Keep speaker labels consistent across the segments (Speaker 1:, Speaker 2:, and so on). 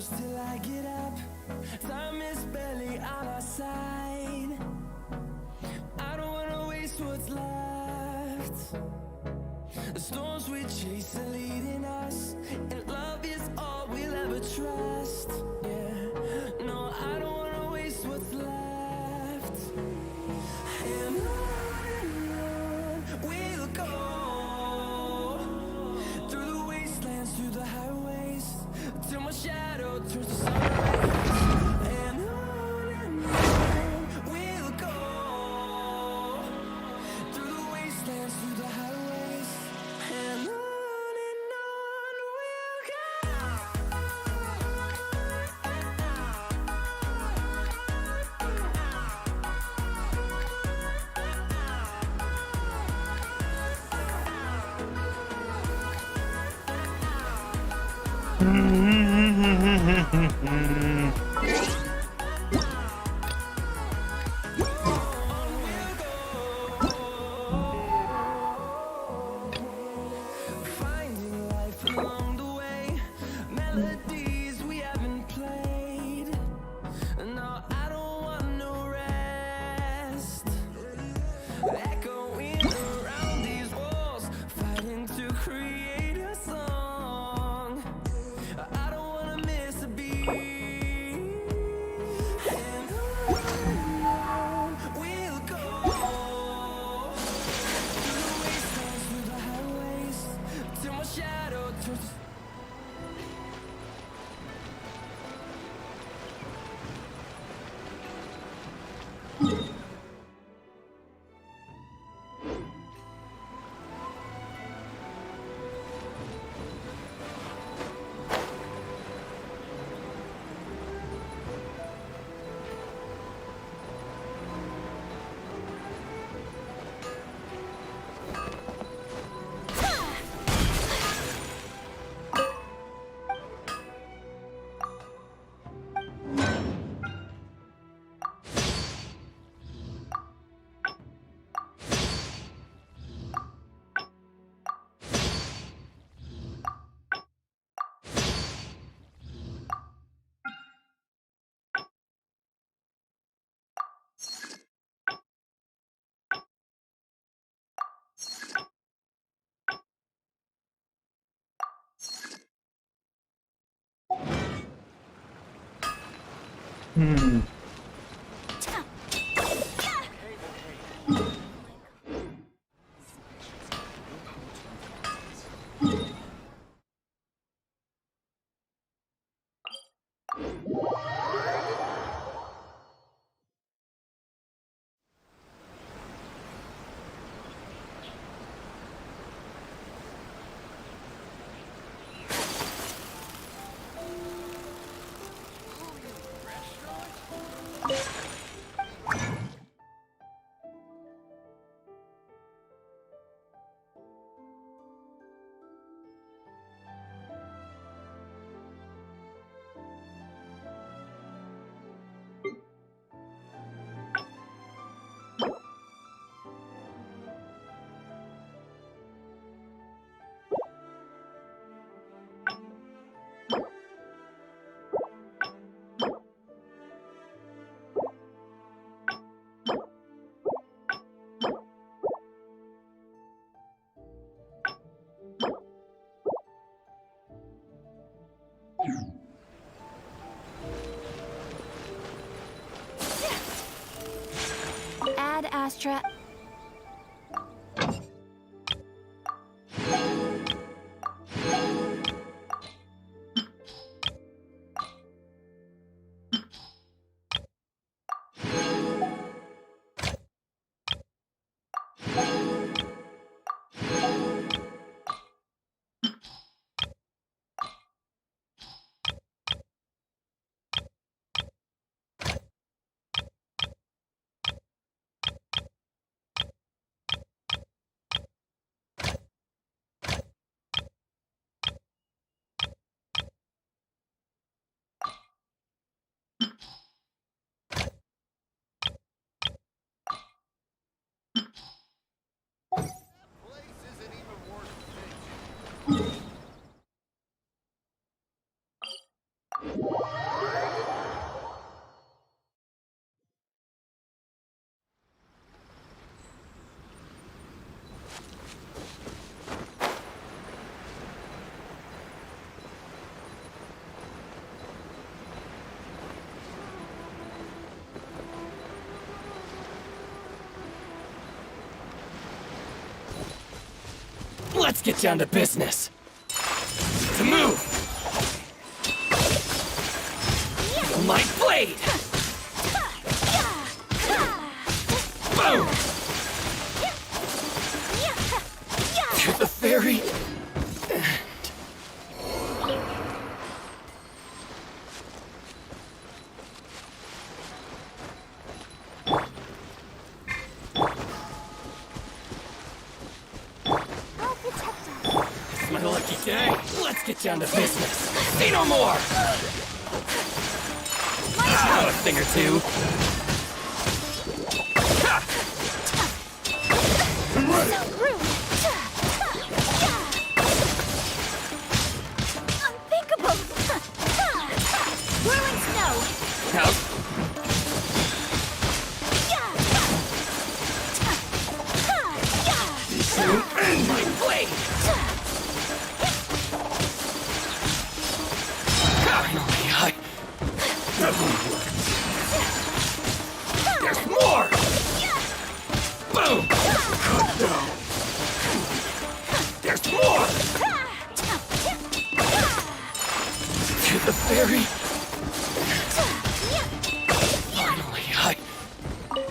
Speaker 1: close till I get up. Time is barely on our side. I don't wanna waste what's left. The storms we chase are leading us, and love is all we'll ever trust. Yeah, no, I don't wanna waste what's left. And on we'll go, through the wastelands, through the highways, till my shadow turns to sun rays. And on we'll go, through the wastelands, through the highways, and on we'll go. Finding life along the way, melodies we haven't played. No, I don't want no rest. Echoing around these walls, fighting to create a song. I don't wanna miss a beat. And on we'll go, through the wastelands, through the highways, till my shadow turns.
Speaker 2: Add Astra.
Speaker 1: Let's get down to business. To move. My blade. Boom. To the very end. It's my lucky day. Let's get down to business. Say no more. A thing or two.
Speaker 2: Unthinkable! Whirling snow!
Speaker 1: Out. My blade! Finally, there's more! Boom! There's more! To the very... Finally,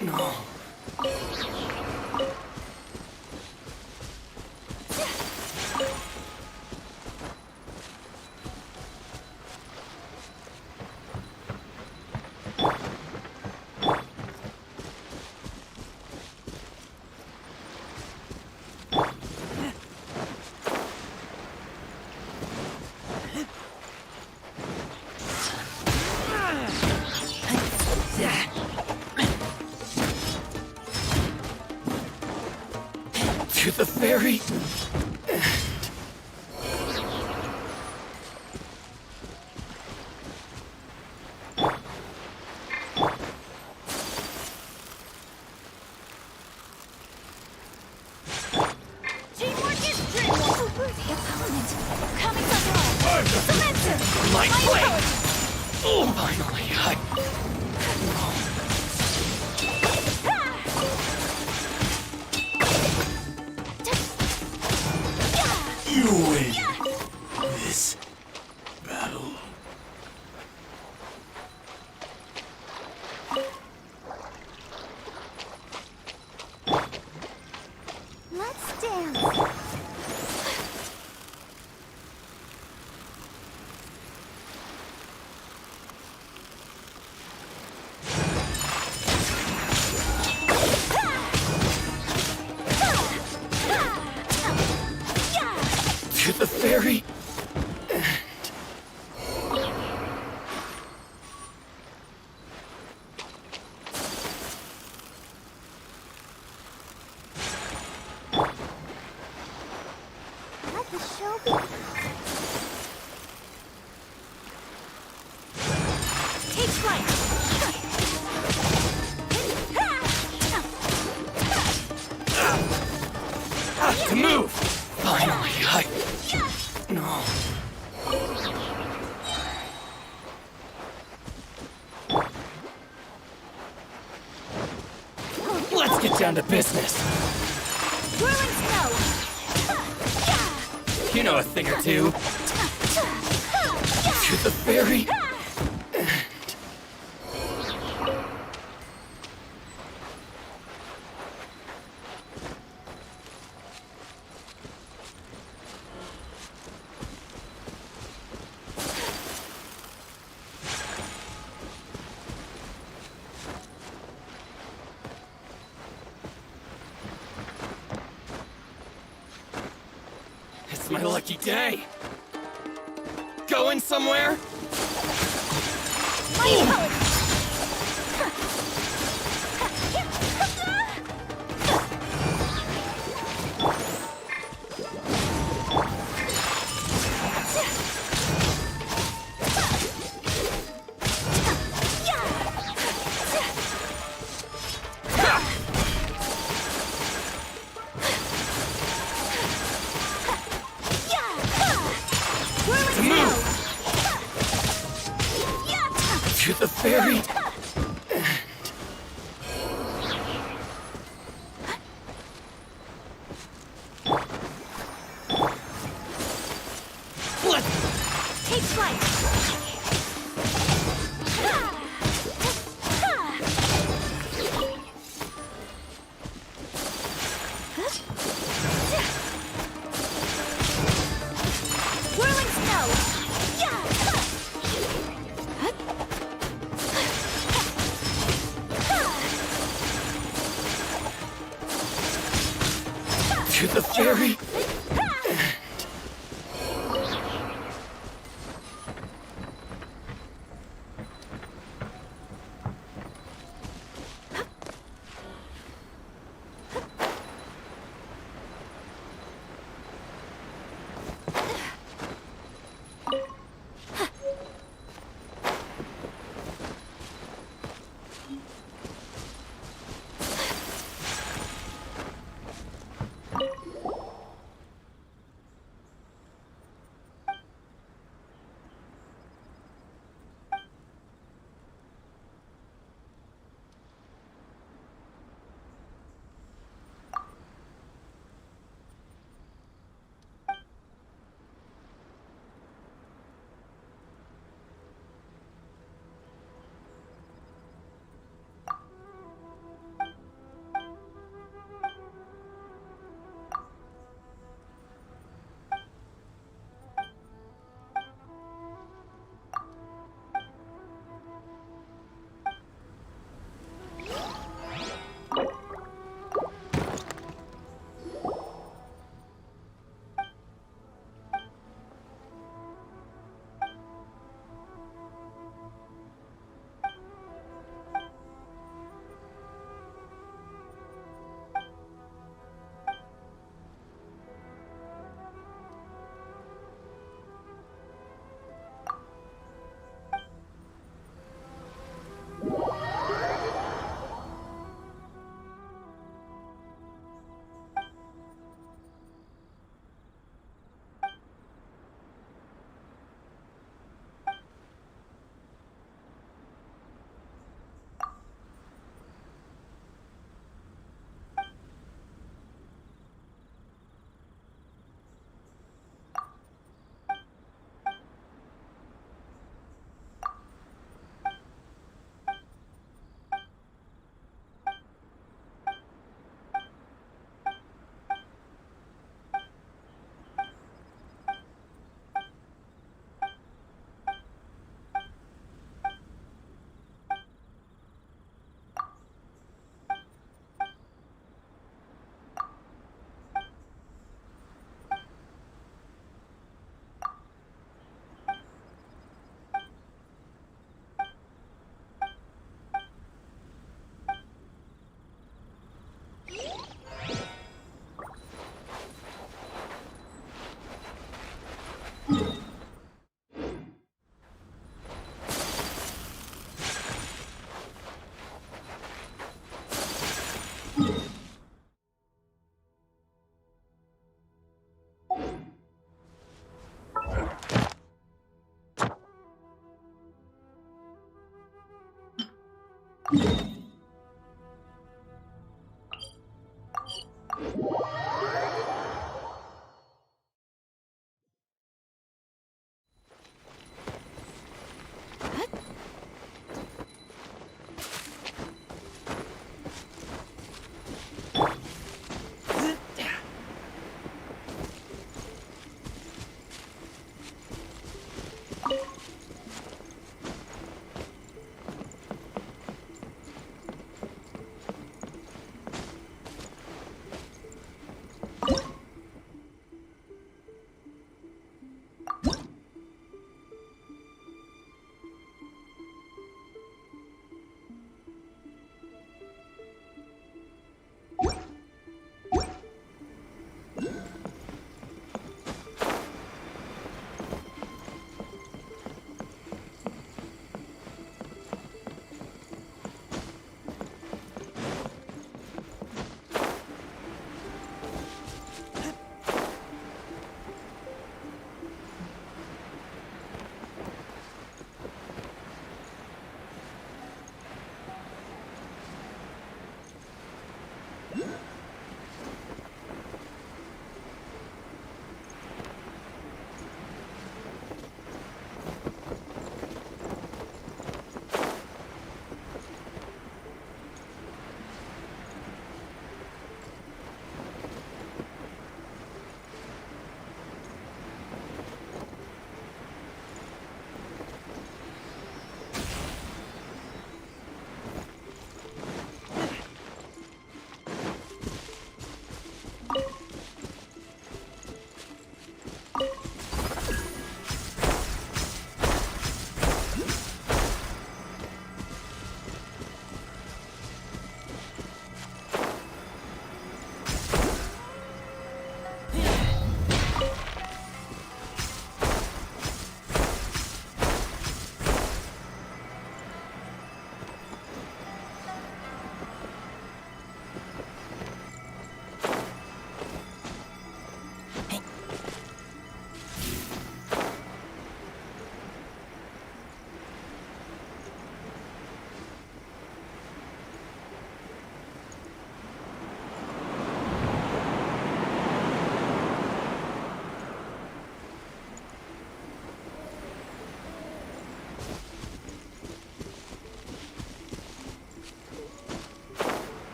Speaker 1: No. To the very end.
Speaker 2: Teamwork is dream! A worthy opponent! Coming from Samantha!
Speaker 1: My blade! Oh, finally, You win this battle.
Speaker 2: Let's dance!
Speaker 1: To the very end.
Speaker 2: Let the show begin. Take flight!
Speaker 1: To move! Finally, No. Let's get down to business.
Speaker 2: Whirling snow!
Speaker 1: You know a thing or two. To the very end. It's my lucky day. Going somewhere?
Speaker 2: My apologies!
Speaker 1: To move! To the very end. to the ferry.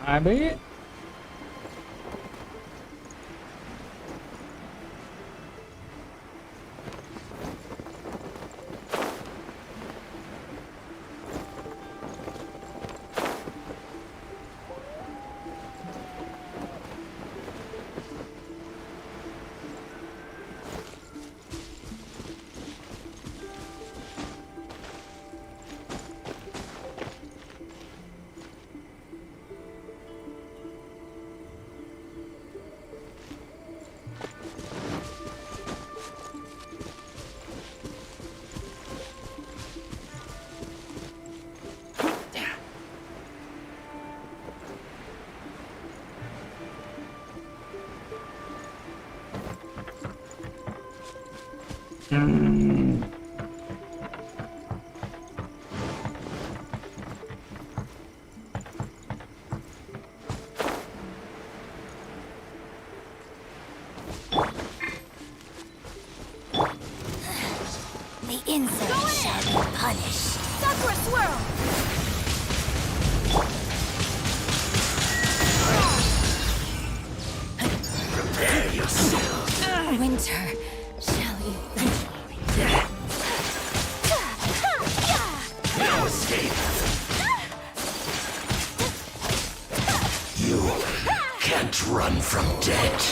Speaker 3: I bet.
Speaker 2: The insect shall be punished. Sakura swirl!
Speaker 1: Prepare yourself.
Speaker 2: Winter shall be.
Speaker 1: No escape. You can't run from death.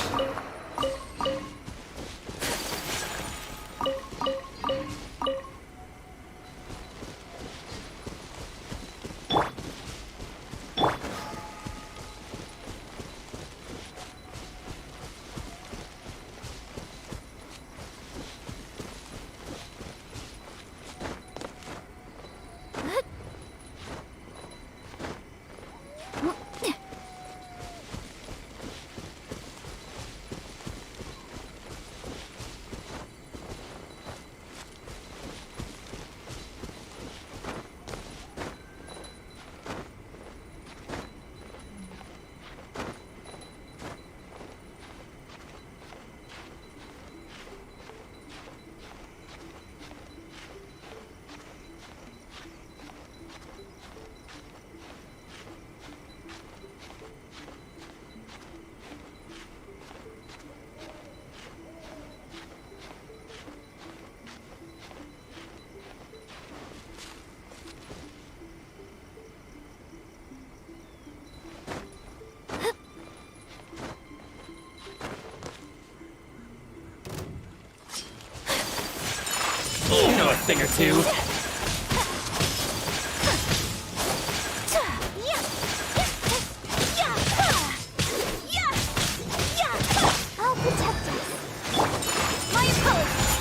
Speaker 3: You know a thing or two.
Speaker 2: I'll protect us. My apologies.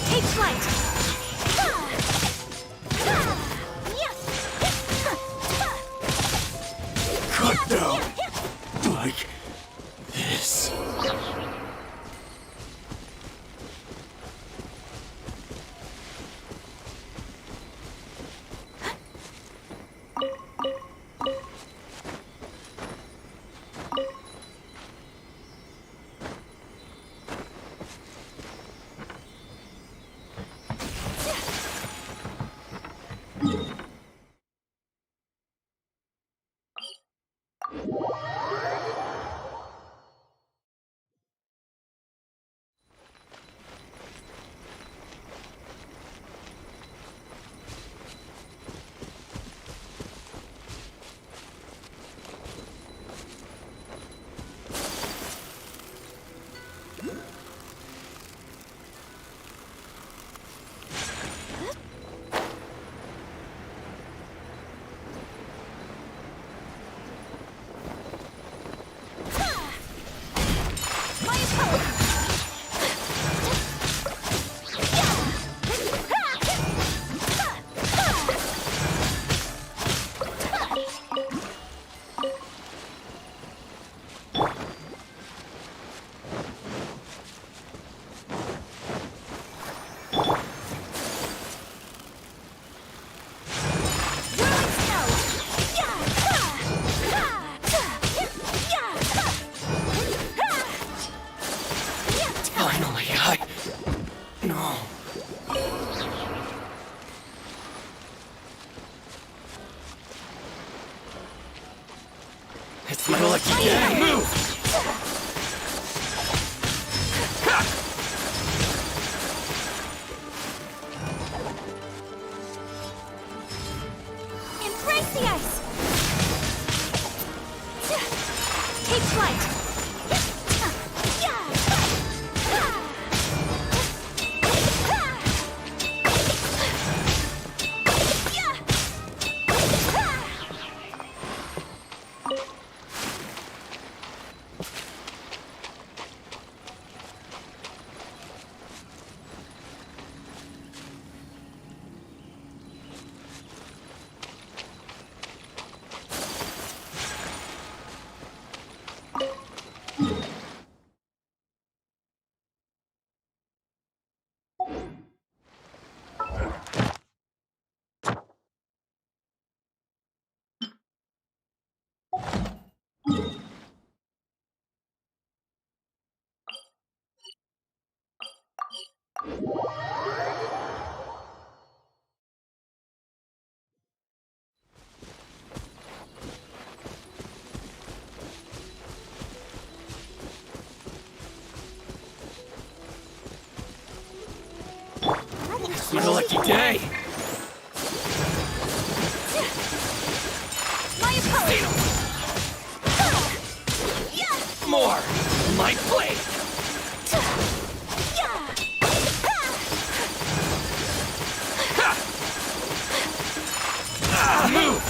Speaker 2: Take flight.
Speaker 1: Good
Speaker 3: It's my lucky day. Move! Ha!
Speaker 2: Embrace the ice! Take flight!
Speaker 3: It's my lucky day.
Speaker 2: My opponent!
Speaker 3: More! My blade! Move!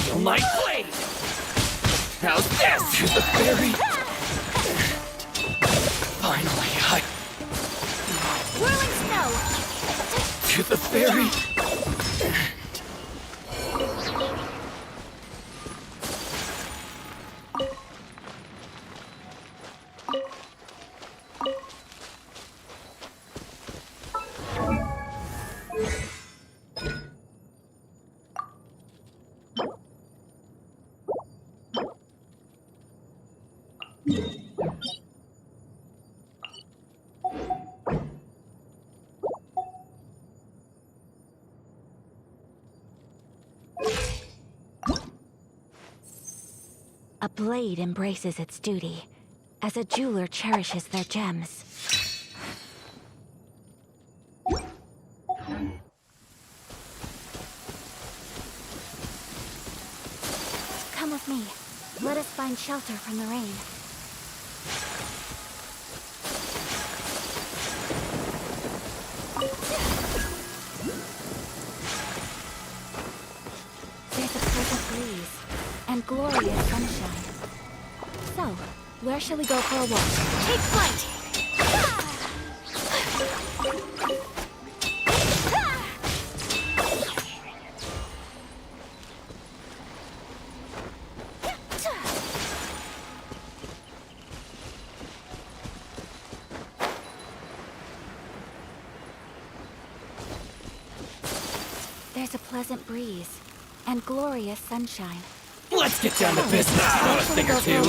Speaker 3: Feel my blade! How's this? To the very... Finally,
Speaker 2: Whirling snow!
Speaker 3: to the very...
Speaker 2: A blade embraces its duty, as a jeweler cherishes their gems. Come with me. Let us find shelter from the rain. There's a pleasant breeze and glorious sunshine. So, where shall we go for a walk? Take flight! There's a pleasant breeze and glorious sunshine.
Speaker 3: Let's get down to business. Not a thing or two.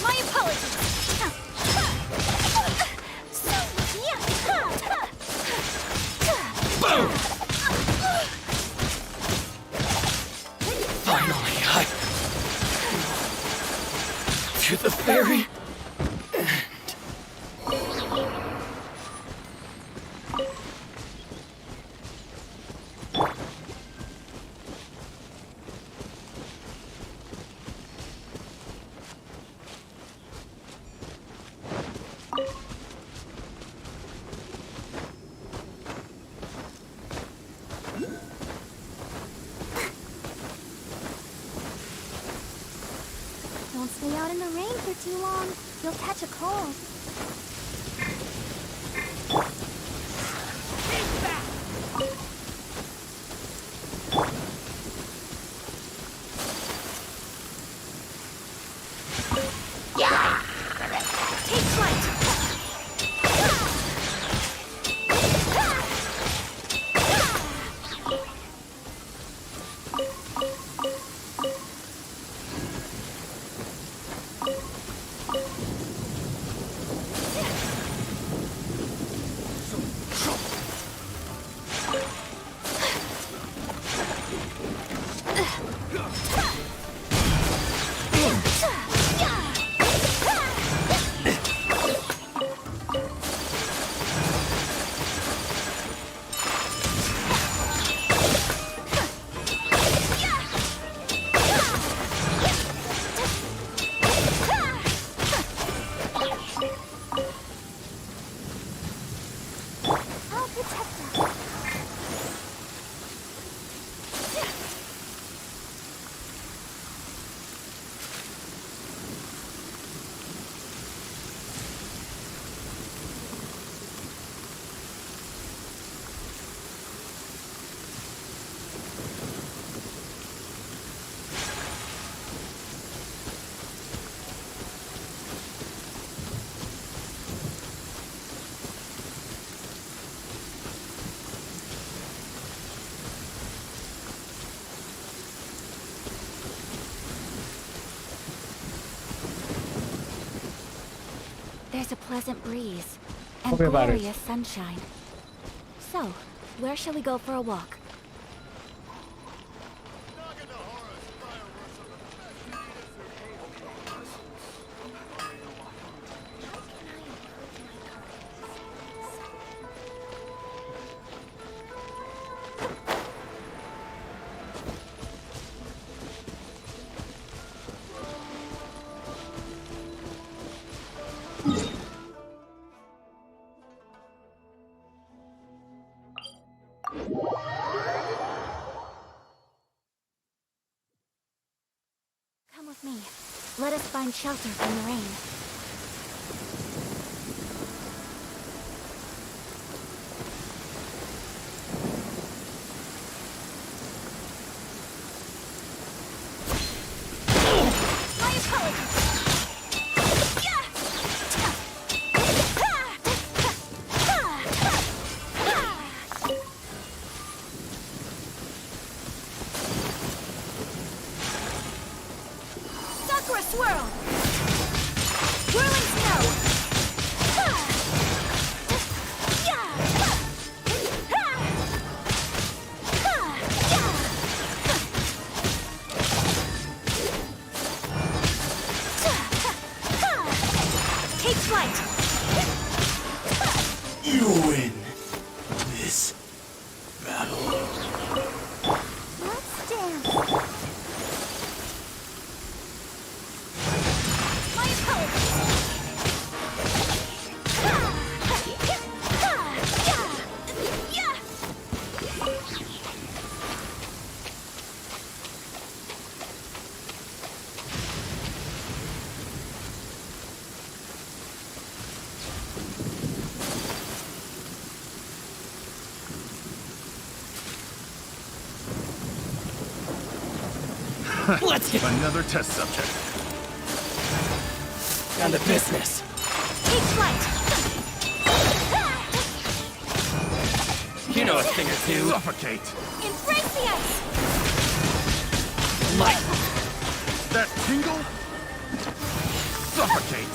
Speaker 2: My apologies.
Speaker 3: Boom! Finally, to the very...
Speaker 2: Don't stay out in the rain for too long. You'll catch a cold. Take flight! There's a pleasant breeze and
Speaker 4: Okay, about it.
Speaker 2: glorious sunshine. So, where shall we go for a walk? Come with me. Let us find shelter from the rain. My apologies. Sakura swirl! Whirling snow! Take flight!
Speaker 1: You win this battle.
Speaker 2: Let's dance! My apologies!
Speaker 3: Let's get
Speaker 5: Another test subject.
Speaker 3: down to business.
Speaker 2: Take flight!
Speaker 3: You know a thing or two.
Speaker 5: Suffocate.
Speaker 2: Embrace the ice!
Speaker 3: Light.
Speaker 5: That tingle? Suffocate.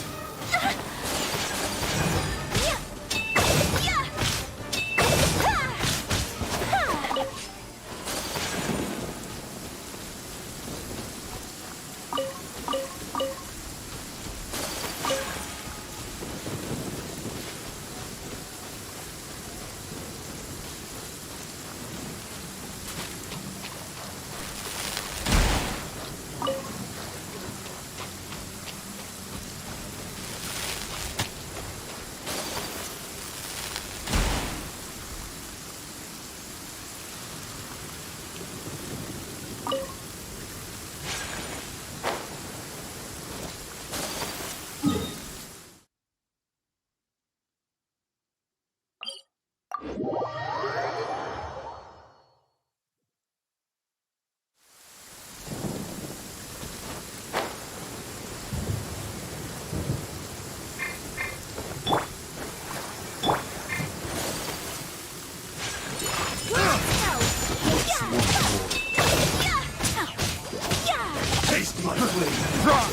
Speaker 1: Taste my flame.
Speaker 5: Rock.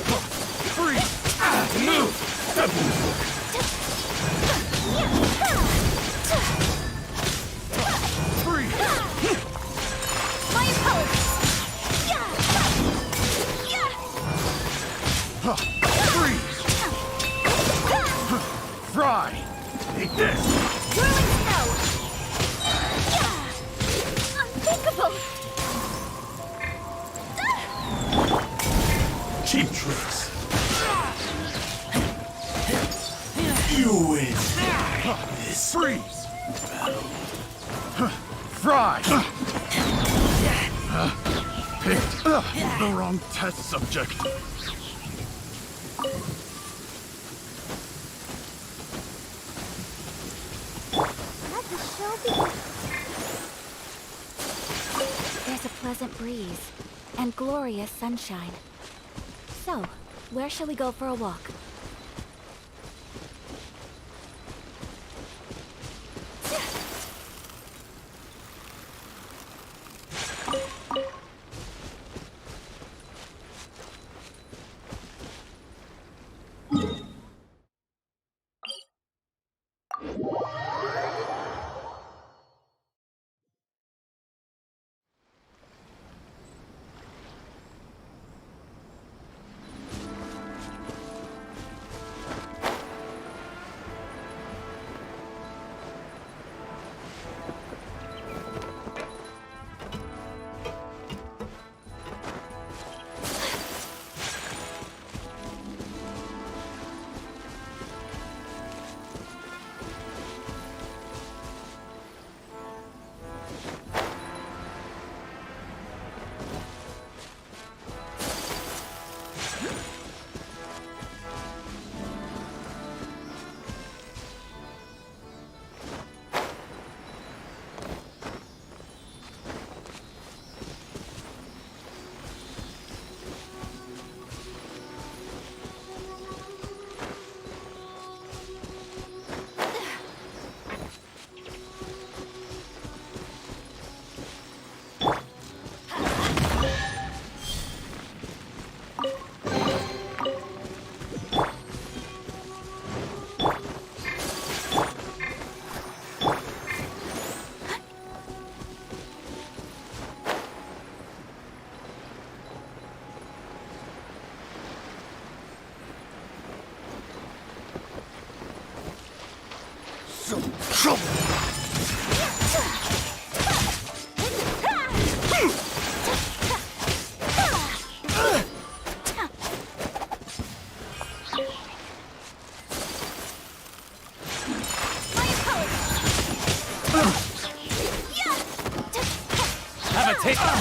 Speaker 5: Freeze.
Speaker 3: Move.
Speaker 5: Freeze.
Speaker 2: My apologies!
Speaker 5: Freeze. Fry. Take this.
Speaker 2: Whirling snow! Unthinkable!
Speaker 1: Cheap tricks. You win this
Speaker 5: Freeze. Fry. Picked the wrong test subject.
Speaker 2: Let the show begin. There's a pleasant breeze and glorious sunshine. So, where shall we go for a walk?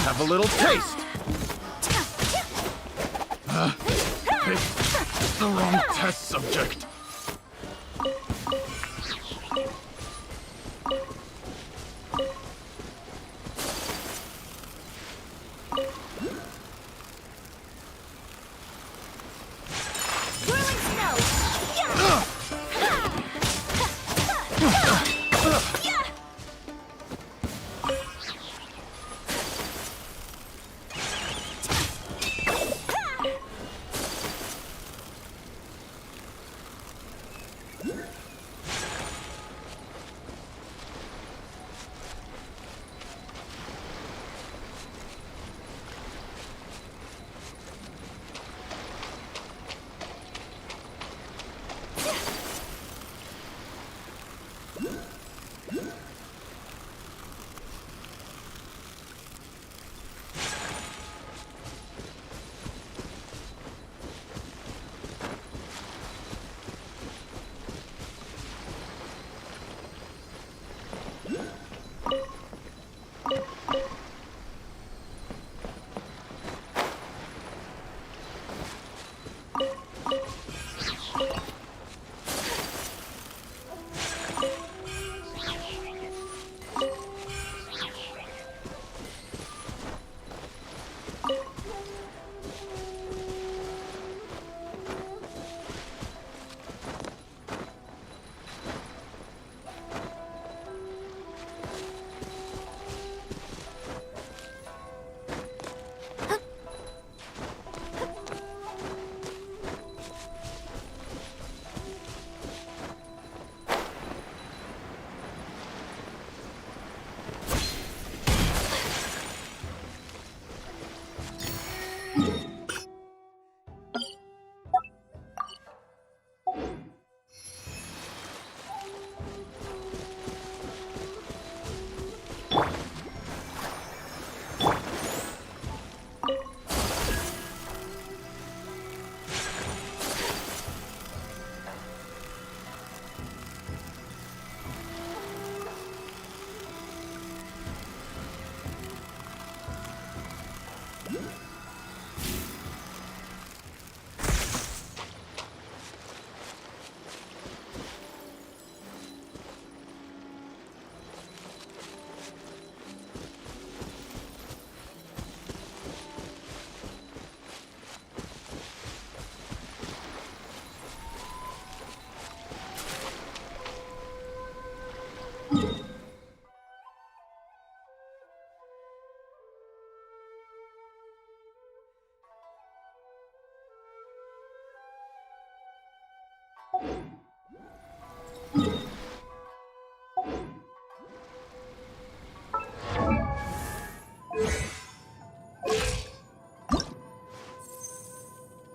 Speaker 5: Have a little taste. Picked the wrong test subject.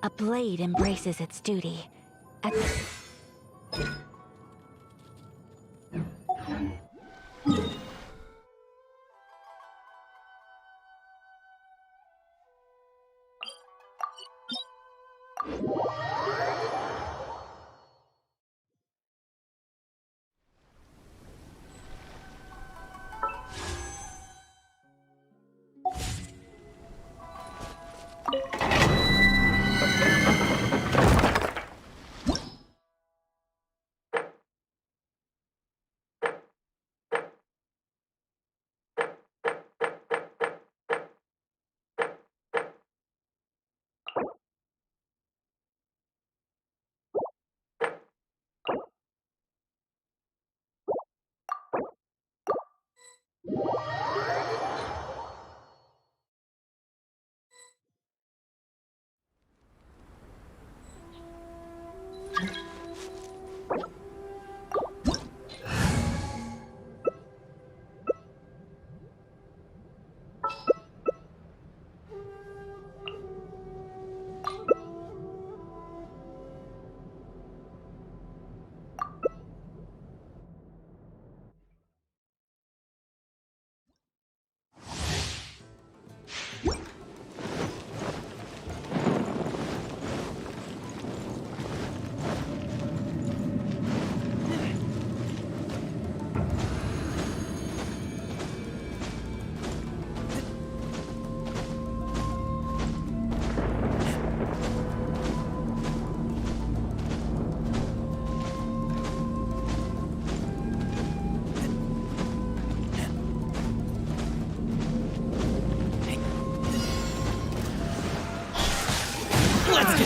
Speaker 2: A blade embraces its duty.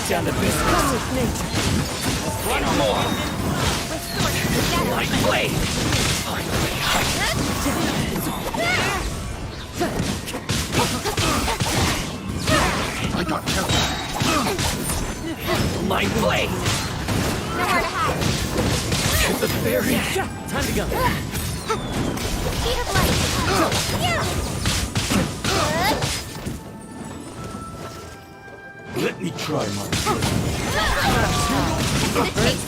Speaker 3: get down to business.
Speaker 4: Come with nature.
Speaker 3: One more. Light blade. Finally.
Speaker 5: I got carried.
Speaker 3: Light blade.
Speaker 2: Nowhere to hide.
Speaker 3: The berry.
Speaker 4: Time to go.
Speaker 2: Speed of light.
Speaker 5: Let me try my
Speaker 2: The chase.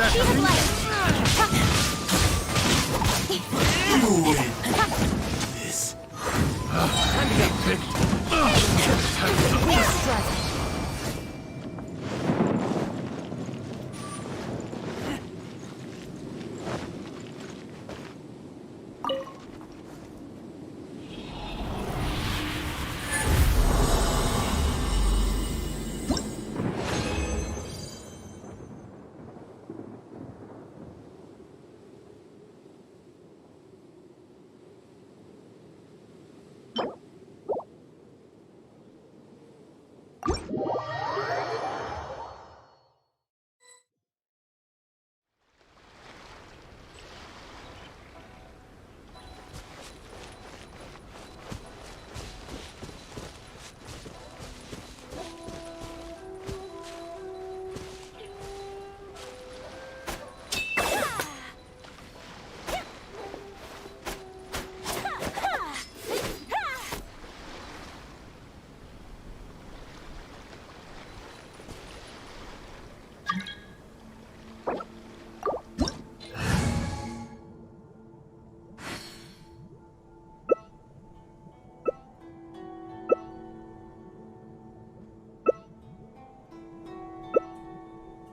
Speaker 2: Speed of light.
Speaker 5: this.
Speaker 4: Time to go. Strike.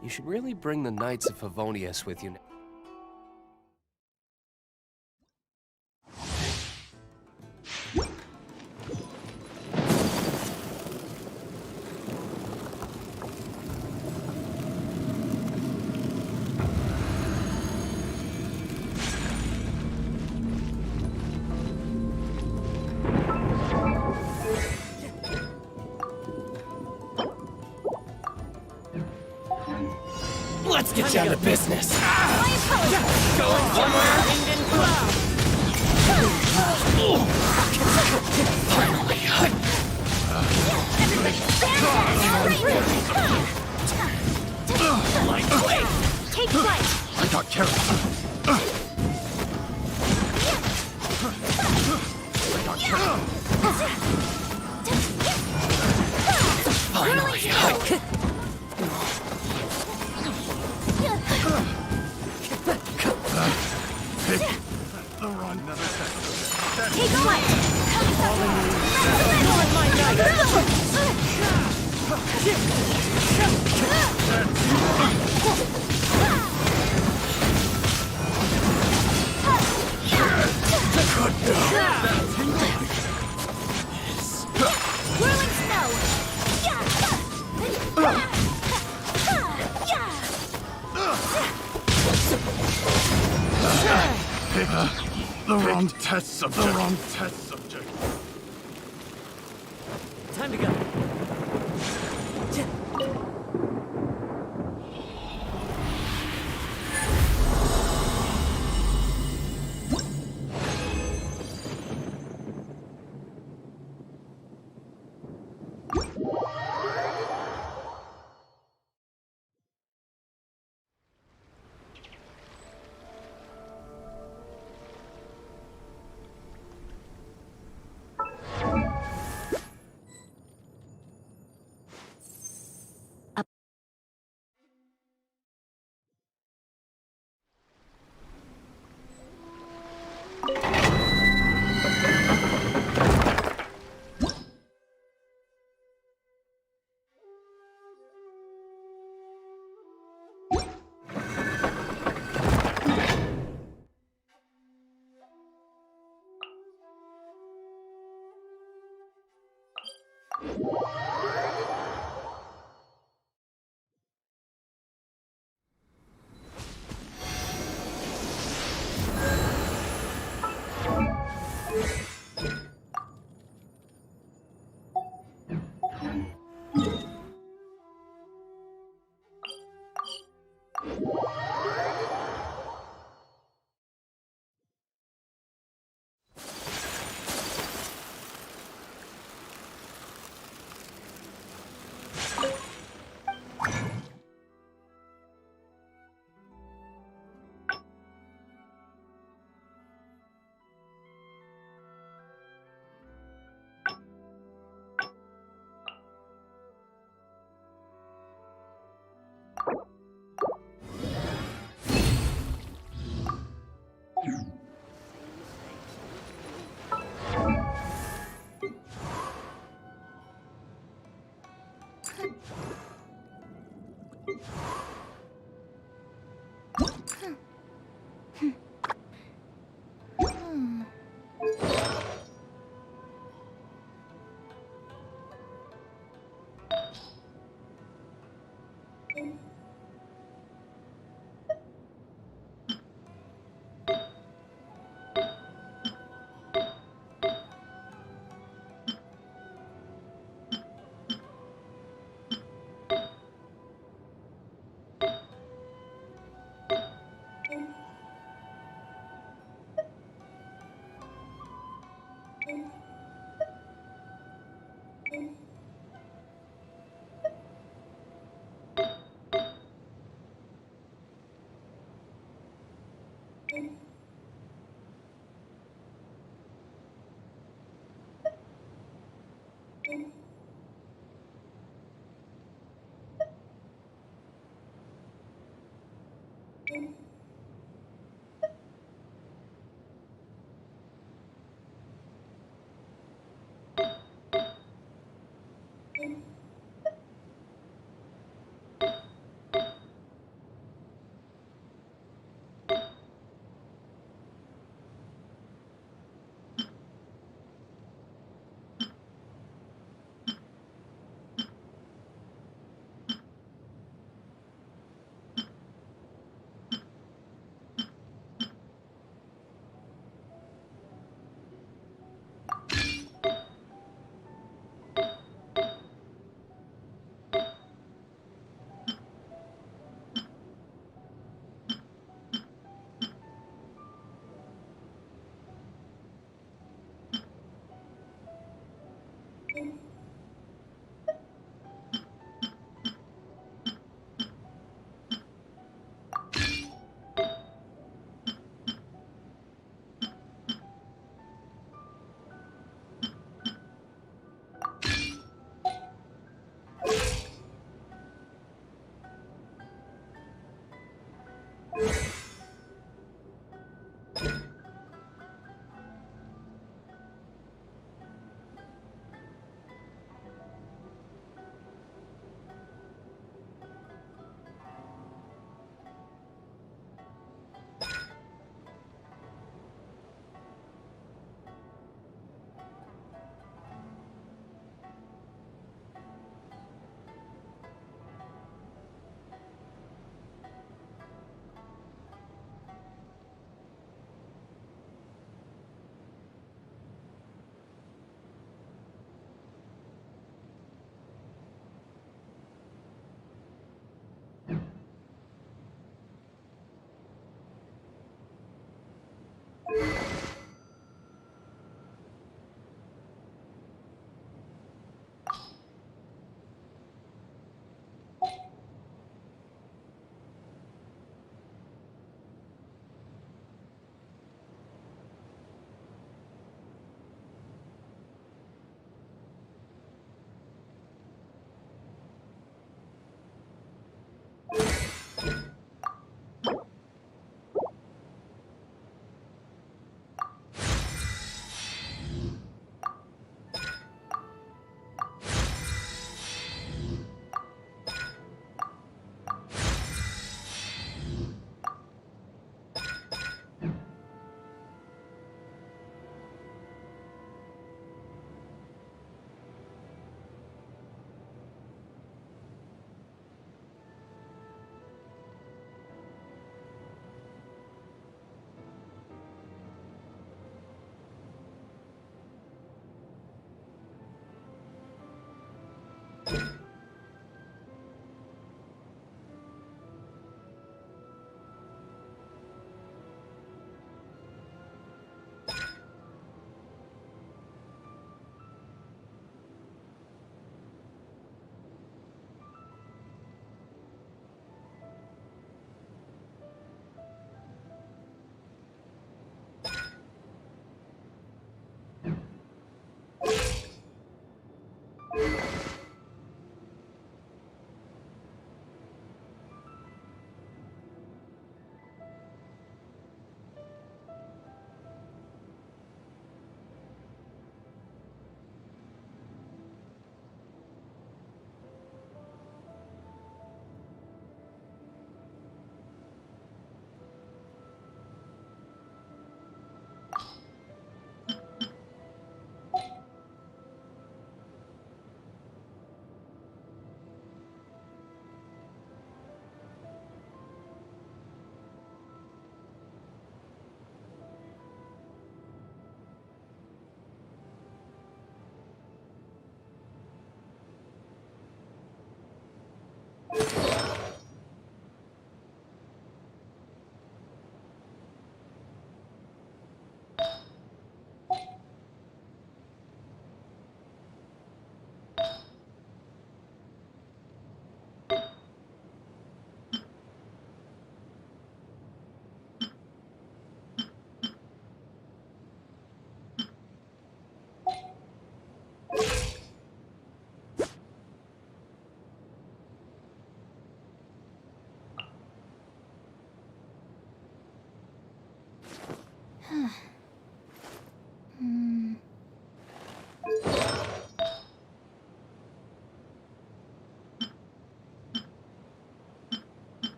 Speaker 6: You should really bring the Knights of Favonius with you.
Speaker 3: Let's get down to business.
Speaker 4: Going somewhere. Wind and cloud.
Speaker 3: Finally. Light blade.
Speaker 2: Take flight.
Speaker 5: I got carried.
Speaker 3: Finally.
Speaker 5: The wrong
Speaker 2: Take flight. Whirling snow.
Speaker 5: The wrong test subject. The wrong test subject.
Speaker 4: Time to go.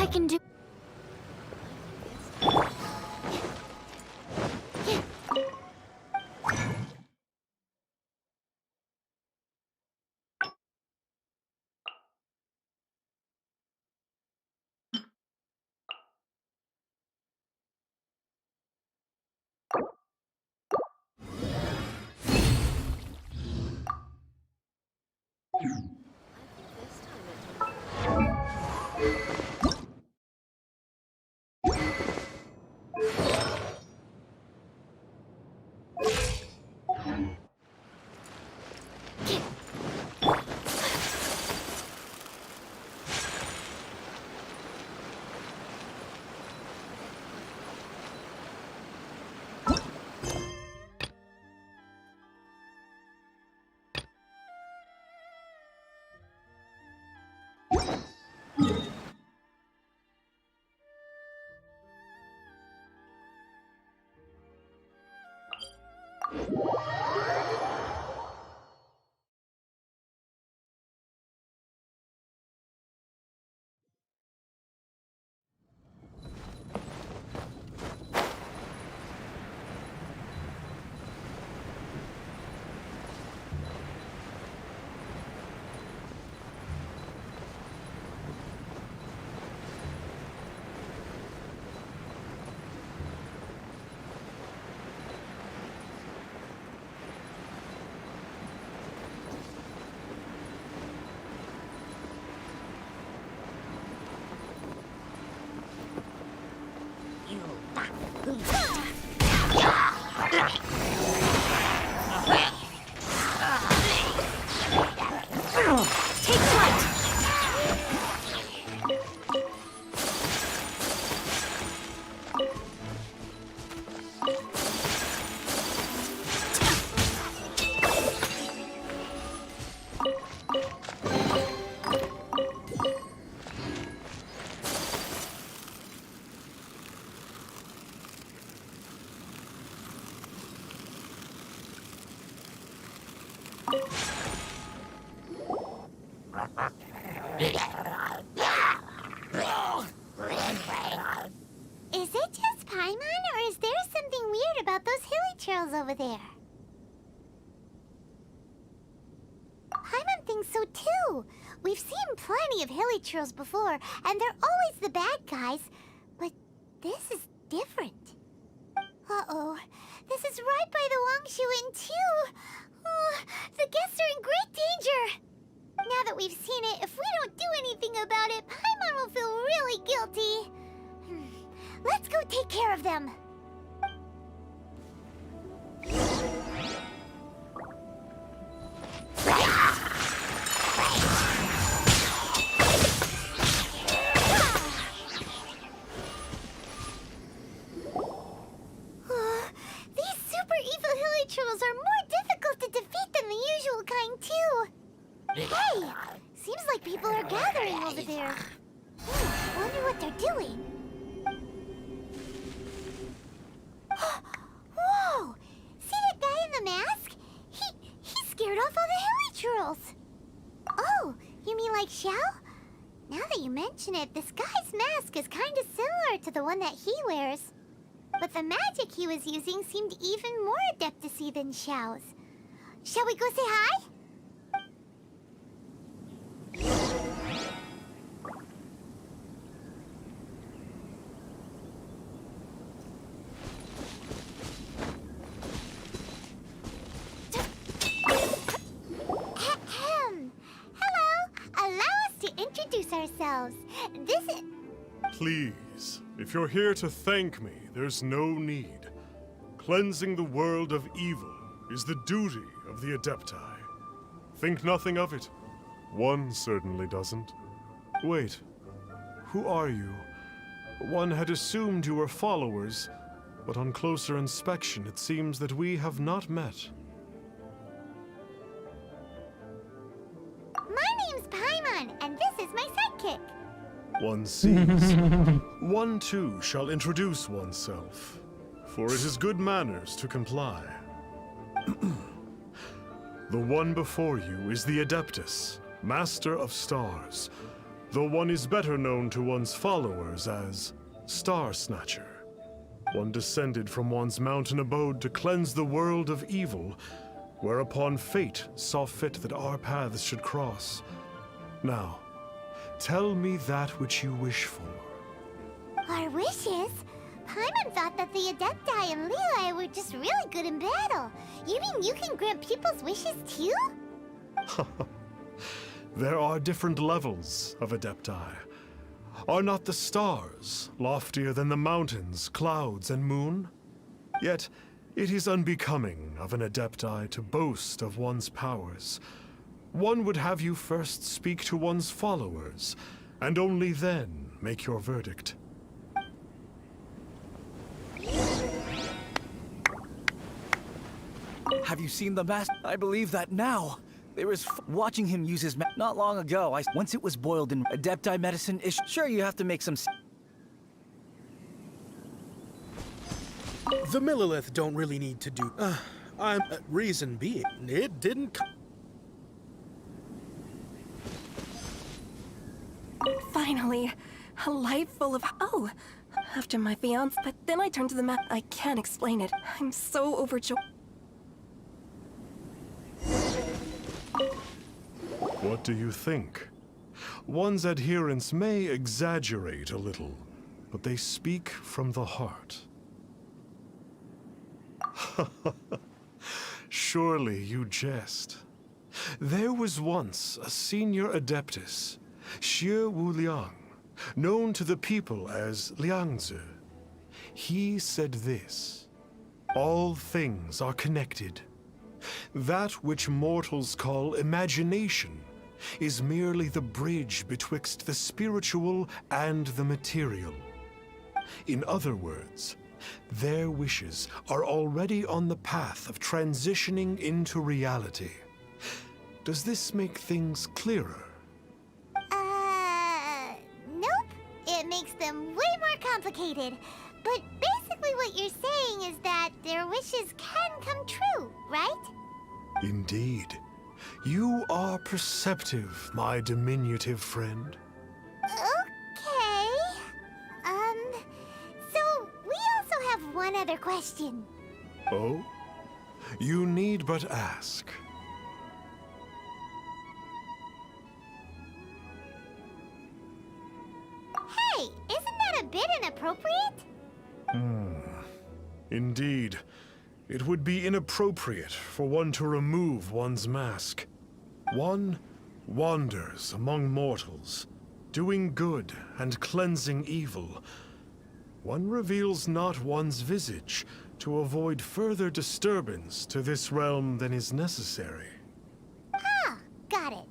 Speaker 2: I can do...
Speaker 7: Is it just Paimon, or is there something weird about those hilly trails over there? Paimon thinks so too. We've seen plenty of hilly trails before, and they're always the bad guys. But this is different. Uh-oh. This is right by the Wangshu Inn too. The guests are in great danger. Now that we've seen it, if we don't do anything about it, Paimon will feel really guilty. Let's go take care of them. These super evil hilichurls are more difficult to defeat than the usual kind, too. Hey! Seems like people are gathering over there. Wonder what they're doing. Whoa! See that guy in the mask? He scared off all the hilichurls. Oh, you mean like Xiao? Now that you mention it, this guy's mask is kind of similar to the one that he wears. But the magic he was using seemed even more adeptacy than Xiao's. Shall we go say hi? Ourselves. This is...
Speaker 5: Please, if you're here to thank me, there's no need. Cleansing the world of evil is the duty of the Adepti. Think nothing of it. One certainly doesn't. Wait, who are you? One had assumed you were followers, but on closer inspection it seems that we have not met.
Speaker 7: My name's Paimon, and this is my sidekick.
Speaker 5: One sees. One too shall introduce oneself, for it is good manners to comply. The one before you is the Adeptus, Master of Stars, though one is better known to one's followers as Star Snatcher. One descended from one's mountain abode to cleanse the world of evil, whereupon fate saw fit that our paths should cross. Now, tell me that which you wish for.
Speaker 7: Our wishes? Paimon thought that the Adepti and Leeli were just really good in battle. You mean you can grant people's wishes too?
Speaker 5: There are different levels of Adepti. Are not the stars loftier than the mountains, clouds, and moon? Yet, it is unbecoming of an Adepti to boast of one's powers. One would have you first speak to one's followers, and only then make your verdict.
Speaker 8: Have you seen the mask? I believe that now. There is watching him use his not long ago. Once it was boiled in Adepti medicine, sure you have to make some.
Speaker 9: The Millilith don't really need to do. Reason being, it didn't.
Speaker 4: Finally, a life full of. Oh, after my fiance, but then I turned to the map. I can't explain it. I'm so overjoyed.
Speaker 5: What do you think? One's adherents may exaggerate a little, but they speak from the heart. Surely you jest. There was once a senior Adeptus, Xie Wuliang, known to the people as Liangzi. He said this: all things are connected. That which mortals call imagination is merely the bridge betwixt the spiritual and the material. In other words, their wishes are already on the path of transitioning into reality. Does this make things clearer?
Speaker 7: Nope. It makes them way more complicated. But basically what you're saying is that their wishes can come true, right?
Speaker 5: Indeed. You are perceptive, my diminutive friend.
Speaker 7: Okay. So we also have one other question.
Speaker 5: Oh? You need but ask.
Speaker 7: Hey, isn't that a bit inappropriate?
Speaker 5: Indeed. It would be inappropriate for one to remove one's mask. One wanders among mortals, doing good and cleansing evil. One reveals not one's visage to avoid further disturbance to this realm than is necessary.
Speaker 7: Ah, got it.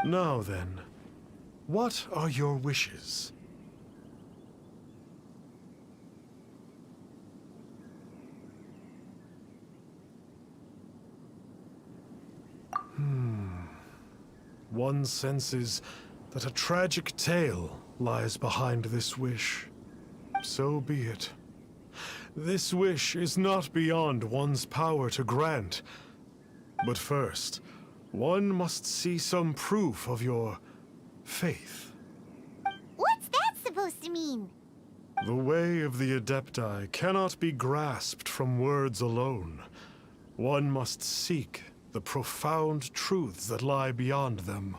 Speaker 5: Now then, what are your wishes? One senses that a tragic tale lies behind this wish. So be it. This wish is not beyond one's power to grant. But first, one must see some proof of your faith.
Speaker 7: What's that supposed to mean?
Speaker 5: The way of the Adepti cannot be grasped from words alone. One must seek the profound truths that lie beyond them.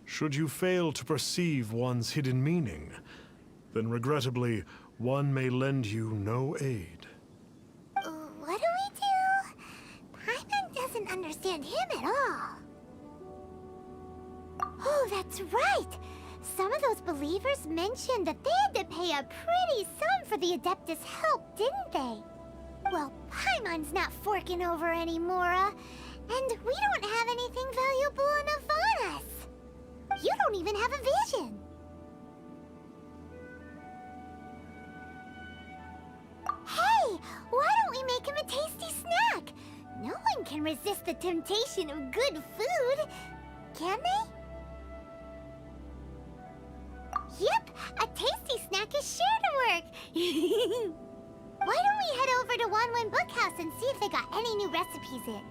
Speaker 5: Should you fail to perceive one's hidden meaning, then regrettably, one may lend you no aid.
Speaker 7: What do we do? Paimon doesn't understand him at all. Oh, that's right! Some of those believers mentioned that they had to pay a pretty sum for the Adeptus' help, didn't they? Well, Paimon's not forking over anymore, and we don't have anything valuable enough on us. You don't even have a vision. Hey, why don't we make him a tasty snack? No one can resist the temptation of good food, can they? Yep, a tasty snack is sure to work. Why don't we head over to Wanwen Bookhouse and see if they got any new recipes in?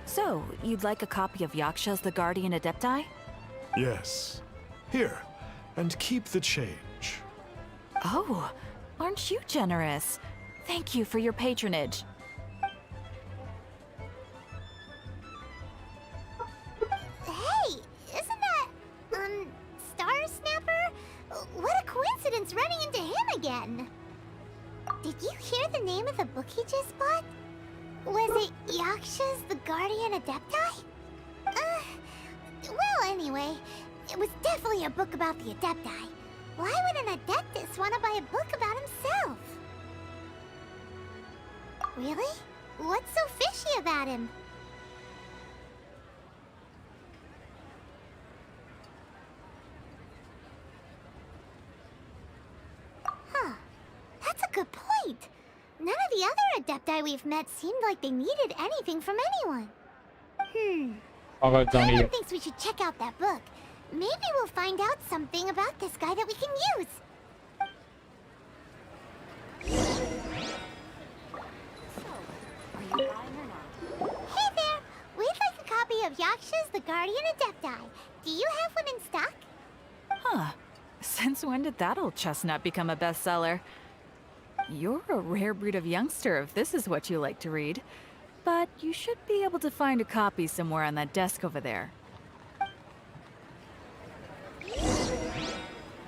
Speaker 2: So, you'd like a copy of Yaksha's The Guardian Adepti?
Speaker 5: Yes. Here, and keep the change.
Speaker 2: Oh, aren't you generous? Thank you for your patronage.
Speaker 7: Hey, isn't that, Star Snapper? What a coincidence running into him again. Did you hear the name of the book he just bought? Was it Yaksha's The Guardian Adepti? Well, anyway, it was definitely a book about the Adepti. Why would an Adeptus want to buy a book about himself? Really? What's so fishy about him? Huh. That's a good point. None of the other Adepti we've met seemed like they needed anything from anyone. Paimon thinks we should check out that book. Maybe we'll find out something about this guy that we can use.
Speaker 2: Are you buying or not?
Speaker 7: Hey there! We'd like a copy of Yaksha's The Guardian Adepti. Do you have one in stock?
Speaker 2: Huh. Since when did that old chestnut become a bestseller? You're a rare breed of youngster if this is what you like to read. But you should be able to find a copy somewhere on that desk over there.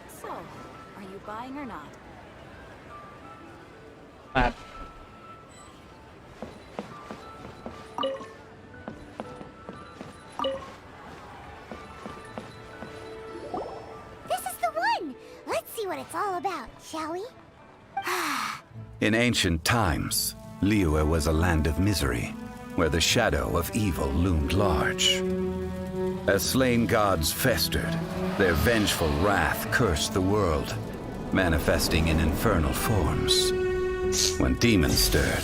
Speaker 2: So, are you buying or not?
Speaker 7: This is the one! Let's see what it's all about, shall we?
Speaker 10: In ancient times, Liyue was a land of misery, where the shadow of evil loomed large. As slain gods festered, their vengeful wrath cursed the world, manifesting in infernal forms. When demons stirred,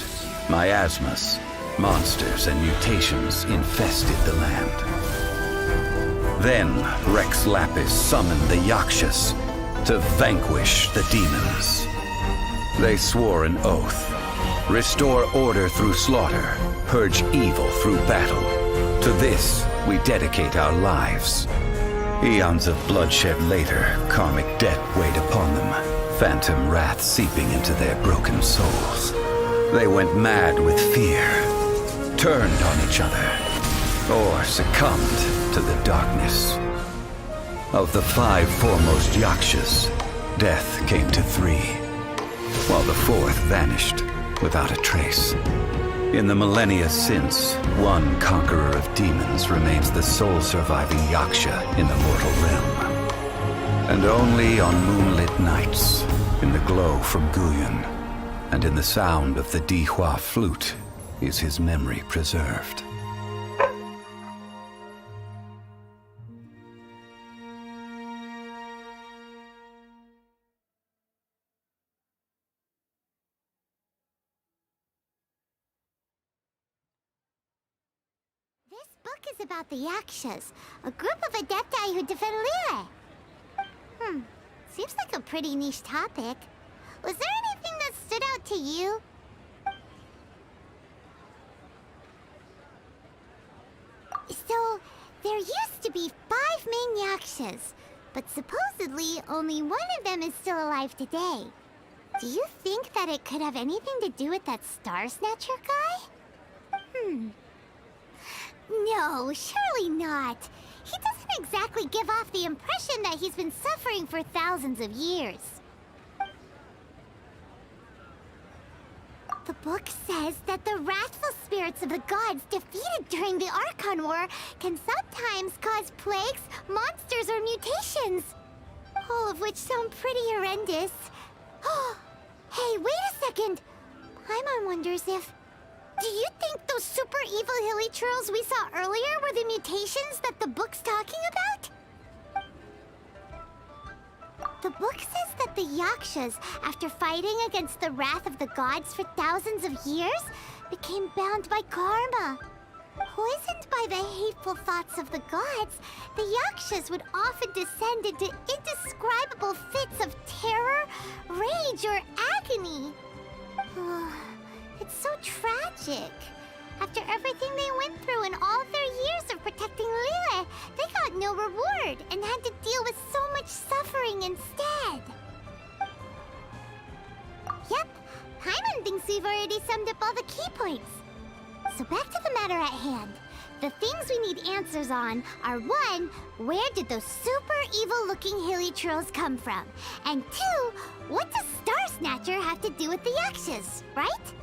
Speaker 10: Miasmas, monsters and mutations infested the land. Then Rex Lapis summoned the Yakshas to vanquish the demons. They swore an oath: restore order through slaughter, purge evil through battle. To this, we dedicate our lives. Eons of bloodshed later, karmic debt weighed upon them, phantom wrath seeping into their broken souls. They went mad with fear, turned on each other, or succumbed to the darkness. Of the 5 foremost Yakshas, death came to 3, while the 4th vanished without a trace. In the millennia since, one conqueror of demons remains the sole surviving Yaksha in the mortal realm. And only on moonlit nights, in the glow from Guyun, and in the sound of the Dihua flute, is his memory preserved.
Speaker 7: This book is about the Yakshas, a group of adepti who defend Liyue. Seems like a pretty niche topic. Was there anything that stood out to you? So, there used to be 5 main Yakshas, but supposedly only one of them is still alive today. Do you think that it could have anything to do with that Star Snatcher guy? No, surely not. He doesn't exactly give off the impression that he's been suffering for thousands of years. The book says that the wrathful spirits of the gods defeated during the Archon War can sometimes cause plagues, monsters, or mutations. All of which sound pretty horrendous. Hey, wait a second! Paimon wonders if... Do you think those super evil hilly churls we saw earlier were the mutations that the book's talking about? The book says that the Yakshas, after fighting against the wrath of the gods for thousands of years, became bound by karma. Poisoned by the hateful thoughts of the gods, the Yakshas would often descend into indescribable fits of terror, rage, or agony. It's so tragic. After everything they went through in all their years of protecting Liyue, they got no reward and had to deal with so much suffering instead. Yep, Paimon thinks we've already summed up all the key points. So back to the matter at hand. The things we need answers on are 1, where did those super evil-looking hilly trolls come from? And 2, what does Star Snatcher have to do with the Yakshas, right?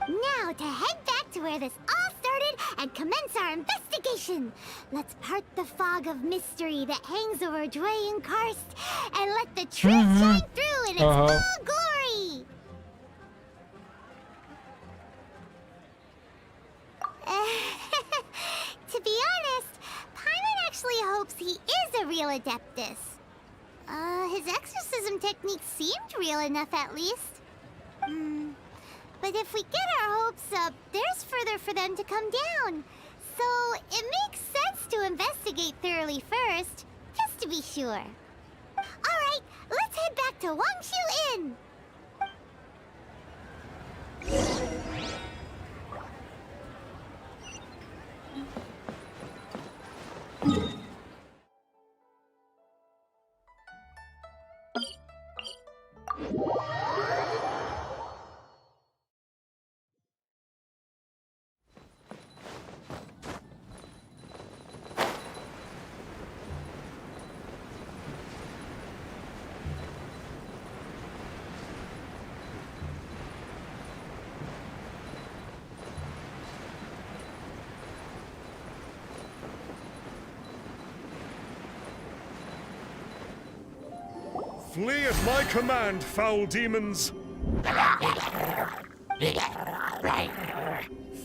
Speaker 7: Now to head back to where this all started and commence our investigation. Let's part the fog of mystery that hangs over Dwayne Karst and let the truth shine through in its full glory. To be honest, Paimon actually hopes he is a real Adeptus. His exorcism technique seemed real enough at least. But if we get our hopes up, there's further for them to come down. So it makes sense to investigate thoroughly first, just to be sure. Alright, let's head back to Wangshu Inn!
Speaker 5: Flee at my command, foul demons!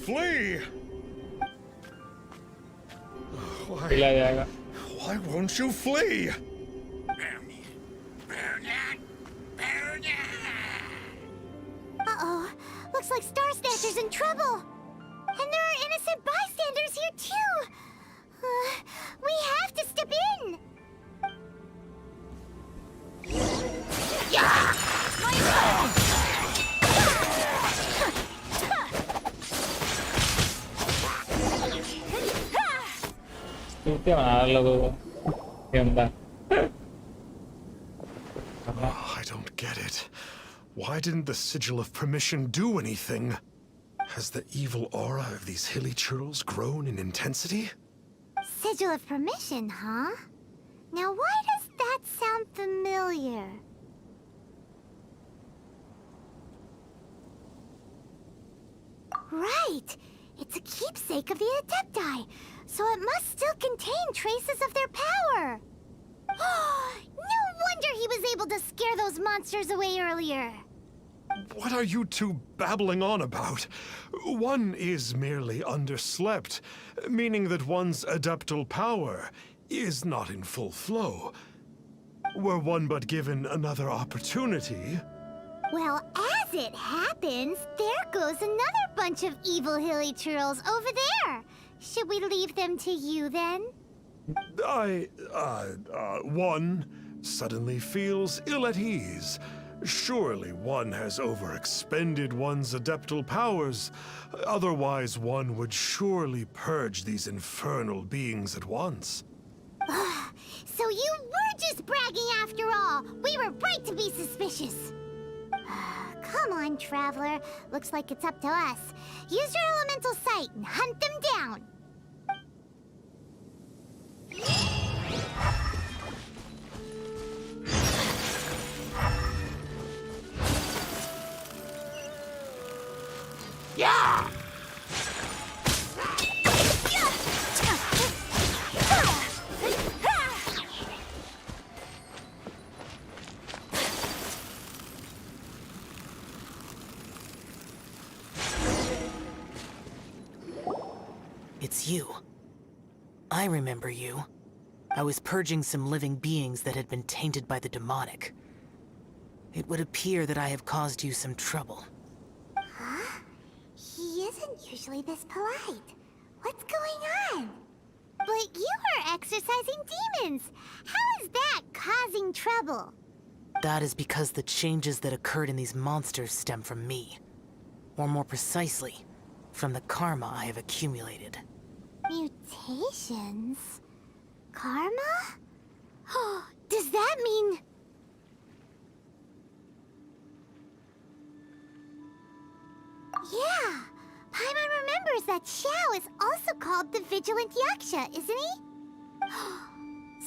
Speaker 5: Flee! Why won't you flee?
Speaker 7: Uh-oh. Looks like Star Snatcher's in trouble. And there are innocent bystanders here too. We have to step in.
Speaker 5: I don't get it. Why didn't the Sigil of Permission do anything? Has the evil aura of these hilly churls grown in intensity?
Speaker 7: Sigil of Permission, huh? Now why does that sound familiar? Right! It's a keepsake of the Adepti, so it must still contain traces of their power. No wonder he was able to scare those monsters away earlier.
Speaker 5: What are you two babbling on about? One is merely underslept, meaning that one's adeptal power is not in full flow. Were one but given another opportunity...
Speaker 7: Well, as it happens, there goes another bunch of evil hilly churls over there. Should we leave them to you then?
Speaker 5: One suddenly feels ill at ease. Surely one has overexpended one's adeptal powers. Otherwise, one would surely purge these infernal beings at once.
Speaker 7: So you were just bragging after all. We were right to be suspicious. Come on, Traveler. Looks like it's up to us. Use your elemental sight and hunt them down.
Speaker 3: Yeah!
Speaker 11: It's you. I remember you. I was purging some living beings that had been tainted by the demonic. It would appear that I have caused you some trouble.
Speaker 7: Huh? He isn't usually this polite. What's going on? But you are exorcising demons. How is that causing trouble?
Speaker 11: That is because the changes that occurred in these monsters stem from me. Or more precisely, from the karma I have accumulated.
Speaker 7: Mutations? Karma? Does that mean... Yeah! Paimon remembers that Xiao is also called the Vigilant Yaksha, isn't he?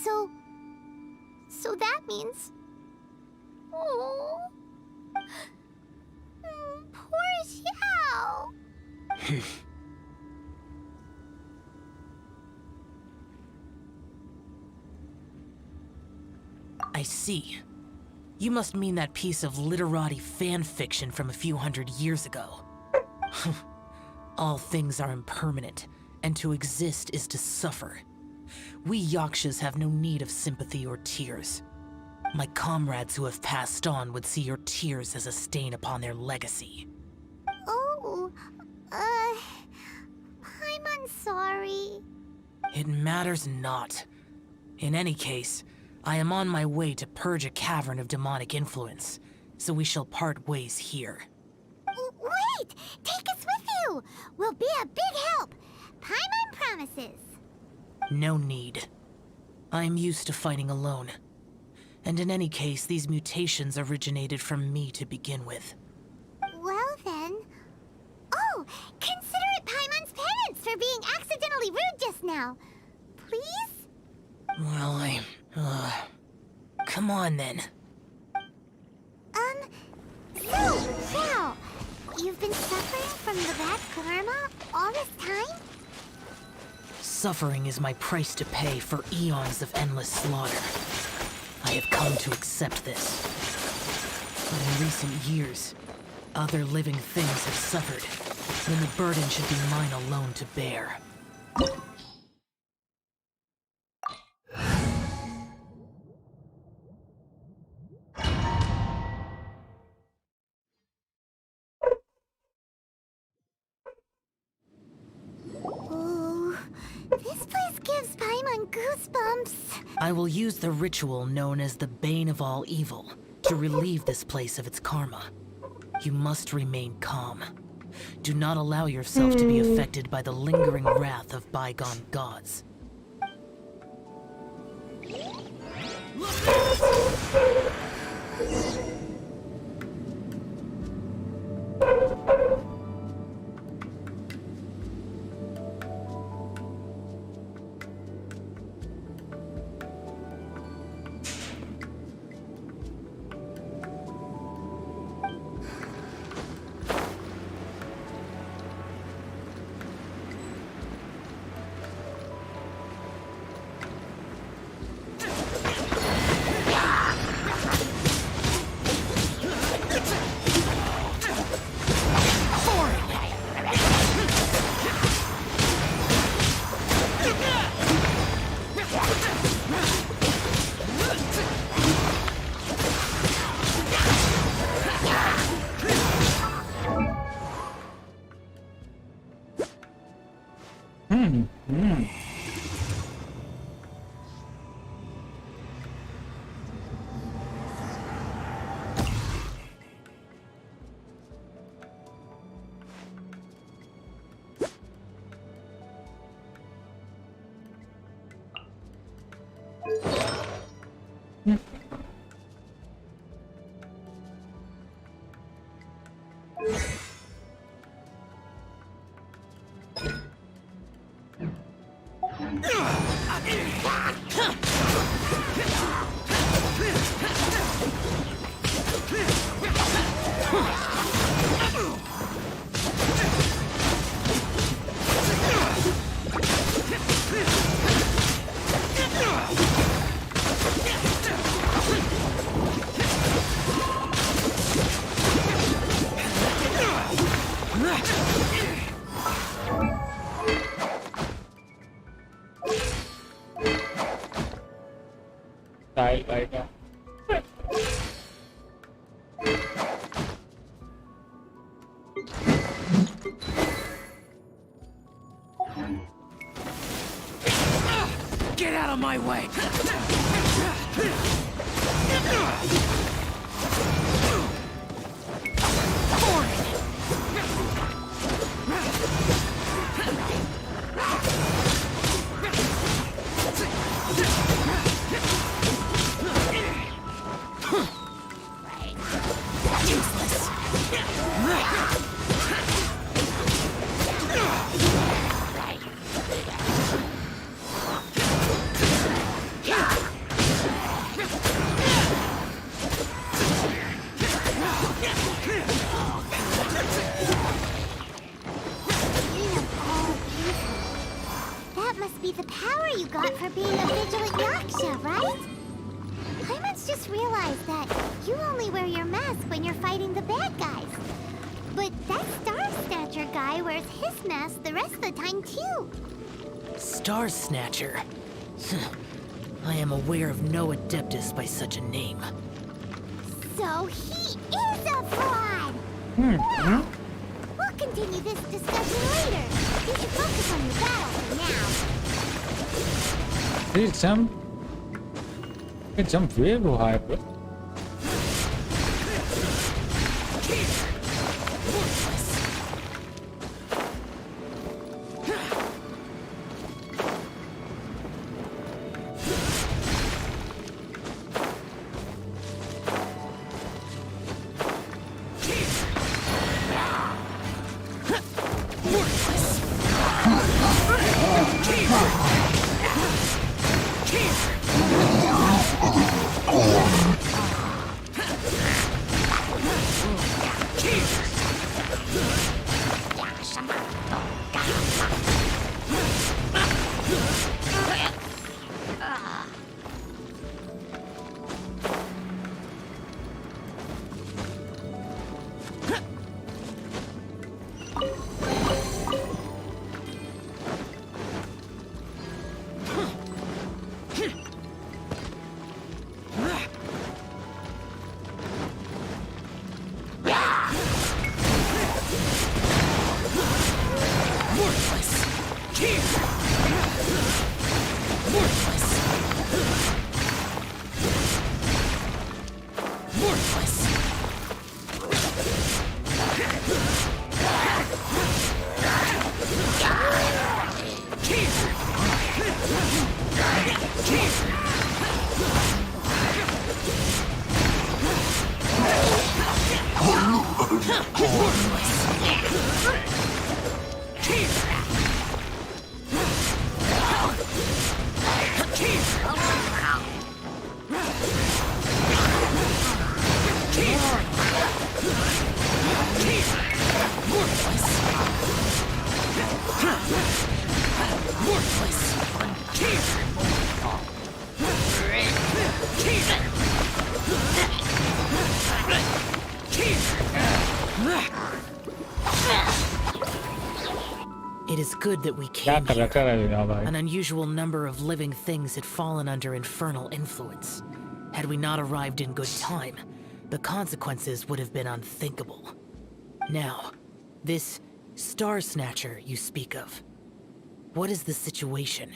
Speaker 7: So that means... Oh... Poor Xiao!
Speaker 11: I see. You must mean that piece of literati fan fiction from a few hundred years ago. All things are impermanent, and to exist is to suffer. We Yakshas have no need of sympathy or tears. My comrades who have passed on would see your tears as a stain upon their legacy.
Speaker 7: Oh, I'm sorry.
Speaker 11: It matters not. In any case, I am on my way to purge a cavern of demonic influence, so we shall part ways here.
Speaker 7: Wait! Take us with you! We'll be a big help! Paimon promises!
Speaker 11: No need. I am used to fighting alone. And in any case, these mutations originated from me to begin with.
Speaker 7: Well then... Oh! Consider it Paimon's penance for being accidentally rude just now. Please?
Speaker 11: Well, come on then.
Speaker 7: So, Xiao, you've been suffering from the bad karma all this time?
Speaker 11: Suffering is my price to pay for eons of endless slaughter. I have come to accept this. But in recent years, other living things have suffered, when the burden should be mine alone to bear.
Speaker 7: This place gives Paimon goosebumps.
Speaker 11: I will use the ritual known as the Bane of All Evil to relieve this place of its karma. You must remain calm. Do not allow yourself to be affected by the lingering wrath of bygone gods.
Speaker 3: Get out of my way!
Speaker 7: That must be the power you got for being a vigilant Yaksha, right? I must just realized that you only wear your mask when you're fighting the bad guys. But that Star Snatcher guy wears his mask the rest of the time, too.
Speaker 11: Star Snatcher. I am aware of no Adeptus by such a name.
Speaker 7: So he is a fraud! Well, we'll continue this discussion later. You should focus on your battle for now.
Speaker 12: Did it jump? It jumped very high, bro.
Speaker 11: Worthless! It is good that we came here. An unusual number of living things had fallen under infernal influence. Had we not arrived in good time, the consequences would have been unthinkable. Now, this Star Snatcher you speak of, what is the situation?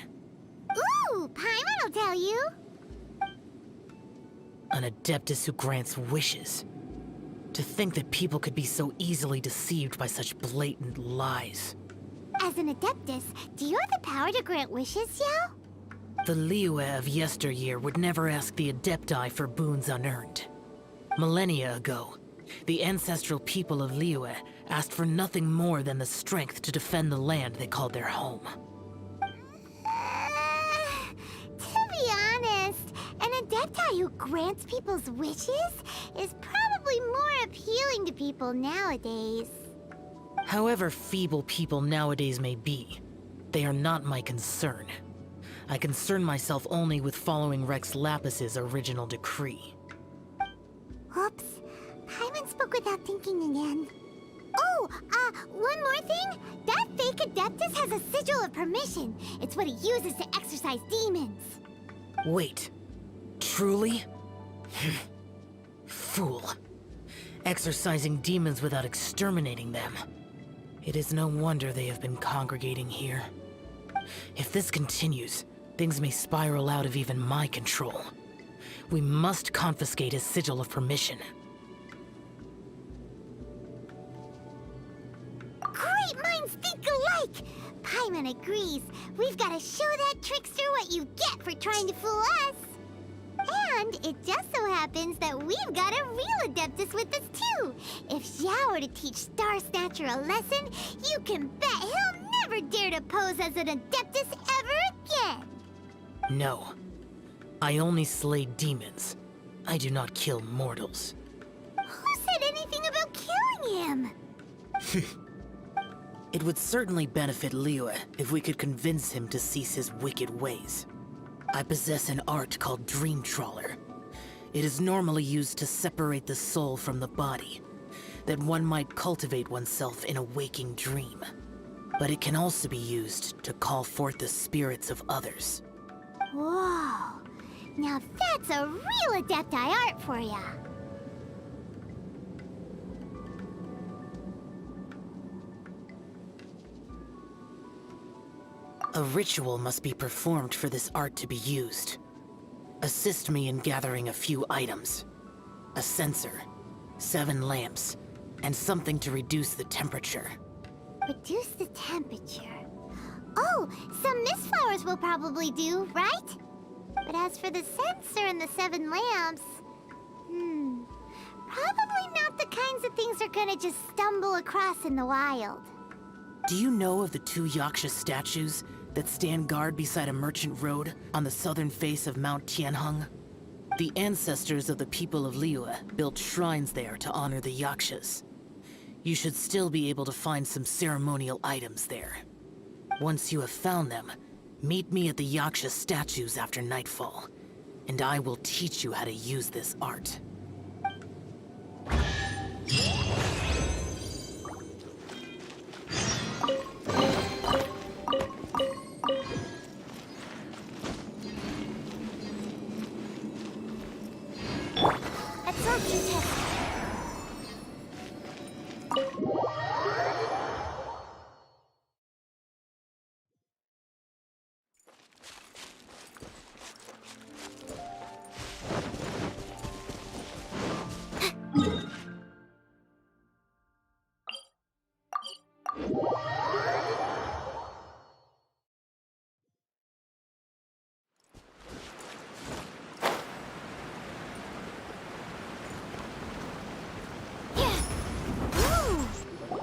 Speaker 7: Ooh, Paimon will tell you.
Speaker 11: An Adeptus who grants wishes. To think that people could be so easily deceived by such blatant lies.
Speaker 7: As an Adeptus, do you have the power to grant wishes, Xiao?
Speaker 11: The Liyue of yesteryear would never ask the Adepti for boons unearned. Millennia ago, the ancestral people of Liyue asked for nothing more than the strength to defend the land they called their home.
Speaker 7: To be honest, an Adepti who grants people's wishes is probably more appealing to people nowadays.
Speaker 11: However feeble people nowadays may be, they are not my concern. I concern myself only with following Rex Lapis's original decree.
Speaker 7: Oops. Paimon spoke without thinking again. Oh, one more thing. That fake Adeptus has a sigil of permission. It's what he uses to exorcise demons.
Speaker 11: Wait. Truly? Fool. Exorcising demons without exterminating them. It is no wonder they have been congregating here. If this continues, things may spiral out of even my control. We must confiscate his sigil of permission.
Speaker 7: Great minds think alike! Paimon agrees. We've got to show that trickster what you get for trying to fool us. And it just so happens that we've got a real Adeptus with us too. If Xiao were to teach Star Snatcher a lesson, you can bet he'll never dare to pose as an Adeptus ever again.
Speaker 11: No. I only slay demons. I do not kill mortals.
Speaker 7: Who said anything about killing him?
Speaker 11: It would certainly benefit Liyue if we could convince him to cease his wicked ways. I possess an art called Dream Trawler. It is normally used to separate the soul from the body, that one might cultivate oneself in a waking dream. But it can also be used to call forth the spirits of others.
Speaker 7: Whoa. Now that's a real Adepti art for ya.
Speaker 11: A ritual must be performed for this art to be used. Assist me in gathering a few items. A censer, 7 lamps, and something to reduce the temperature.
Speaker 7: Reduce the temperature. Oh, some mist flowers will probably do, right? But as for the censer and the 7 lamps... probably not the kinds of things they're gonna just stumble across in the wild.
Speaker 11: Do you know of the 2 Yaksha statues that stand guard beside a merchant road on the southern face of Mount Tianheng? The ancestors of the people of Liyue built shrines there to honor the Yakshas. You should still be able to find some ceremonial items there. Once you have found them, meet me at the Yaksha statues after nightfall, and I will teach you how to use this art.
Speaker 7: Absorption test.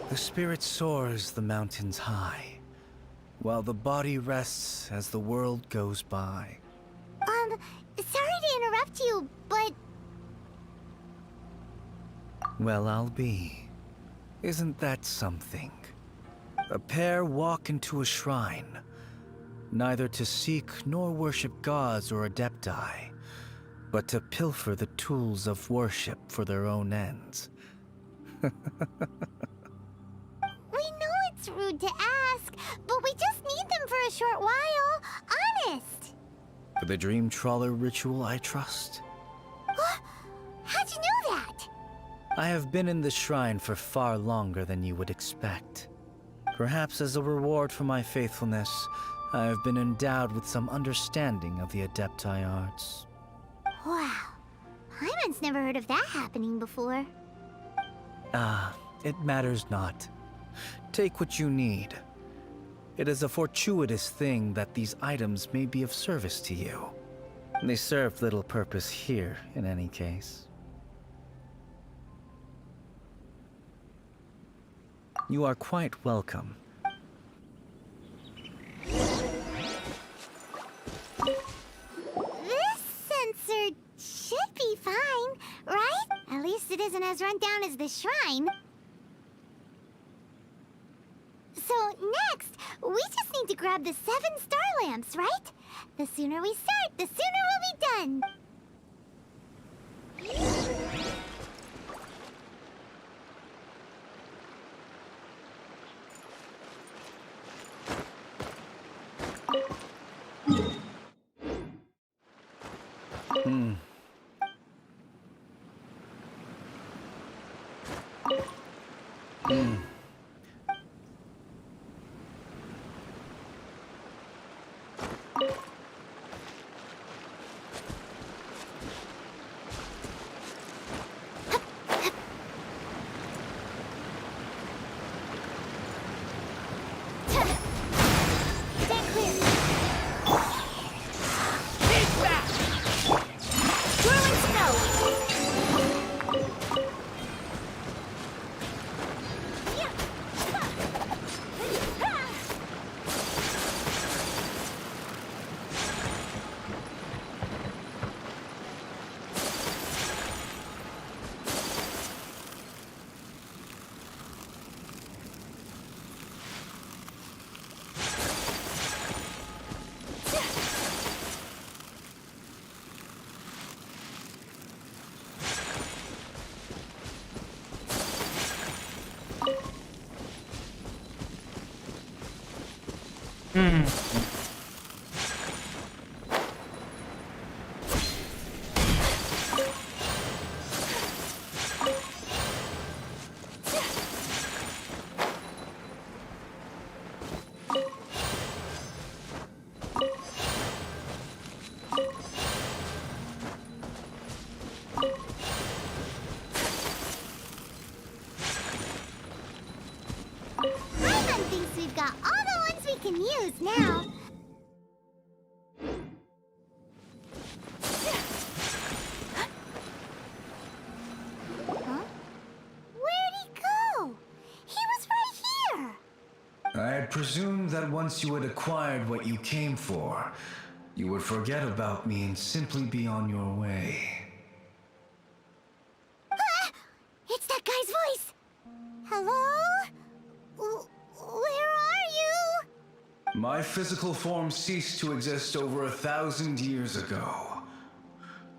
Speaker 8: The spirit soars the mountains high, while the body rests as the world goes by.
Speaker 7: Sorry to interrupt you, but...
Speaker 8: Well, I'll be. Isn't that something? A pair walk into a shrine, neither to seek nor worship gods or adepti, but to pilfer the tools of worship for their own ends.
Speaker 7: We know it's rude to ask, but we just need them for a short while. Honest.
Speaker 8: For the dream trawler ritual, I trust.
Speaker 7: How'd you know that?
Speaker 8: I have been in the shrine for far longer than you would expect. Perhaps as a reward for my faithfulness, I have been endowed with some understanding of the adepti arts.
Speaker 7: Wow. Paimon's never heard of that happening before.
Speaker 8: It matters not. Take what you need. It is a fortuitous thing that these items may be of service to you. They serve little purpose here, in any case. You are quite welcome.
Speaker 7: This sensor should be fine, right? At least it isn't as run down as the shrine. So next, we just need to grab the 7-star lamps, right? The sooner we start, the sooner we'll be done. Paimon thinks we've got all the ones we can use now. Huh? Where'd he go? He was right here.
Speaker 10: I had presumed that once you had acquired what you came for, you would forget about me and simply be on your way.
Speaker 7: It's that guy's voice. Hello? Where are you?
Speaker 10: My physical form ceased to exist over 1,000 years ago.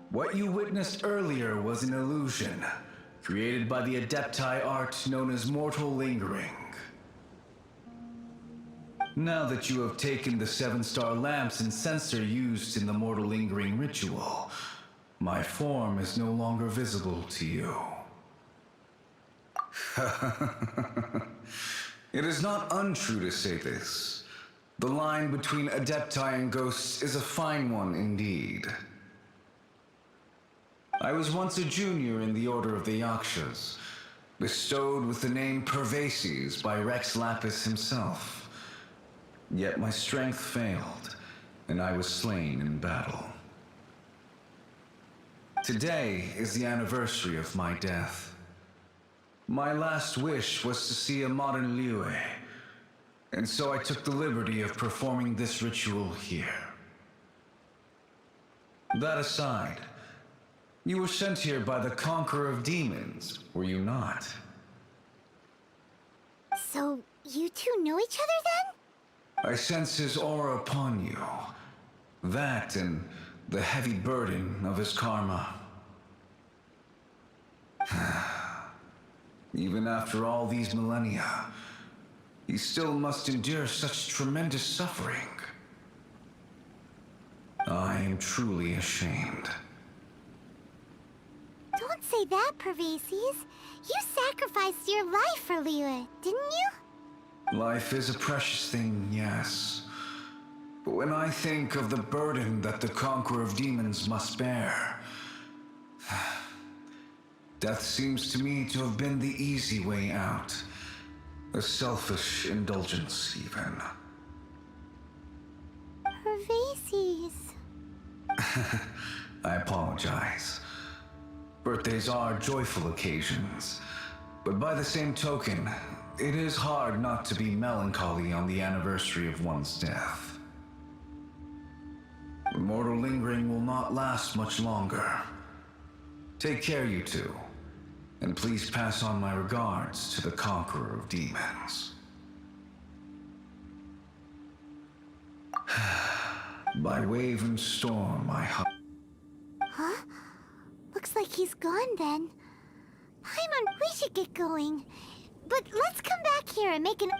Speaker 10: What you witnessed earlier was an illusion, created by the adepti art known as mortal lingering. Now that you have taken the 7-star lamps and sensor used in the mortal lingering ritual, my form is no longer visible to you. It is not untrue to say this. The line between adepti and ghosts is a fine one indeed. I was once a junior in the Order of the Yakshas, bestowed with the name Pervases by Rex Lapis himself. Yet my strength failed, and I was slain in battle. Today is the anniversary of my death. My last wish was to see a modern Liyue, and so I took the liberty of performing this ritual here. That aside, you were sent here by the Conqueror of Demons, were you not?
Speaker 7: So, You two know each other then?
Speaker 13: I sense his aura upon you. That and the heavy burden of his karma. Even after all these millennia, he still must endure such tremendous suffering. I am truly ashamed.
Speaker 7: Don't say that, Pervases. You sacrificed your life for Liyue, didn't you?
Speaker 13: Life is a precious thing, yes. But when I think of the burden that the Conqueror of Demons must bear, death seems to me to have been the easy way out. A selfish indulgence, even.
Speaker 7: Pervases.
Speaker 13: I apologize. Birthdays are joyful occasions, but by the same token, it is hard not to be melancholy on the anniversary of one's death. Mortal lingering will not last much longer. Take care, you two, and please pass on my regards to the Conqueror of Demons. By wave and storm, I
Speaker 7: Huh? Looks like he's gone then. Paimon, we should get going. But let's come back here and make an...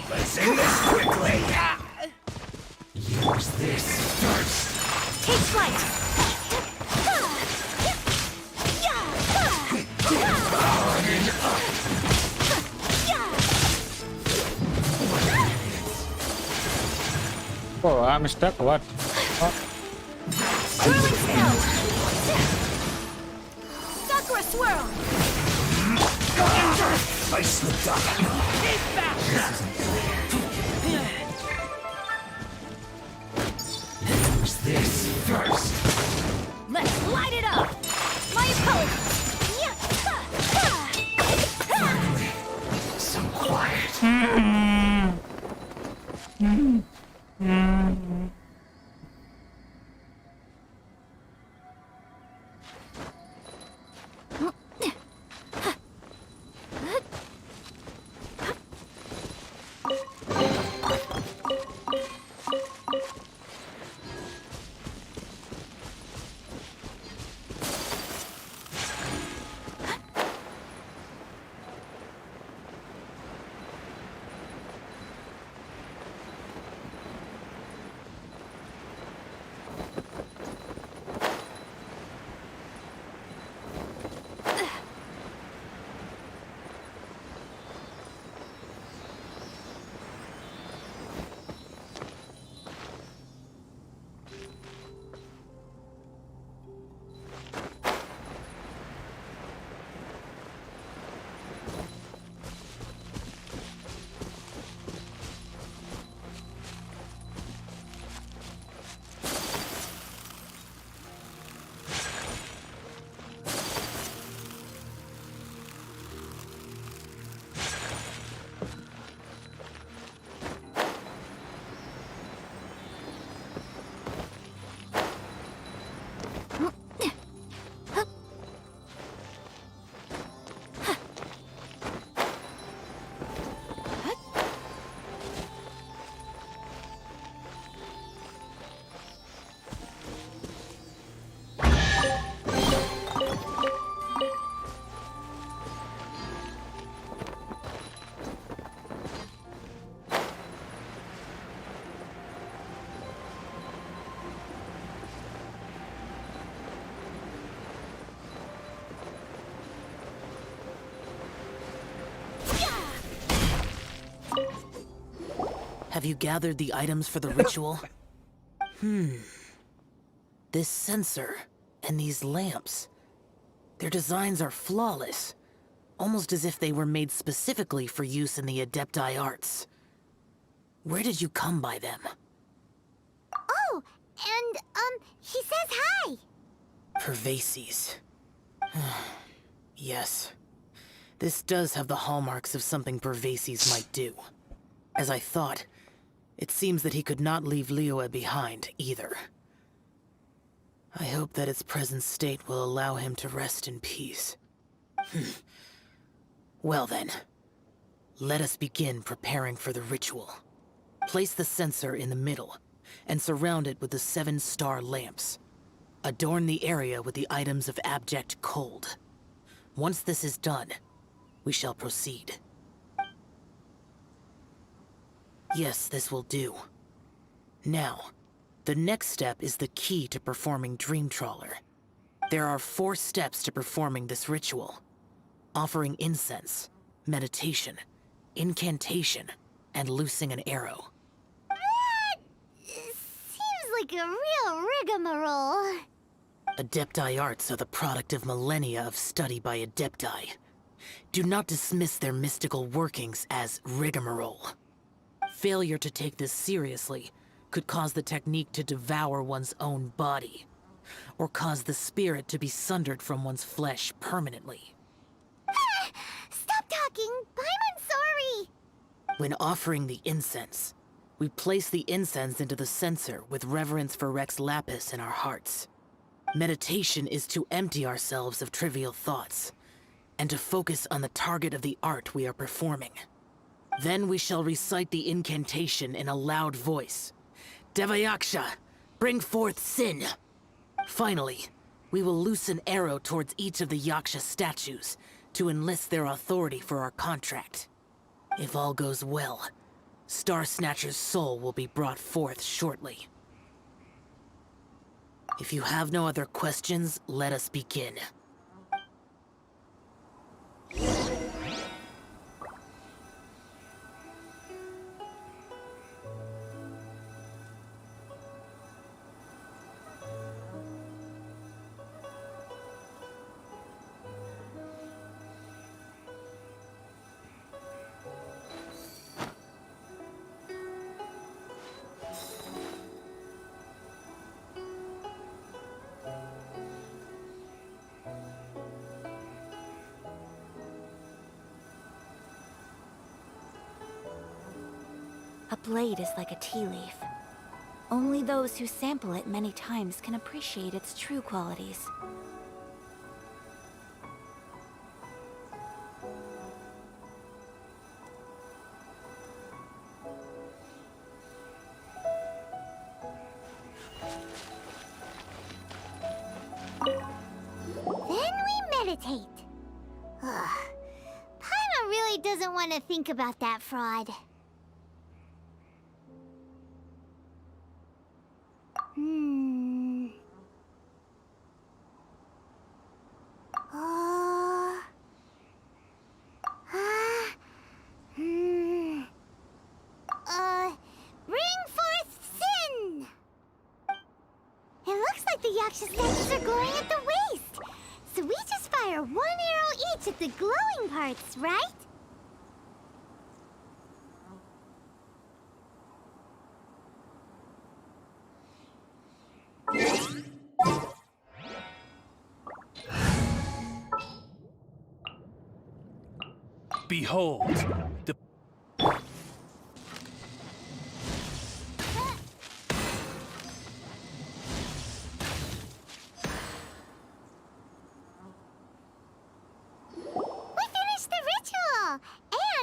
Speaker 3: Let's end this quickly! Use this first!
Speaker 7: Take flight!
Speaker 12: Oh, I'm stuck. What?
Speaker 7: Swirling snow! Sakura swirl!
Speaker 3: I slipped up.
Speaker 7: Keep back!
Speaker 3: Use this first.
Speaker 7: Let's light it up! My opponent!
Speaker 3: Finally, some quiet.
Speaker 11: Have you gathered the items for the ritual? This sensor and these lamps. Their designs are flawless, almost as if they were made specifically for use in the Adepti arts. Where did you come by them?
Speaker 7: Oh, and, he says hi!
Speaker 11: Pervases. Yes. This does have the hallmarks of something Pervases might do. As I thought, it seems that he could not leave Liyue behind, either. I hope that its present state will allow him to rest in peace. Well then, let us begin preparing for the ritual. Place the sensor in the middle, and surround it with the 7-star lamps. Adorn the area with the items of abject cold. Once this is done, we shall proceed. Yes, this will do. Now, the next step is the key to performing Dream Trawler. There are 4 steps to performing this ritual. Offering incense, meditation, incantation, and loosing an arrow.
Speaker 7: That seems like a real rigmarole.
Speaker 11: Adepti arts are the product of millennia of study by Adepti. Do not dismiss their mystical workings as rigmarole. Failure to take this seriously could cause the technique to devour one's own body, or cause the spirit to be sundered from one's flesh permanently.
Speaker 7: Stop talking! I'm sorry!
Speaker 11: When offering the incense, we place the incense into the censer with reverence for Rex Lapis in our hearts. Meditation is to empty ourselves of trivial thoughts, and to focus on the target of the art we are performing. Then we shall recite the incantation in a loud voice. Devayaksha, bring forth sin! Finally, we will loose an arrow towards each of the Yaksha statues to enlist their authority for our contract. If all goes well, Star Snatcher's soul will be brought forth shortly. If you have no other questions, let us begin.
Speaker 14: A blade is like a tea leaf. Only those who sample it many times can appreciate its true qualities.
Speaker 7: Then we meditate. Ugh. Paimon really doesn't want to think about that fraud. Bring forth sin! It looks like the Yaksha statues are glowing at the waist. So we just fire 1 arrow each at the glowing parts, right?
Speaker 6: Behold, the...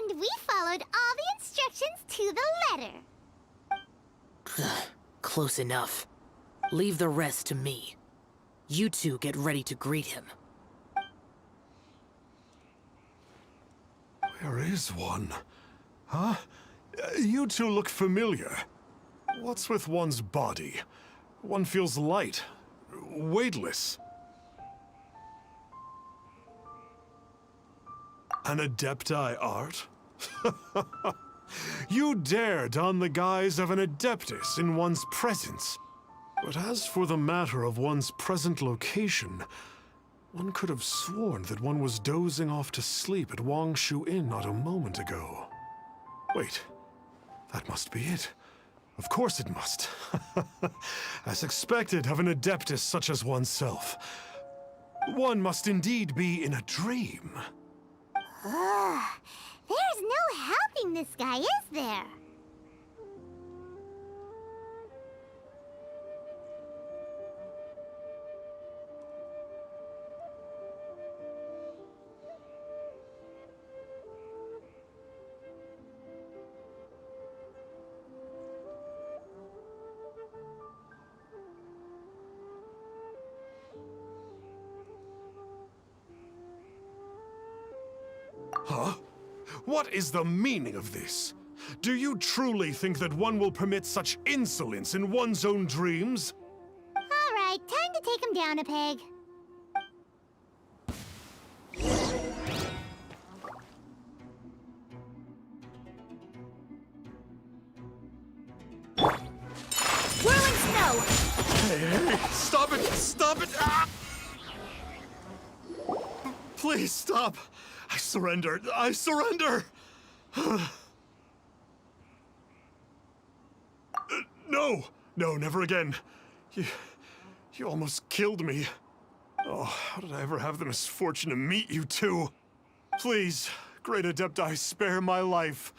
Speaker 7: And we followed all the instructions to the letter.
Speaker 11: Close enough. Leave the rest to me. You two get ready to greet him.
Speaker 5: Where is one? Huh? You two look familiar. What's with one's body? One feels light, weightless. An Adepti art? You dare don the guise of an Adeptus in one's presence. But as for the matter of one's present location, one could have sworn that one was dozing off to sleep at Wangshu Inn not a moment ago. Wait, that must be it. Of course it must. As expected of an Adeptus such as oneself. One must indeed be in a dream.
Speaker 7: Ugh. There's no helping this guy, is there?
Speaker 5: Huh? What is the meaning of this? Do you truly think that one will permit such insolence in one's own dreams?
Speaker 7: All right, time to take him down a peg.
Speaker 14: Whirling snow!
Speaker 5: Hey, stop it! Stop it! Ah! Please stop! I surrender! I surrender! No! No, never again. You almost killed me. Oh, how did I ever have the misfortune to meet you two? Please, Great Adepti, spare my life.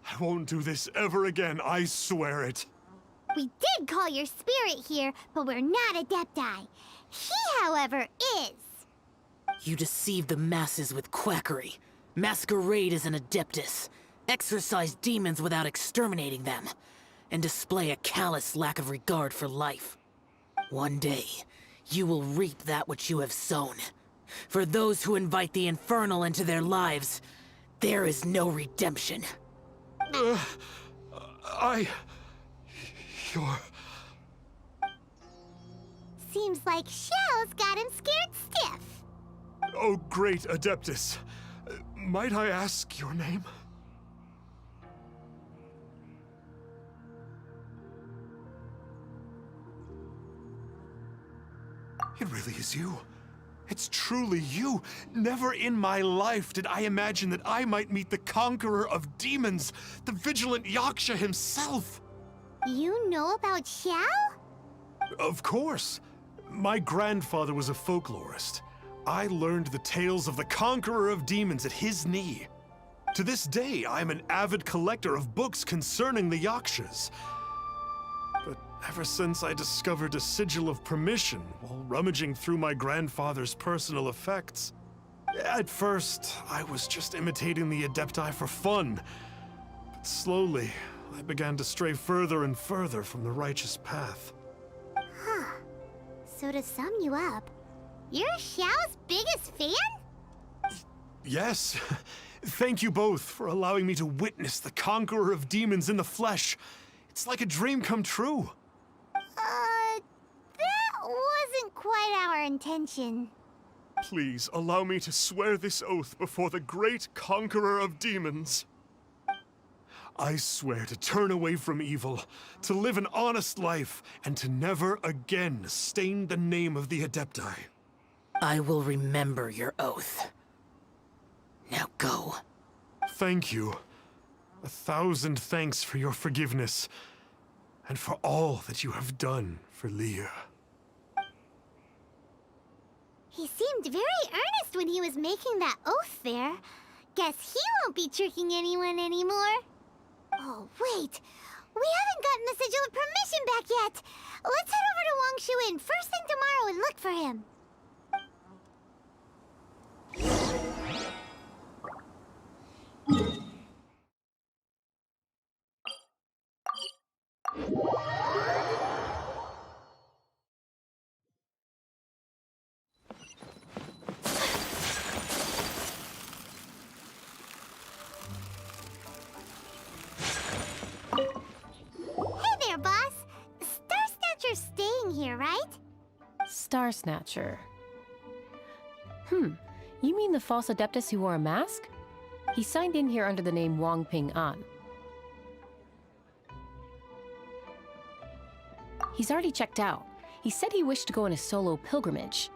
Speaker 5: I won't do this ever again, I swear it.
Speaker 7: We did call your spirit here, but we're not Adepti. He, however, is.
Speaker 11: You deceive the masses with quackery. Masquerade as an Adeptus. Exorcise demons without exterminating them. And display a callous lack of regard for life. One day, you will reap that which you have sown. For those who invite the infernal into their lives, there is no redemption.
Speaker 5: You're...
Speaker 7: Seems like Shell's got him scared stiff.
Speaker 5: Oh, great Adeptus. Might I ask your name? It really is you. It's truly you. Never in my life did I imagine that I might meet the conqueror of demons, the vigilant Yaksha himself.
Speaker 7: You know about Xiao?
Speaker 5: Of course. My grandfather was a folklorist. I learned the tales of the conqueror of demons at his knee. To this day, I'm an avid collector of books concerning the Yakshas. But ever since I discovered a sigil of permission while rummaging through my grandfather's personal effects, at first, I was just imitating the Adepti for fun. But slowly, I began to stray further and further from the righteous path.
Speaker 7: Huh. So to sum you up, you're Xiao's biggest fan?
Speaker 5: Yes. Thank you both for allowing me to witness the conqueror of demons in the flesh. It's like a dream come true.
Speaker 7: That wasn't quite our intention.
Speaker 5: Please allow me to swear this oath before the great conqueror of demons. I swear to turn away from evil, to live an honest life, and to never again stain the name of the Adepti.
Speaker 11: I will remember your oath. Now go.
Speaker 5: Thank you. 1,000 thanks for your forgiveness, and for all that you have done for Leah.
Speaker 7: He seemed very earnest when he was making that oath there. Guess he won't be tricking anyone anymore. Oh, wait. We haven't gotten the sigil of permission back yet. Let's head over to Wangshu Inn first thing tomorrow and look for him. Hey there, boss. Star Snatcher's staying here, right?
Speaker 15: Star Snatcher. You mean the false Adeptus who wore a mask? He signed in here under the name Wang Ping An. He's already checked out. He said he wished to go on a solo pilgrimage.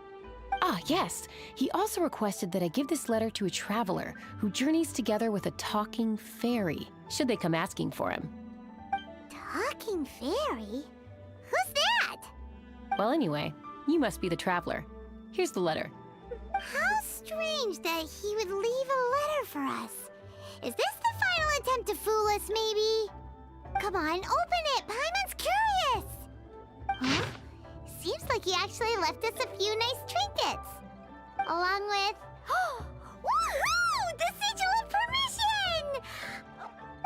Speaker 15: Ah, yes. He also requested that I give this letter to a traveler who journeys together with a talking fairy, should they come asking for him.
Speaker 7: Talking fairy? Who's that?
Speaker 15: Well, anyway, you must be the traveler. Here's the letter.
Speaker 7: How strange that he would leave a letter for us. Is this the final attempt to fool us, maybe? Come on, open it! Paimon's curious! Huh? Seems like he actually left us a few nice trinkets. Along with... Woohoo! The sigil of permission!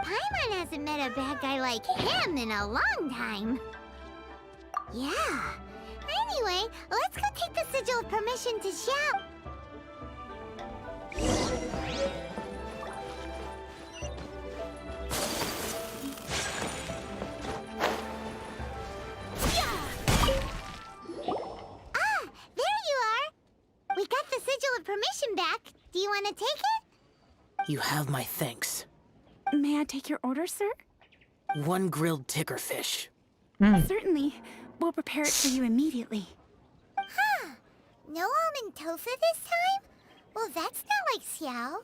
Speaker 7: Paimon hasn't met a bad guy like him in a long time. Yeah. Anyway, let's go take the sigil of permission to Xiao. We got the sigil of permission back. Do you want to take it?
Speaker 11: You have my thanks.
Speaker 16: May I take your order, sir?
Speaker 11: 1 grilled ticker fish.
Speaker 16: Certainly. We'll prepare it for you immediately.
Speaker 7: Huh. No almond tofu this time? Well, that's not like Xiao.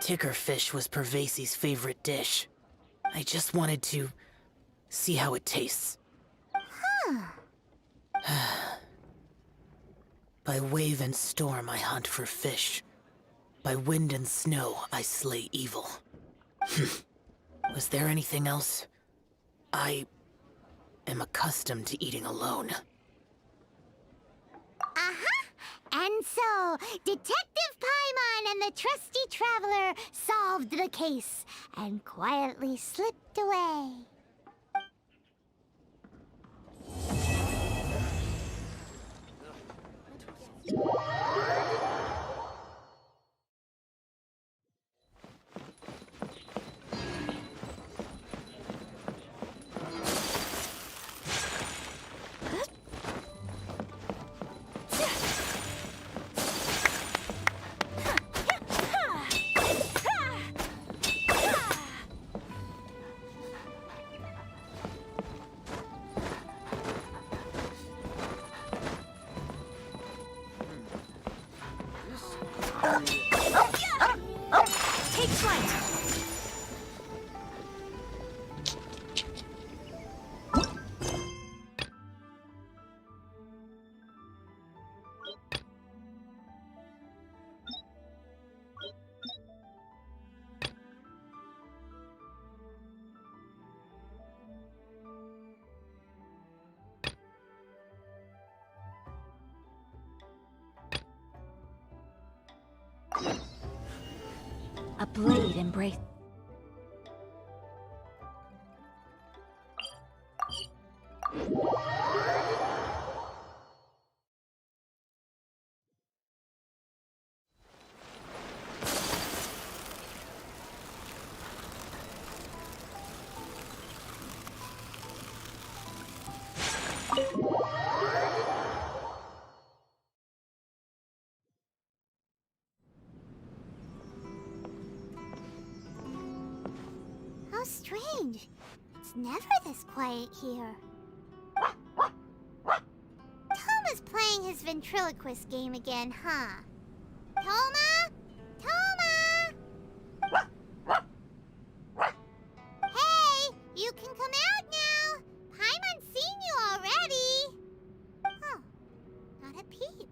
Speaker 11: Ticker fish was Pervasi's favorite dish. I just wanted to see how it tastes.
Speaker 7: Huh.
Speaker 11: By wave and storm I hunt for fish. By wind and snow I slay evil. Was there anything else? I am accustomed to eating alone.
Speaker 7: And so, Detective Paimon and the trusty traveler solved the case and quietly slipped away.
Speaker 16: Take flight!
Speaker 14: A blade embrace.
Speaker 7: How strange. It's never this quiet here. Toma's playing his ventriloquist game again, huh? Toma? Toma! Hey! You can come out now! Paimon's seen you already! Huh. Not a peep.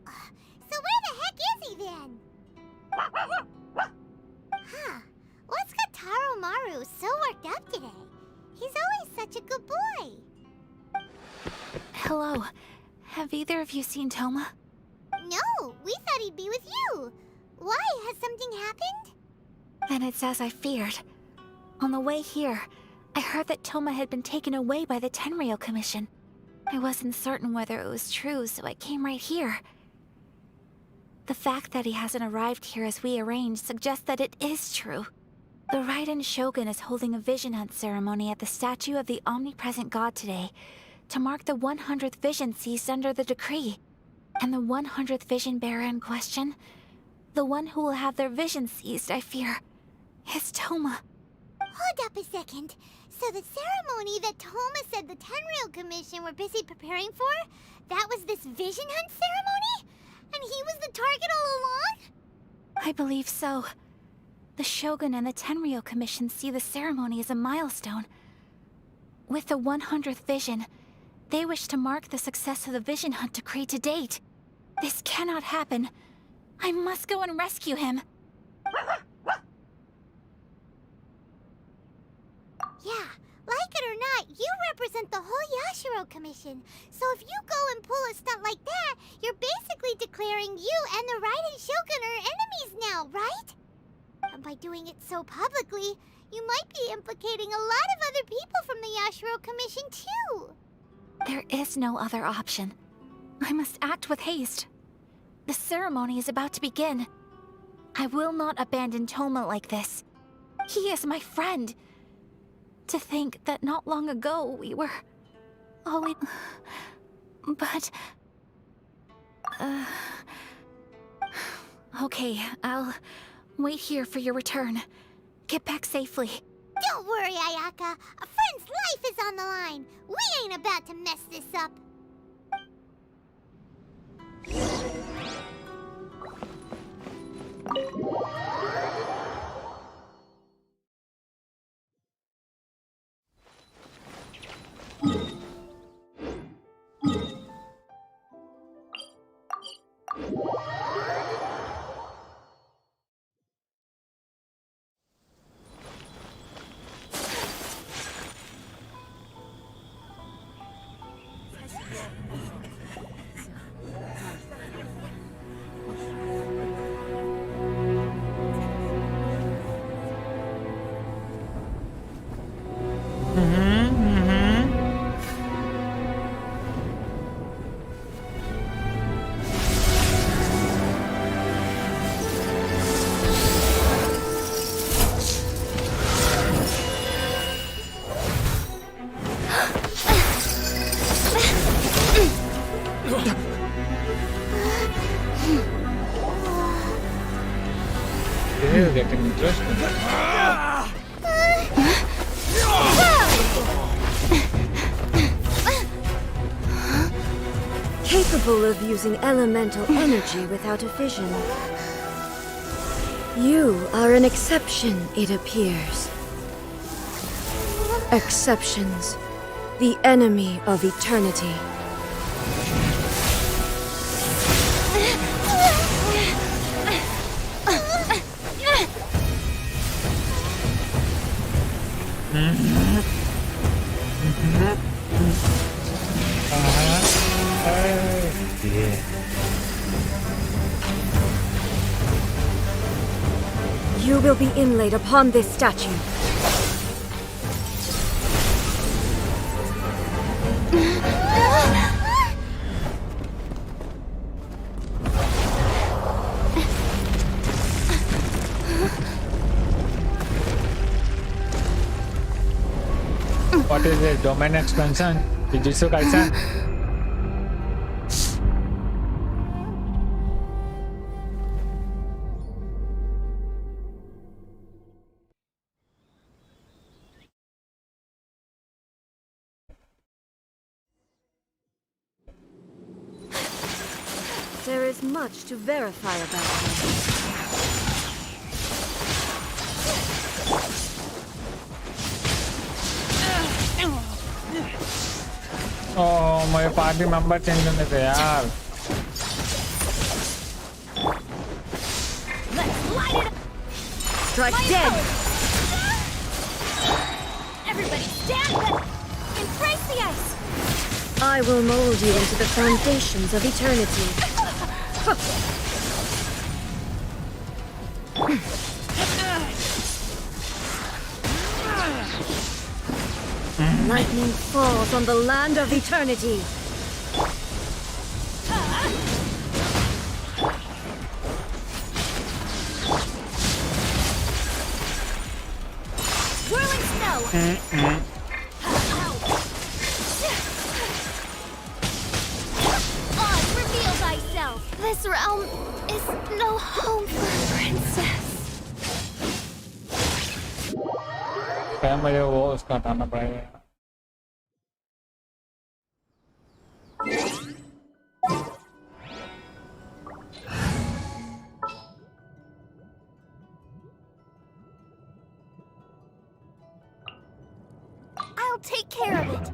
Speaker 7: So where the heck is he then? Huh. What's got Taro Maru so worked up today? He's always such a good boy.
Speaker 14: Hello. Have either of you seen Toma?
Speaker 7: No, we thought he'd be with you. Why? Has something happened?
Speaker 14: Then it's as I feared. On the way here, I heard that Toma had been taken away by the Tenryou Commission. I wasn't certain whether it was true, so I came right here. The fact that he hasn't arrived here as we arranged suggests that it is true. The Raiden Shogun is holding a vision hunt ceremony at the statue of the omnipresent god today to mark the 100th vision seized under the decree. And the 100th vision bearer in question, the one who will have their vision seized, I fear, is Toma.
Speaker 7: Hold up a second. So the ceremony that Toma said the Tenryou Commission were busy preparing for, that was this Vision Hunt ceremony? And he was the target all along?
Speaker 14: I believe so. The Shogun and the Tenryou Commission see the ceremony as a milestone. With the 100th Vision, they wish to mark the success of the Vision Hunt decree to date. This cannot happen. I must go and rescue him.
Speaker 7: Yeah, like it or not, you represent the whole Yashiro Commission. So if you go and pull a stunt like that, you're basically declaring you and the Raiden Shogun are enemies now, right? And by doing it so publicly, you might be implicating a lot of other people from the Yashiro Commission too.
Speaker 14: There is no other option. I must act with haste. The ceremony is about to begin. I will not abandon Toma like this. He is my friend. To think that not long ago we were... But... Okay, I'll wait here for your return. Get back safely.
Speaker 7: Don't worry, Ayaka. A friend's life is on the line. We ain't about to mess this up.
Speaker 12: This is getting interesting.
Speaker 17: Capable of using elemental energy without a fission. You are an exception, it appears. Exceptions, the enemy of eternity. You will be inlaid upon this statue.
Speaker 12: What is it? Domain expansion? Jujutsu Kaisen?
Speaker 17: There is much to verify about
Speaker 12: Oh, my party member change होने थे यार.
Speaker 17: Strike dead!
Speaker 14: Everybody stand back! Embrace the ice!
Speaker 17: I will mold you into the foundations of eternity. Lightning falls on the land of eternity.
Speaker 14: Whirling snow! Oz, reveal thyself! This realm is no home for a princess.
Speaker 12: लगता है मुझे वो उसका हटाना पड़ेगा।
Speaker 14: I'll take care of it.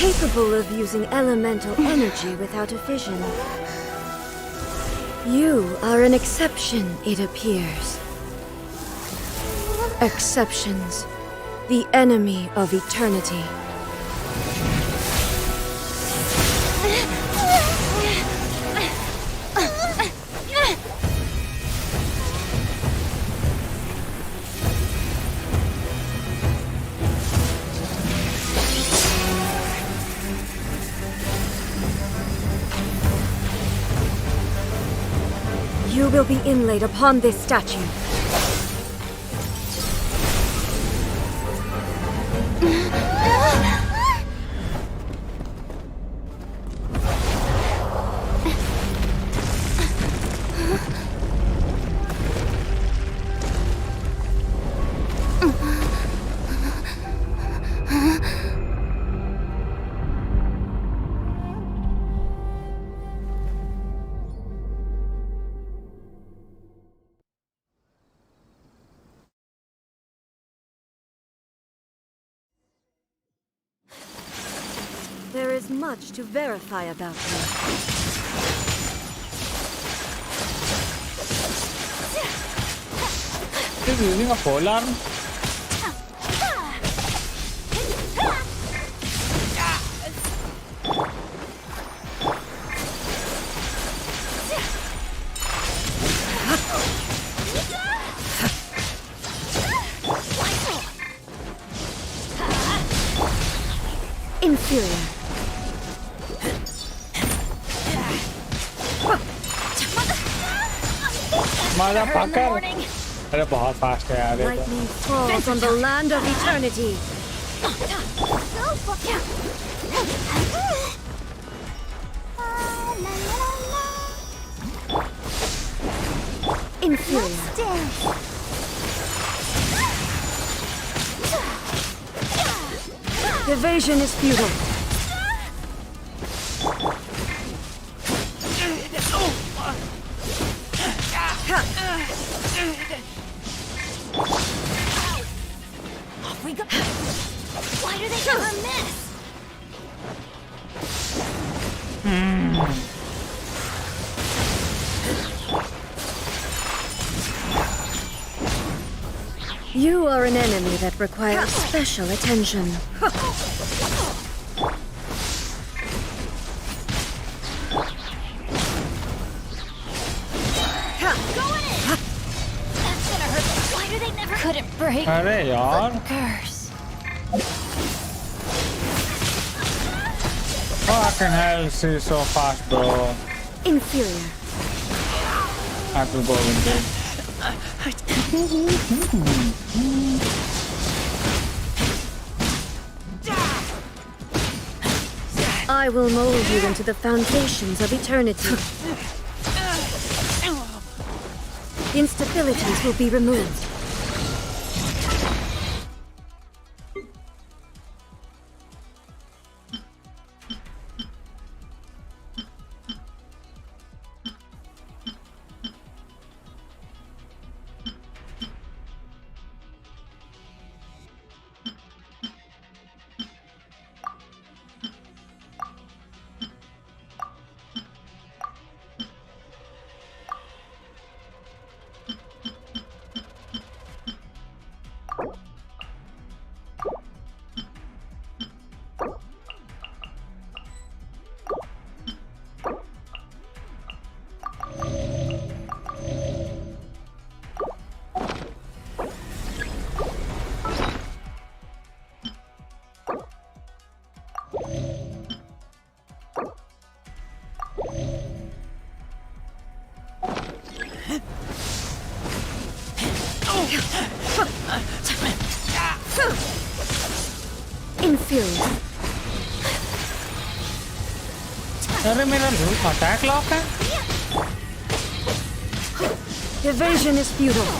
Speaker 17: Capable of using elemental energy without a fission. You are an exception, it appears. Exceptions, the enemy of eternity. You will be inlaid upon this statue. There is much to verify about you.
Speaker 12: He's using a polearm.
Speaker 17: Inferior.
Speaker 12: Motherfucker! अरे बहुत fast है यार ये तो।
Speaker 17: Lightning falls on the land of eternity. Inferior. Evasion is futile.
Speaker 14: Off we go. Why do they never miss?
Speaker 17: You are an enemy that requires special attention.
Speaker 14: Couldn't break.
Speaker 12: अरे यार
Speaker 14: Curse.
Speaker 12: fucking hell, she's so fast, bro.
Speaker 17: Inferior.
Speaker 12: I have to go with it.
Speaker 17: I will mold you into the foundations of eternity. Instabilities will be removed. Inferior.
Speaker 12: अरे मेरा attack lock है
Speaker 17: Evasion is futile.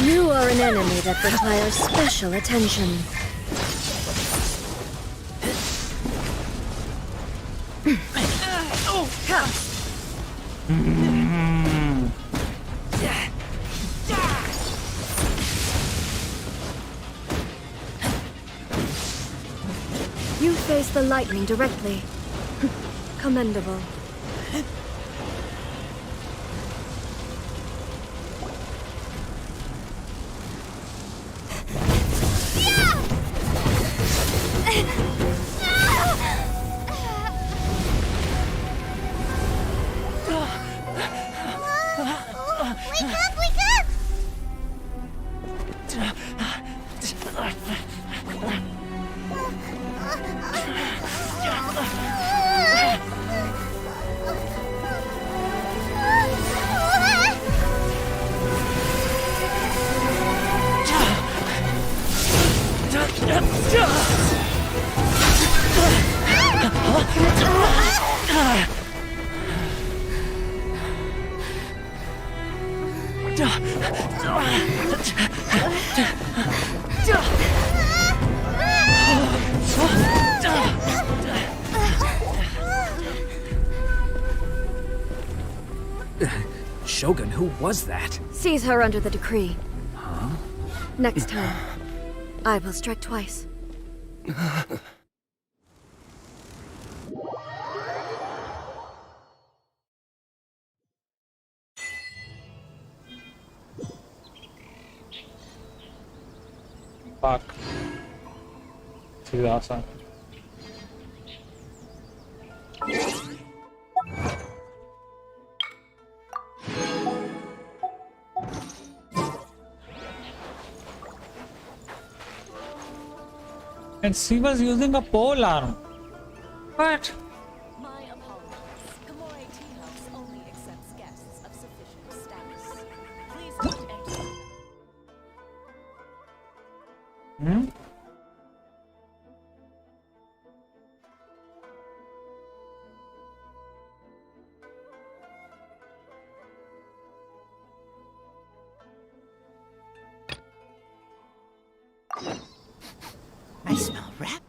Speaker 17: You are an enemy that requires special attention. You face the lightning directly. Commendable.
Speaker 3: Shogun, who was that?
Speaker 17: Seize her under the decree.
Speaker 3: Huh?
Speaker 17: Next time, I will strike twice.
Speaker 12: Fuck. सीधा आसान And she was using a pole arm. What?
Speaker 2: My apologies. Kamore Tea House only accepts guests of sufficient status. Please don't enter.
Speaker 12: Hmm?
Speaker 11: I smell rat.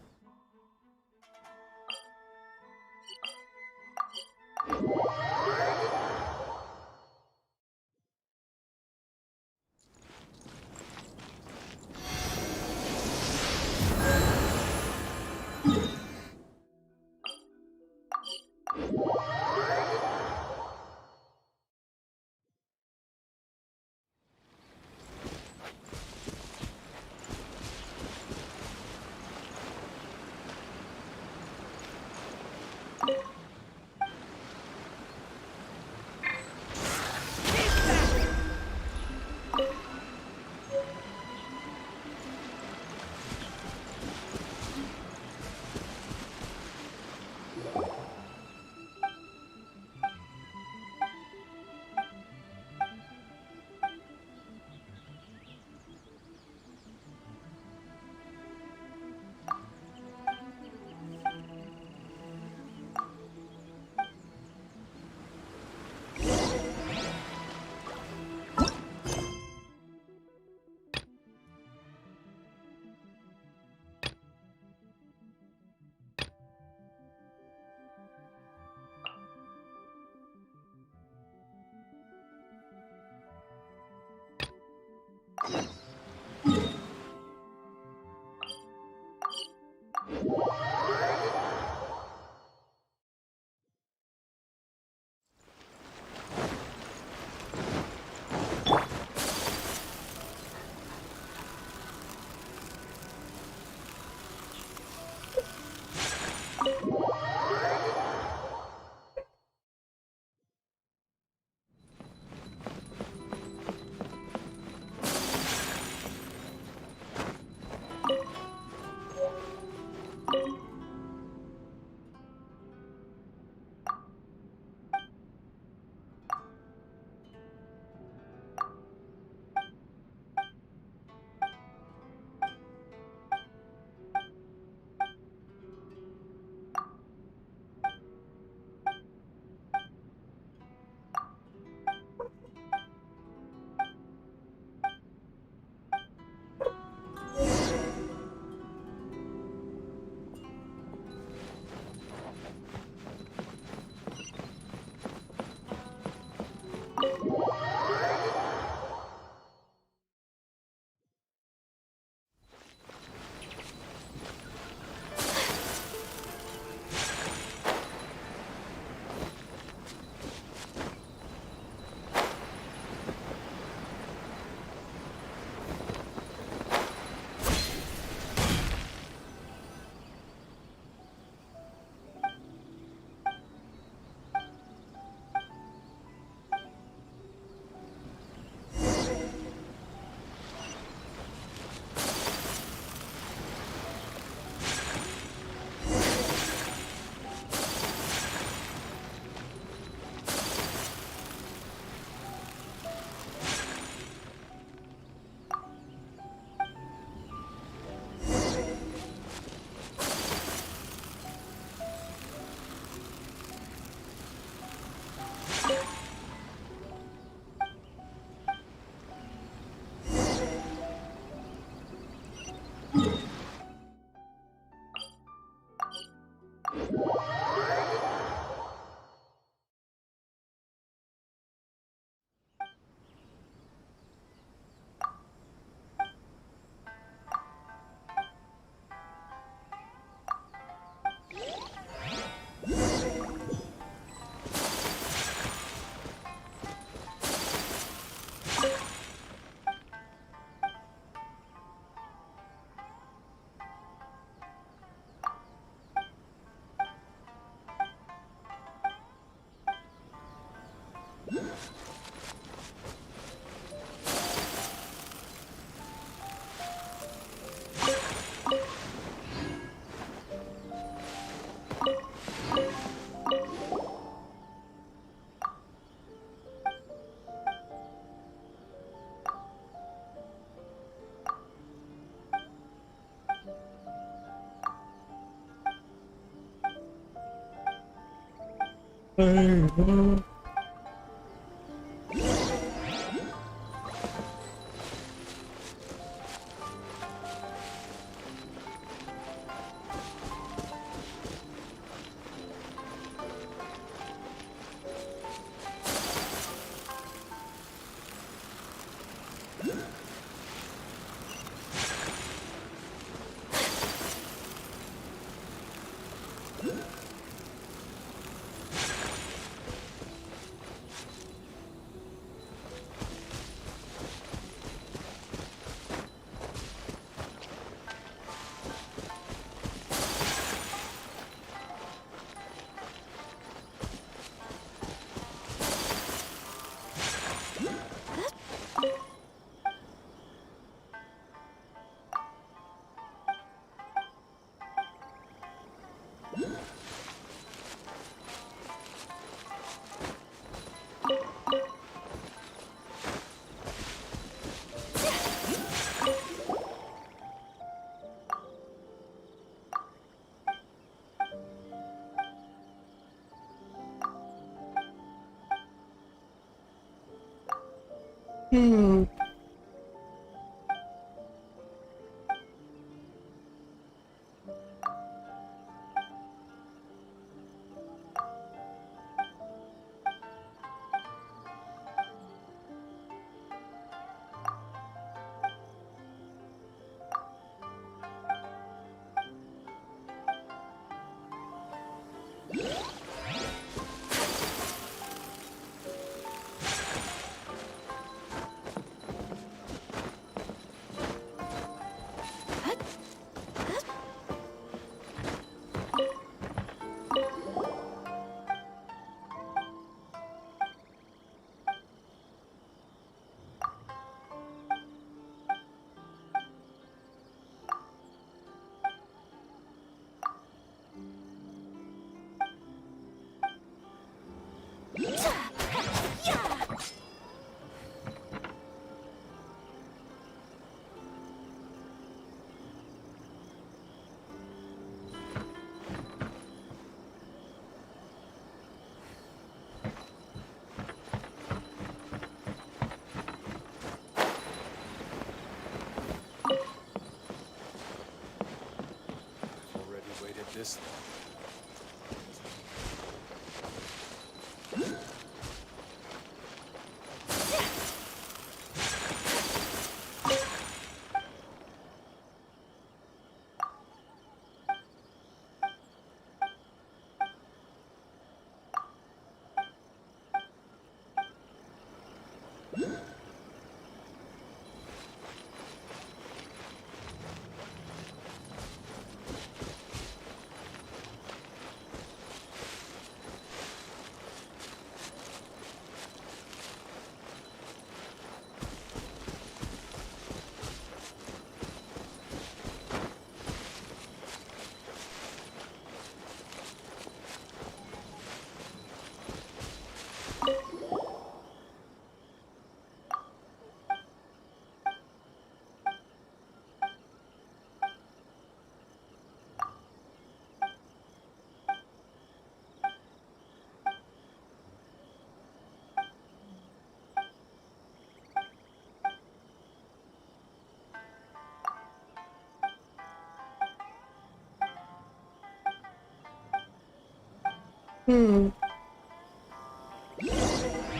Speaker 6: This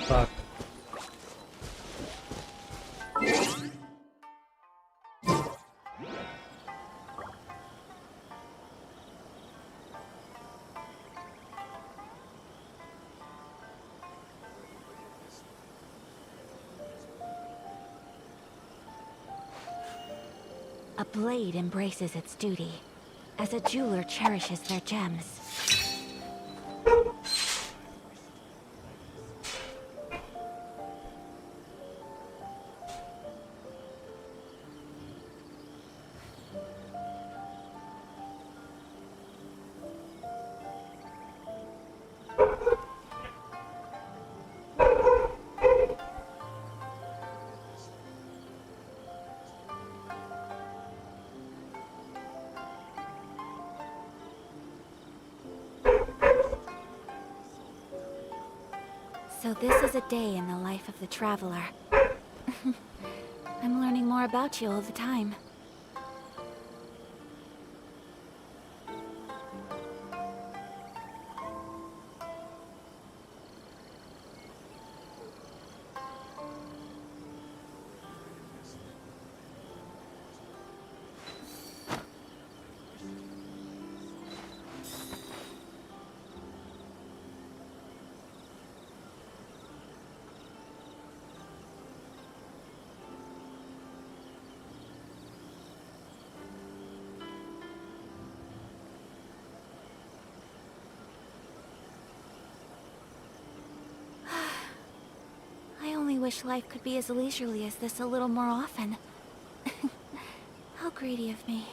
Speaker 12: Fuck.
Speaker 14: A blade embraces its duty, as a jeweler cherishes their gems. So this is a day in the life of the traveler. I'm learning more about you all the time. I only wish life could be as leisurely as this a little more often. How greedy of me.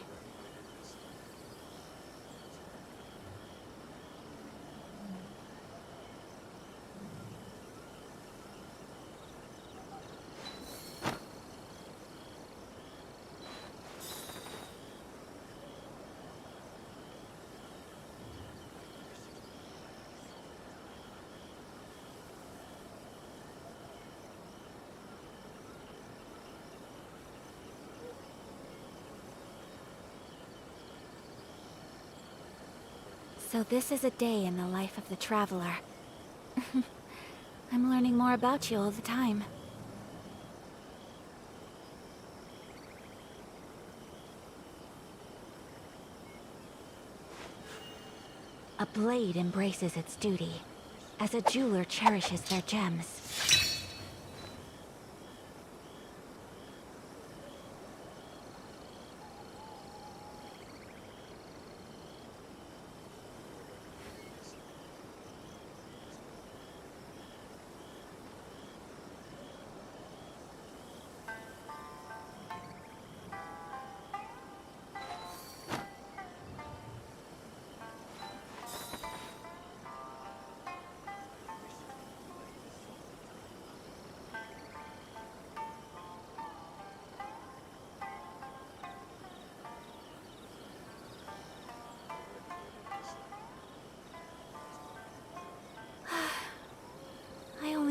Speaker 14: So this is a day in the life of the traveler. I'm learning more about you all the time. A blade embraces its duty, as a jeweler cherishes their gems.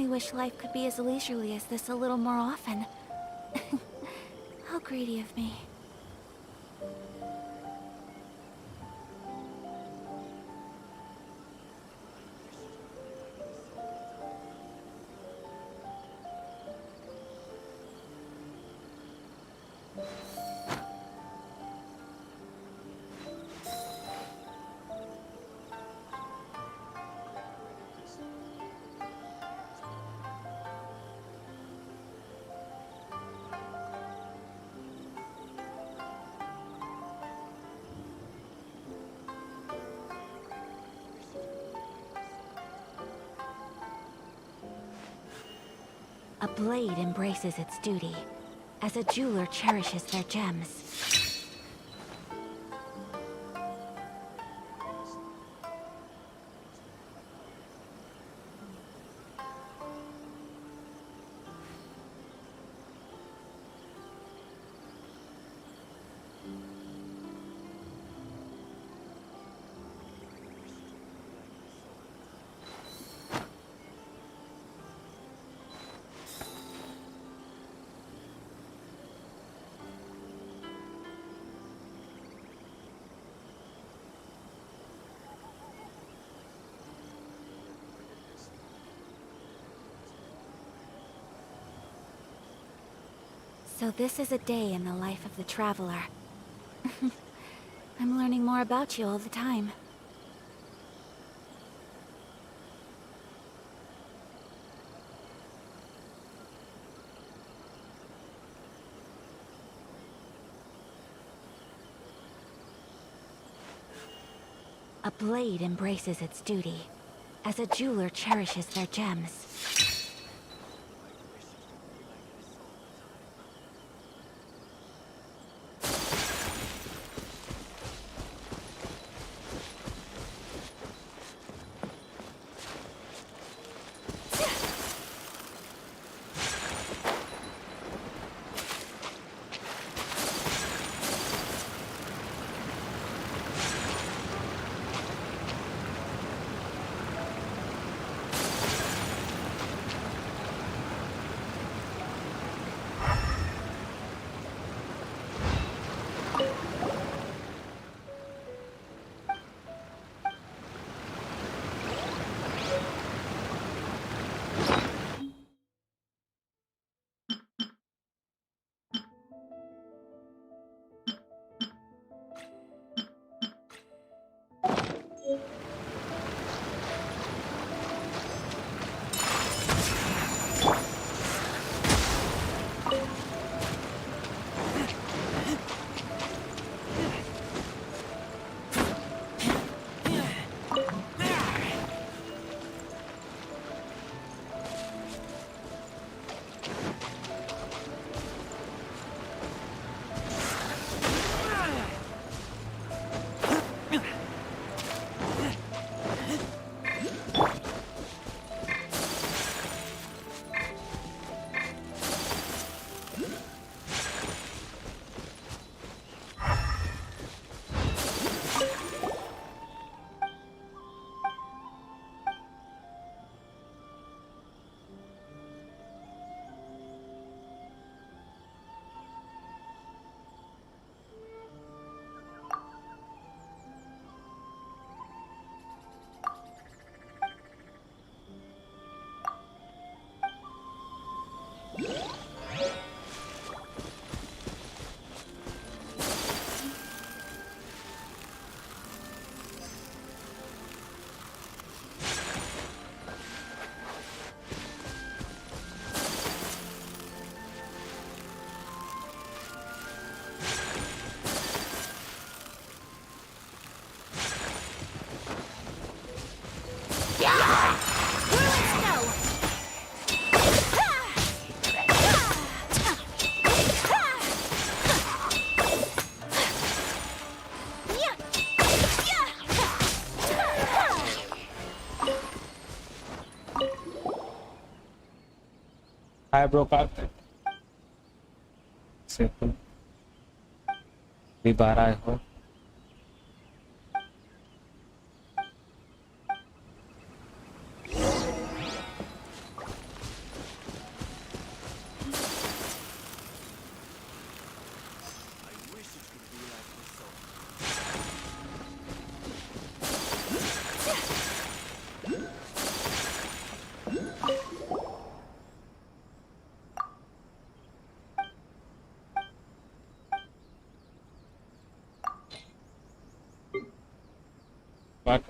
Speaker 14: I wish life could be as leisurely as this a little more often. How greedy of me. A blade embraces its duty, as a jeweler cherishes their gems. So this is a day in the life of the traveler. I'm learning more about you all the time. A blade embraces its duty, as a jeweler cherishes their gems.
Speaker 12: I broke out. Simple. V2.0 I hope. What?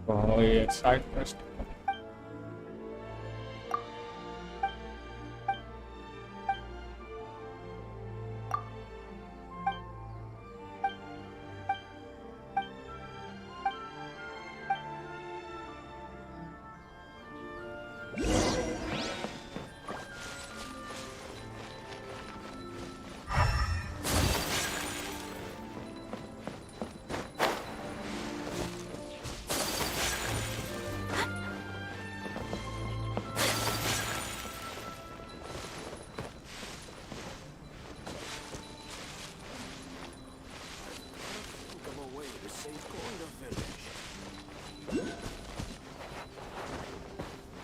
Speaker 12: Oh yeah, side quest.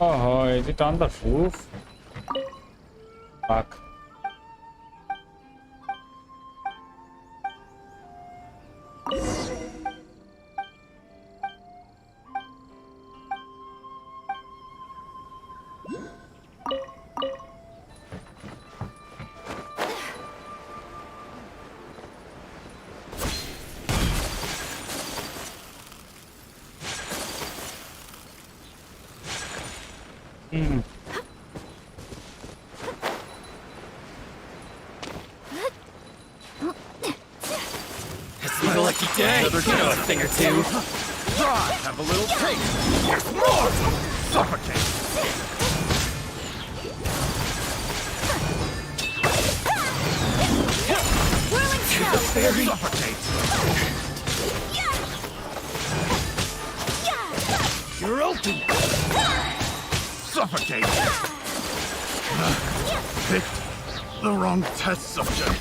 Speaker 12: Oh, is it on the roof? Fuck.
Speaker 3: It's my lucky day. Another you know a thing or two.
Speaker 18: Try, have a little taste. Here's more. Suffocate.
Speaker 1: Whirling snow.
Speaker 18: Suffocate. You're ultimate. Suffocate. Picked the wrong test subject.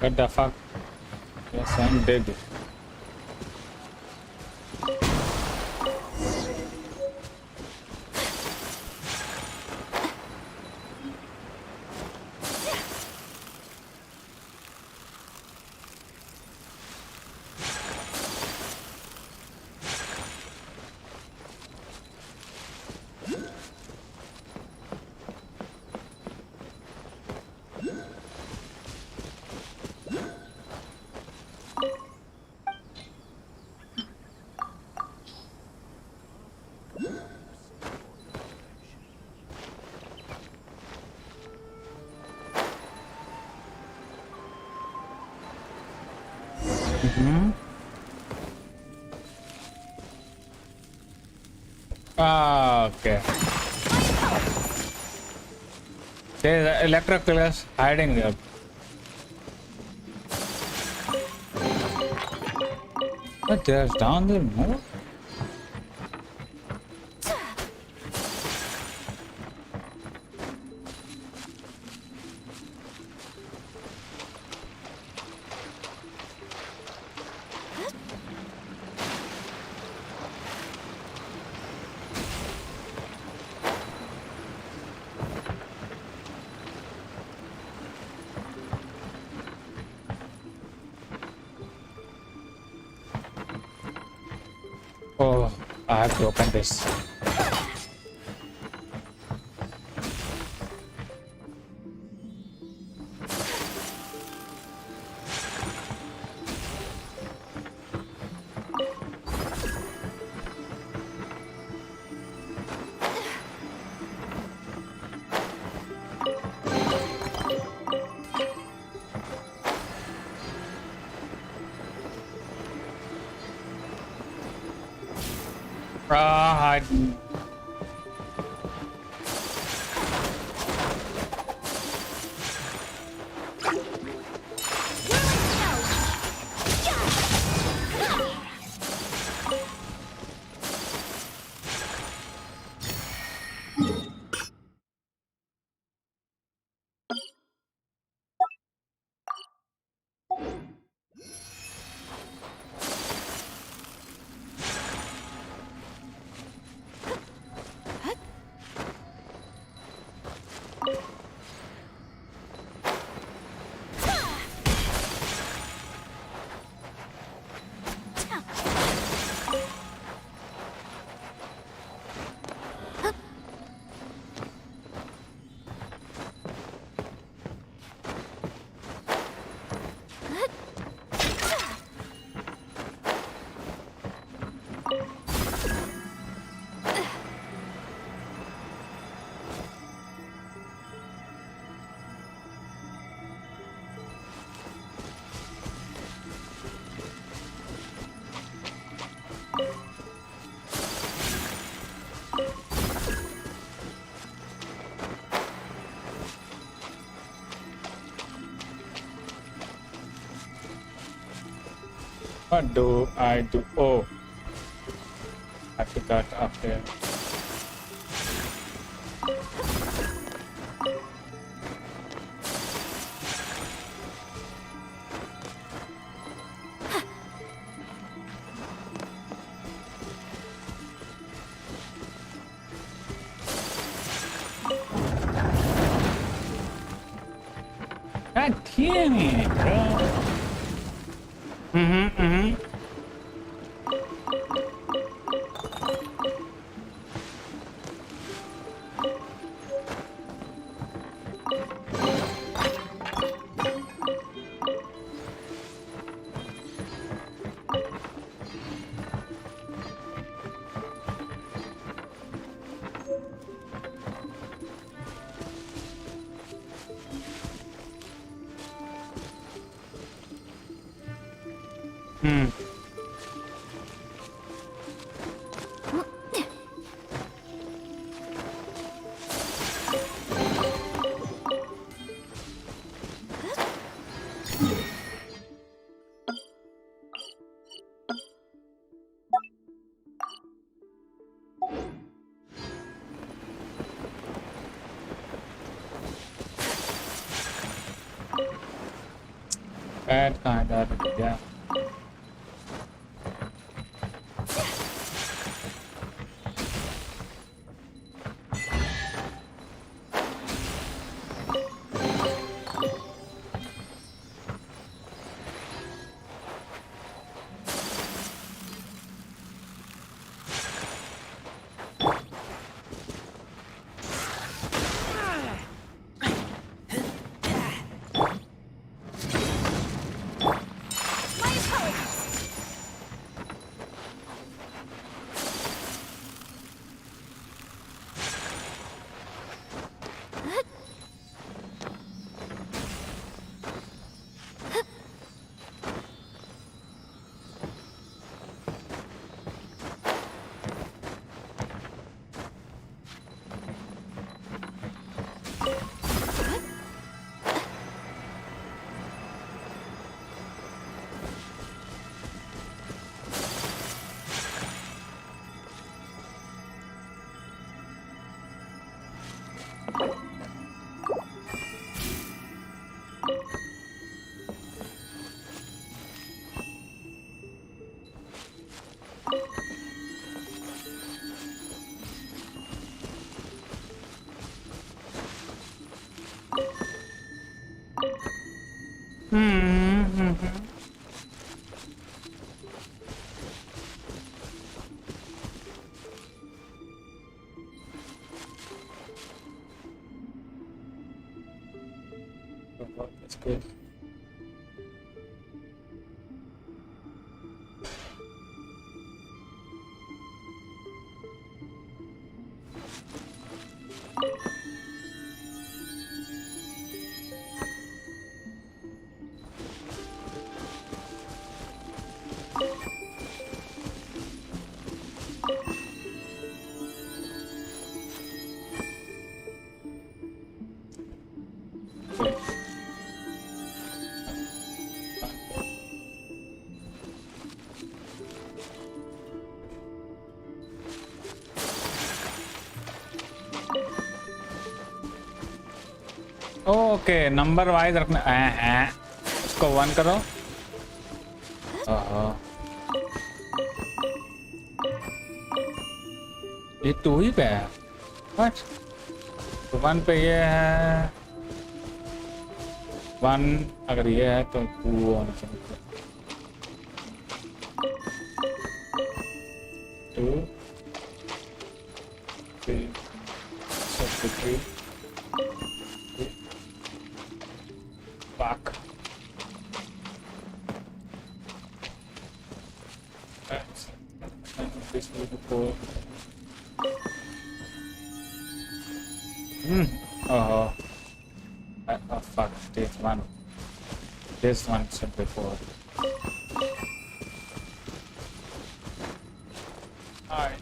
Speaker 12: What the fuck? Yes, I'm dead. Okay. There's electric pillars hiding there. But there's down there more. Oh, I have to open this. What do I do? Oh, I put that up there. God damn it, bro. Bad kind of, yeah. That's good. Okay number wise रखना इसको 1 करो ये 2 ही पे है what तो 1 पे ये है 1 अगर ये है तो 2 होना चाहिए 2 3 back. This will be cool. Oh, fuck. This one should be 4. Alright.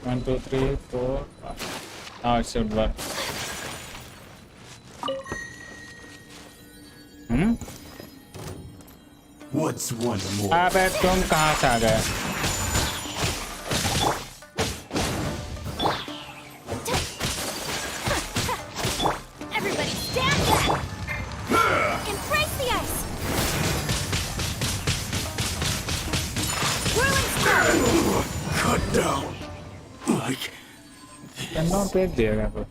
Speaker 12: One, 2, 3, 4, 5. Now it should work.
Speaker 1: What's one more?
Speaker 12: अबे तुम कहाँ से आ गए?
Speaker 14: Everybody stand back! Embrace the ice! Whirling storm!
Speaker 1: Cut down. Like
Speaker 12: cannot be there ever.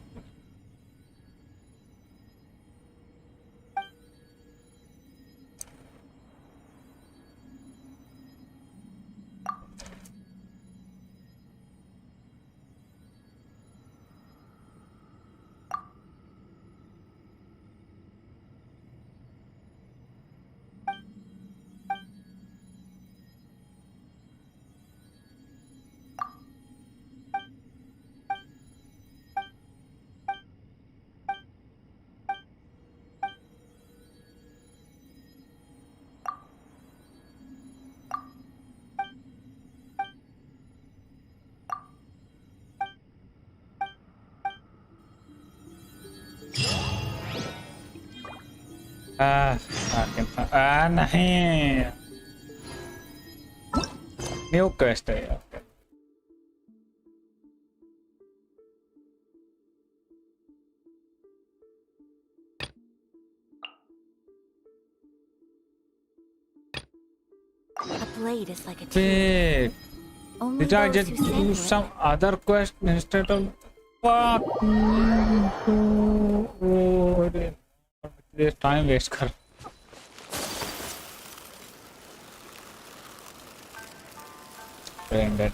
Speaker 12: नहीं new quest है यार
Speaker 14: A blade is like a
Speaker 12: wait
Speaker 14: Only
Speaker 12: did I
Speaker 14: those
Speaker 12: just
Speaker 14: who send
Speaker 12: do
Speaker 14: it.
Speaker 12: some other quest instead of fuck this time waste कर brain dead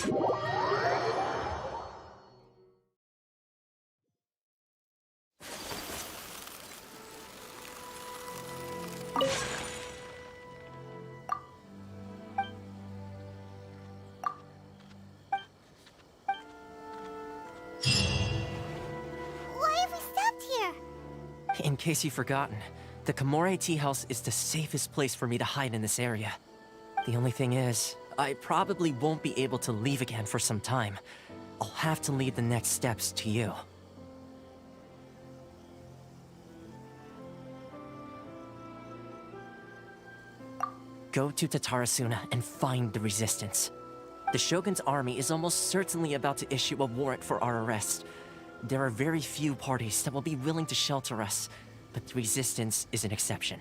Speaker 7: Why have we stopped here?
Speaker 19: In case you've forgotten, the Komore tea house is the safest place for me to hide in this area. The only thing is, I probably won't be able to leave again for some time. I'll have to leave the next steps to you. Go to Tatarasuna and find the resistance. The Shogun's army is almost certainly about to issue a warrant for our arrest. There are very few parties that will be willing to shelter us, but the resistance is an exception.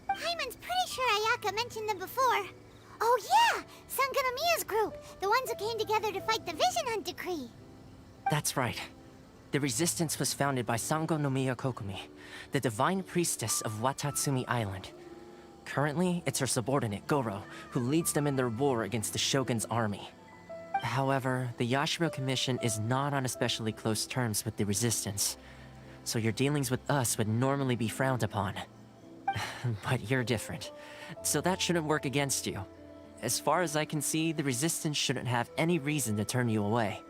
Speaker 7: Hyman's pretty sure Ayaka mentioned them before. Oh yeah! Sangonomiya's group! The ones who came together to fight the Vision Hunt decree!
Speaker 19: That's right. The resistance was founded by Sangonomiya Kokumi, the divine priestess of Watatsumi Island. Currently, it's her subordinate, Goro, who leads them in their war against the Shogun's army. However, the Yashiro Commission is not on especially close terms with the resistance, so your dealings with us would normally be frowned upon. But you're different, so that shouldn't work against you. As far as I can see, the resistance shouldn't have any reason to turn you away.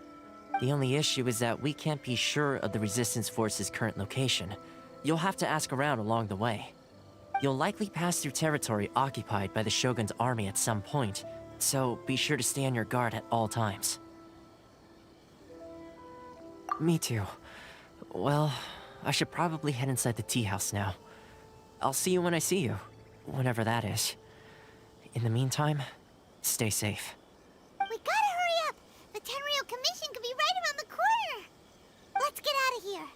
Speaker 19: The only issue is that we can't be sure of the resistance force's current location. You'll have to ask around along the way. You'll likely pass through territory occupied by the Shogun's army at some point, so be sure to stay on your guard at all times. Me too. Well, I should probably head inside the tea house now. I'll see you when I see you, whenever that is. In the meantime, stay safe.
Speaker 7: We gotta hurry up! The Tenryou Commission could be right around the corner! Let's get out of here!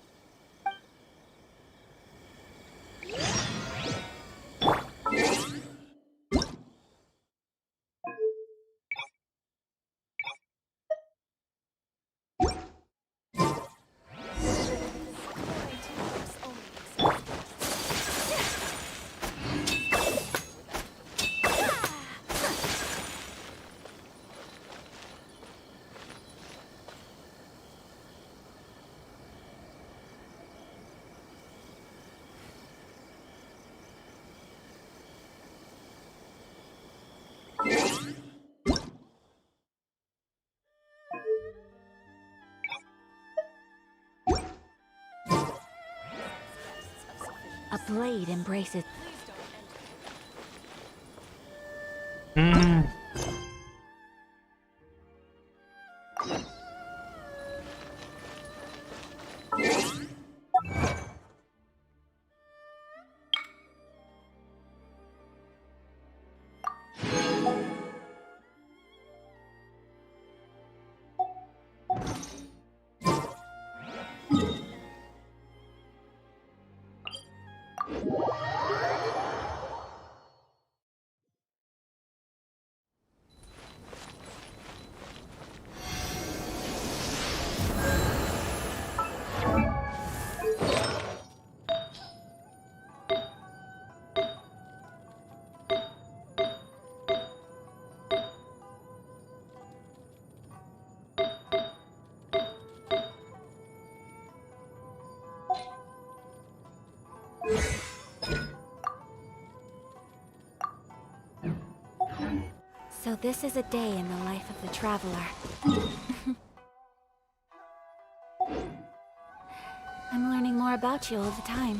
Speaker 14: A blade embraces. So this is a day in the life of the traveler. I'm learning more about you all the time.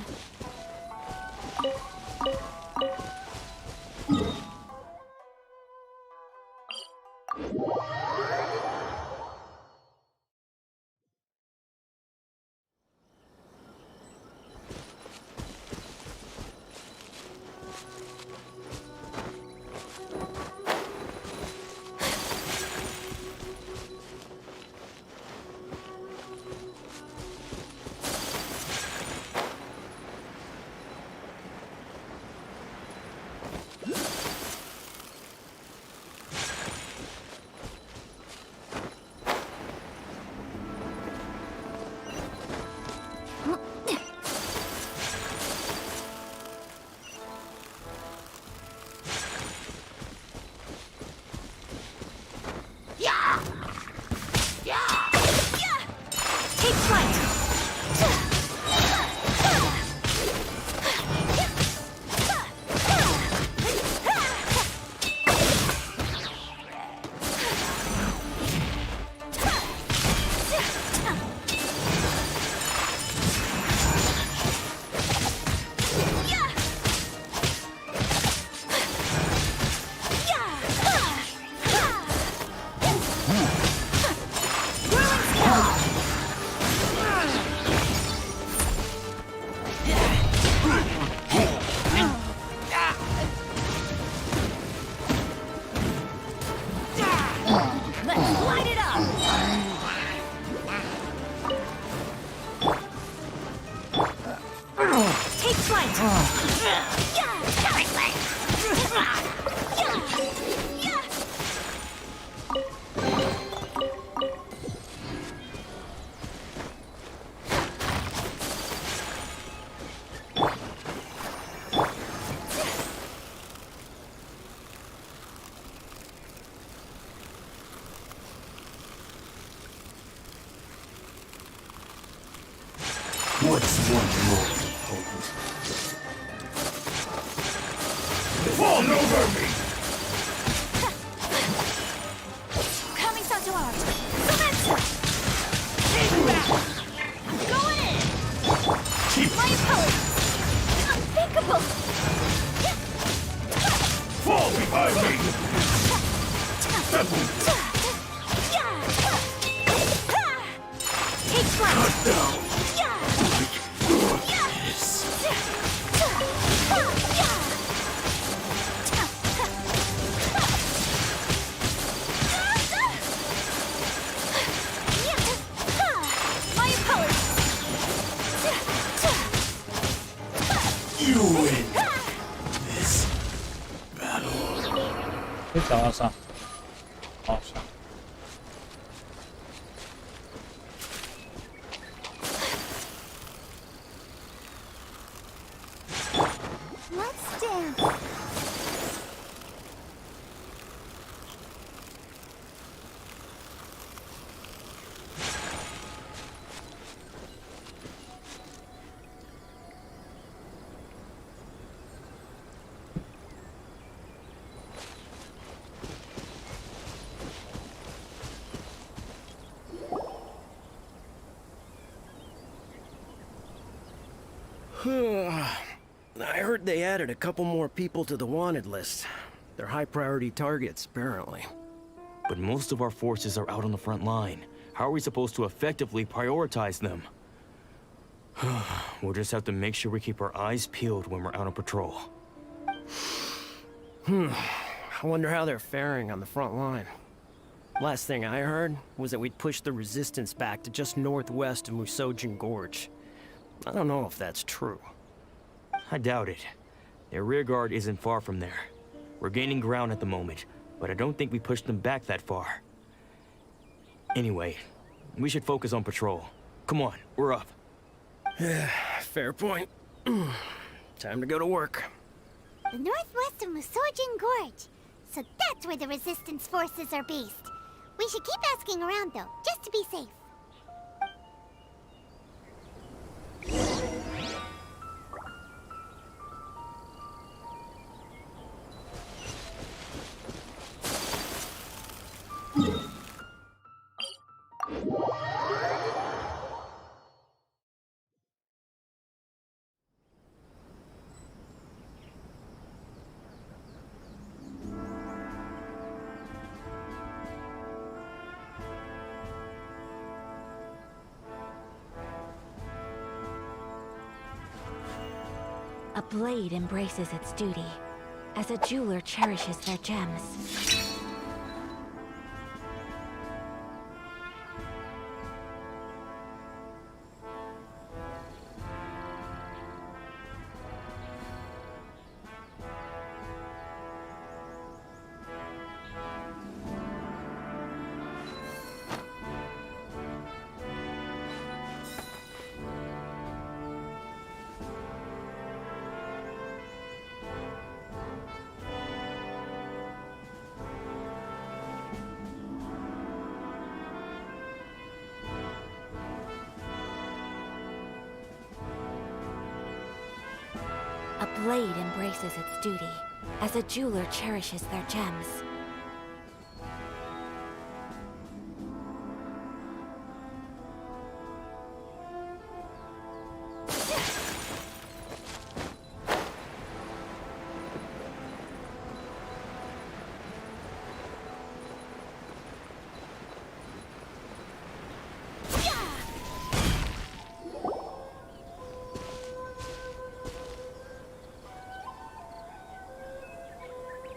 Speaker 18: What's one more potent? Fall over me!
Speaker 14: Coming, Santuar! Take back! Going in! My opponent! Unthinkable!
Speaker 18: Fall behind me!
Speaker 14: Take flight!
Speaker 18: Cut down! You win this battle.
Speaker 12: It's awesome. Awesome.
Speaker 7: Let's dance.
Speaker 20: I heard they added a couple more people to the wanted list. They're high priority targets, apparently.
Speaker 21: But most of our forces are out on the front line. How are we supposed to effectively prioritize them? We'll just have to make sure we keep our eyes peeled when we're out on patrol.
Speaker 20: I wonder how they're faring on the front line. Last thing I heard was that we'd pushed the resistance back to just northwest of Musojin Gorge. I don't know if that's true.
Speaker 21: I doubt it. Their rearguard isn't far from there. We're gaining ground at the moment, but I don't think we pushed them back that far. Anyway, we should focus on patrol. Come on, we're up.
Speaker 20: Fair point. Time to go to work.
Speaker 7: The northwest of Musojin Gorge. So that's where the resistance forces are based. We should keep asking around though, just to be safe.
Speaker 14: A blade embraces its duty, as a jeweler cherishes their gems. A blade embraces its duty, as a jeweler cherishes their gems.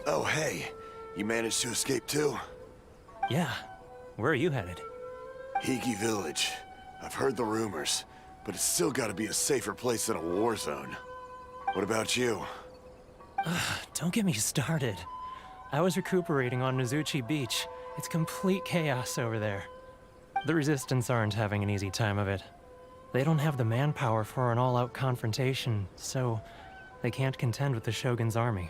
Speaker 22: Oh, hey. You managed to escape too?
Speaker 6: Yeah. Where are you headed?
Speaker 22: Higi Village. I've heard the rumors, but it's still gotta be a safer place than a war zone. What about you?
Speaker 6: Don't get me started. I was recuperating on Nozuchi Beach. It's complete chaos over there. The Resistance aren't having an easy time of it. They don't have the manpower for an all-out confrontation, so they can't contend with the Shogun's army.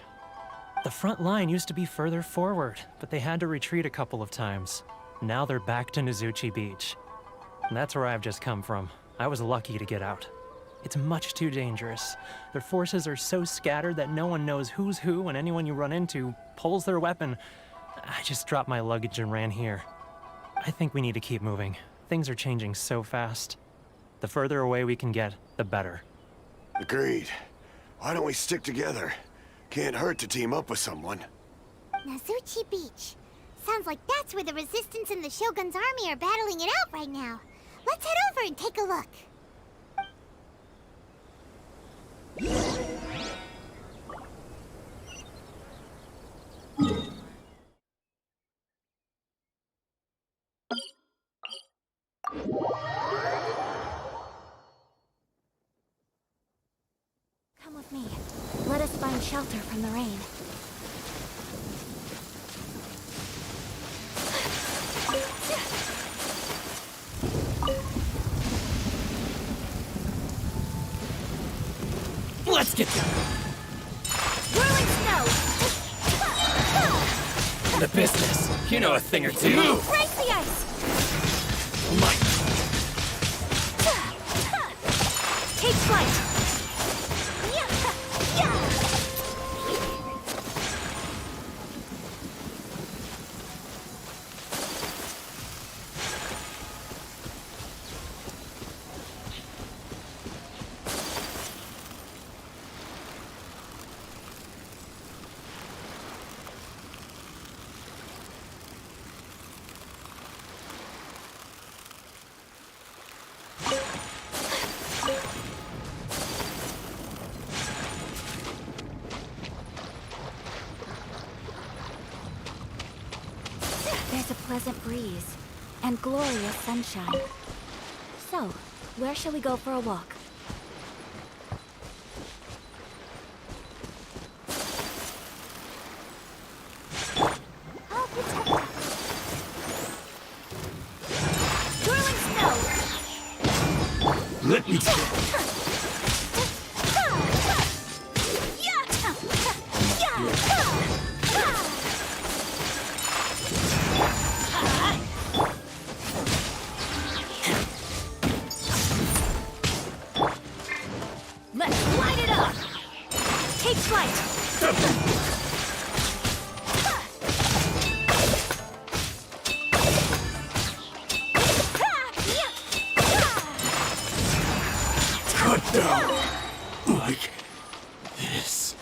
Speaker 6: The front line used to be further forward, but they had to retreat a couple of times. Now they're back to Nozuchi Beach. And that's where I've just come from. I was lucky to get out. It's much too dangerous. Their forces are so scattered that no one knows who's who, and anyone you run into pulls their weapon. I just dropped my luggage and ran here. I think we need to keep moving. Things are changing so fast. The further away we can get, the better.
Speaker 22: Agreed. Why don't we stick together? Can't hurt to team up with someone.
Speaker 7: Nozuchi Beach. Sounds like that's where the Resistance and the Shogun's army are battling it out right now. Let's head over and take a look.
Speaker 14: Come with me. Let us find shelter from the rain.
Speaker 3: Let's get down.
Speaker 14: Whirling snow!
Speaker 3: The business. You know a thing or two. Move!
Speaker 14: Break the ice! Take flight! There's a pleasant breeze and glorious sunshine. So, where shall we go for a walk?
Speaker 7: Whirling snow!
Speaker 3: Let me take it.
Speaker 14: Let's light it up! Take flight!
Speaker 3: Cut down. Like this.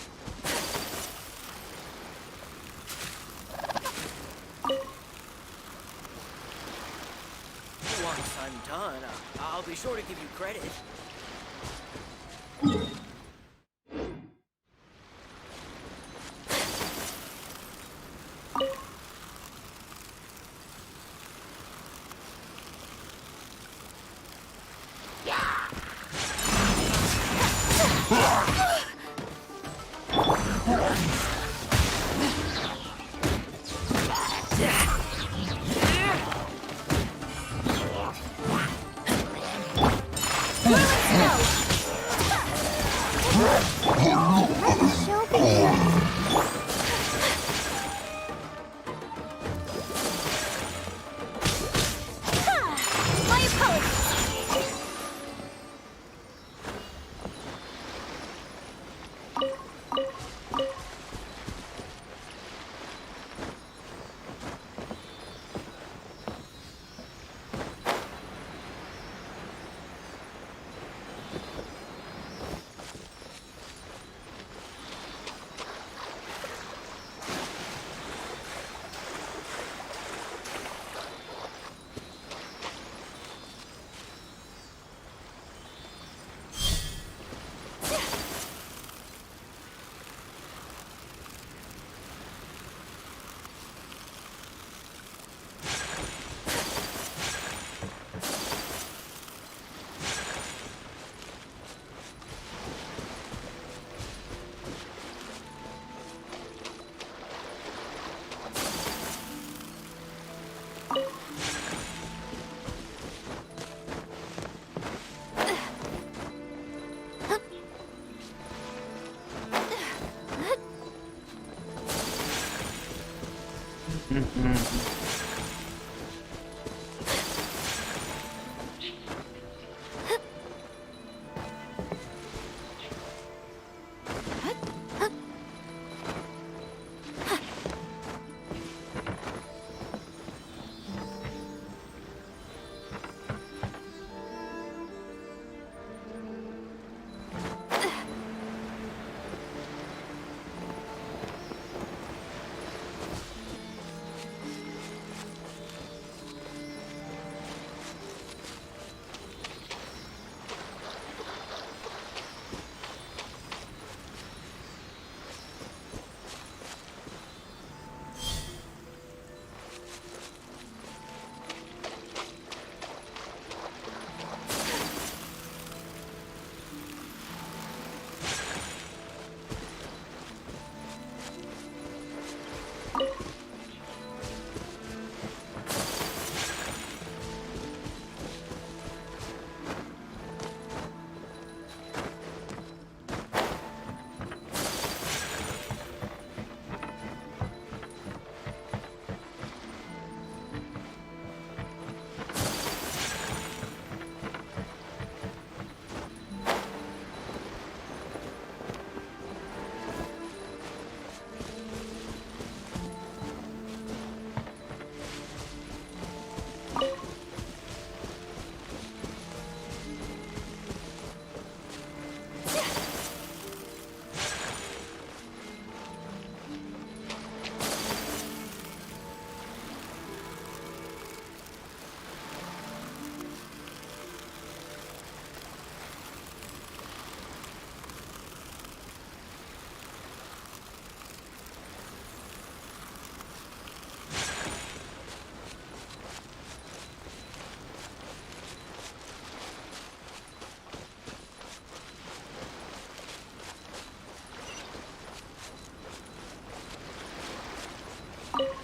Speaker 20: Once I'm done, I'll be sure to give you credit.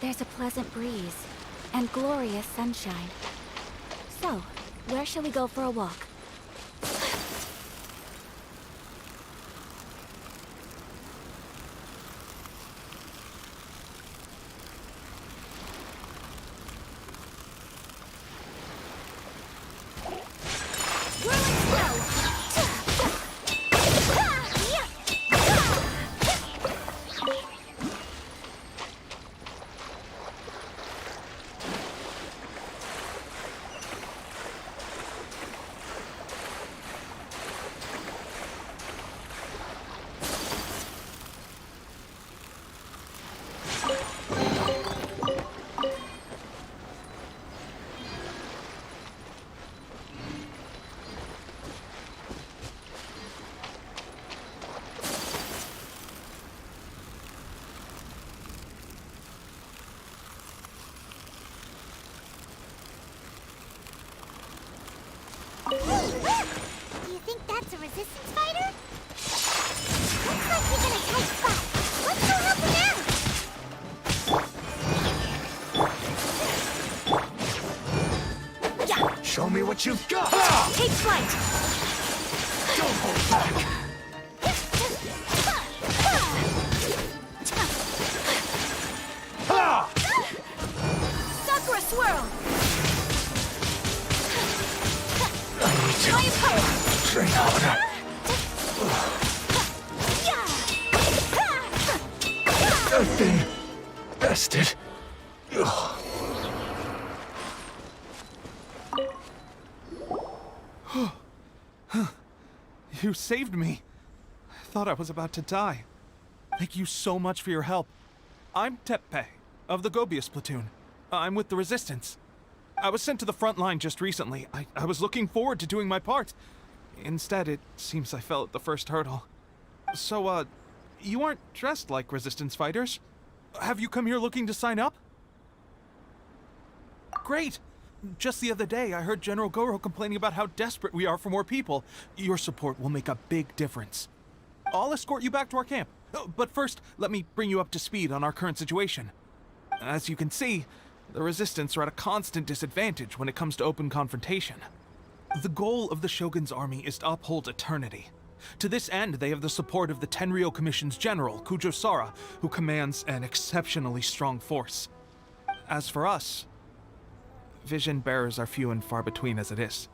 Speaker 14: There's a pleasant breeze and glorious sunshine. So, where shall we go for a walk?
Speaker 7: Do you think that's a resistance fighter? Looks like he's in a tight spot. Let's go help him out! Yeah.
Speaker 18: Show me what you've got!
Speaker 14: Take flight!
Speaker 18: Don't hold back!
Speaker 14: Sakura swirl!
Speaker 18: Train harder. I've been bested.
Speaker 4: You saved me. I thought I was about to die. Thank you so much for your help. I'm Teppei, of the Gobius platoon. I'm with the Resistance. I was sent to the front line just recently. I was looking forward to doing my part. Instead, it seems I fell at the first hurdle. So, you aren't dressed like Resistance fighters. Have you come here looking to sign up? Great! Just the other day, I heard General Goro complaining about how desperate we are for more people. Your support will make a big difference. I'll escort you back to our camp. But first, let me bring you up to speed on our current situation. As you can see, the Resistance are at a constant disadvantage when it comes to open confrontation. The goal of the Shogun's army is to uphold eternity. To this end, they have the support of the Tenryou Commission's general, Kujo Sara, who commands an exceptionally strong force. As for us, vision bearers are few and far between as it is.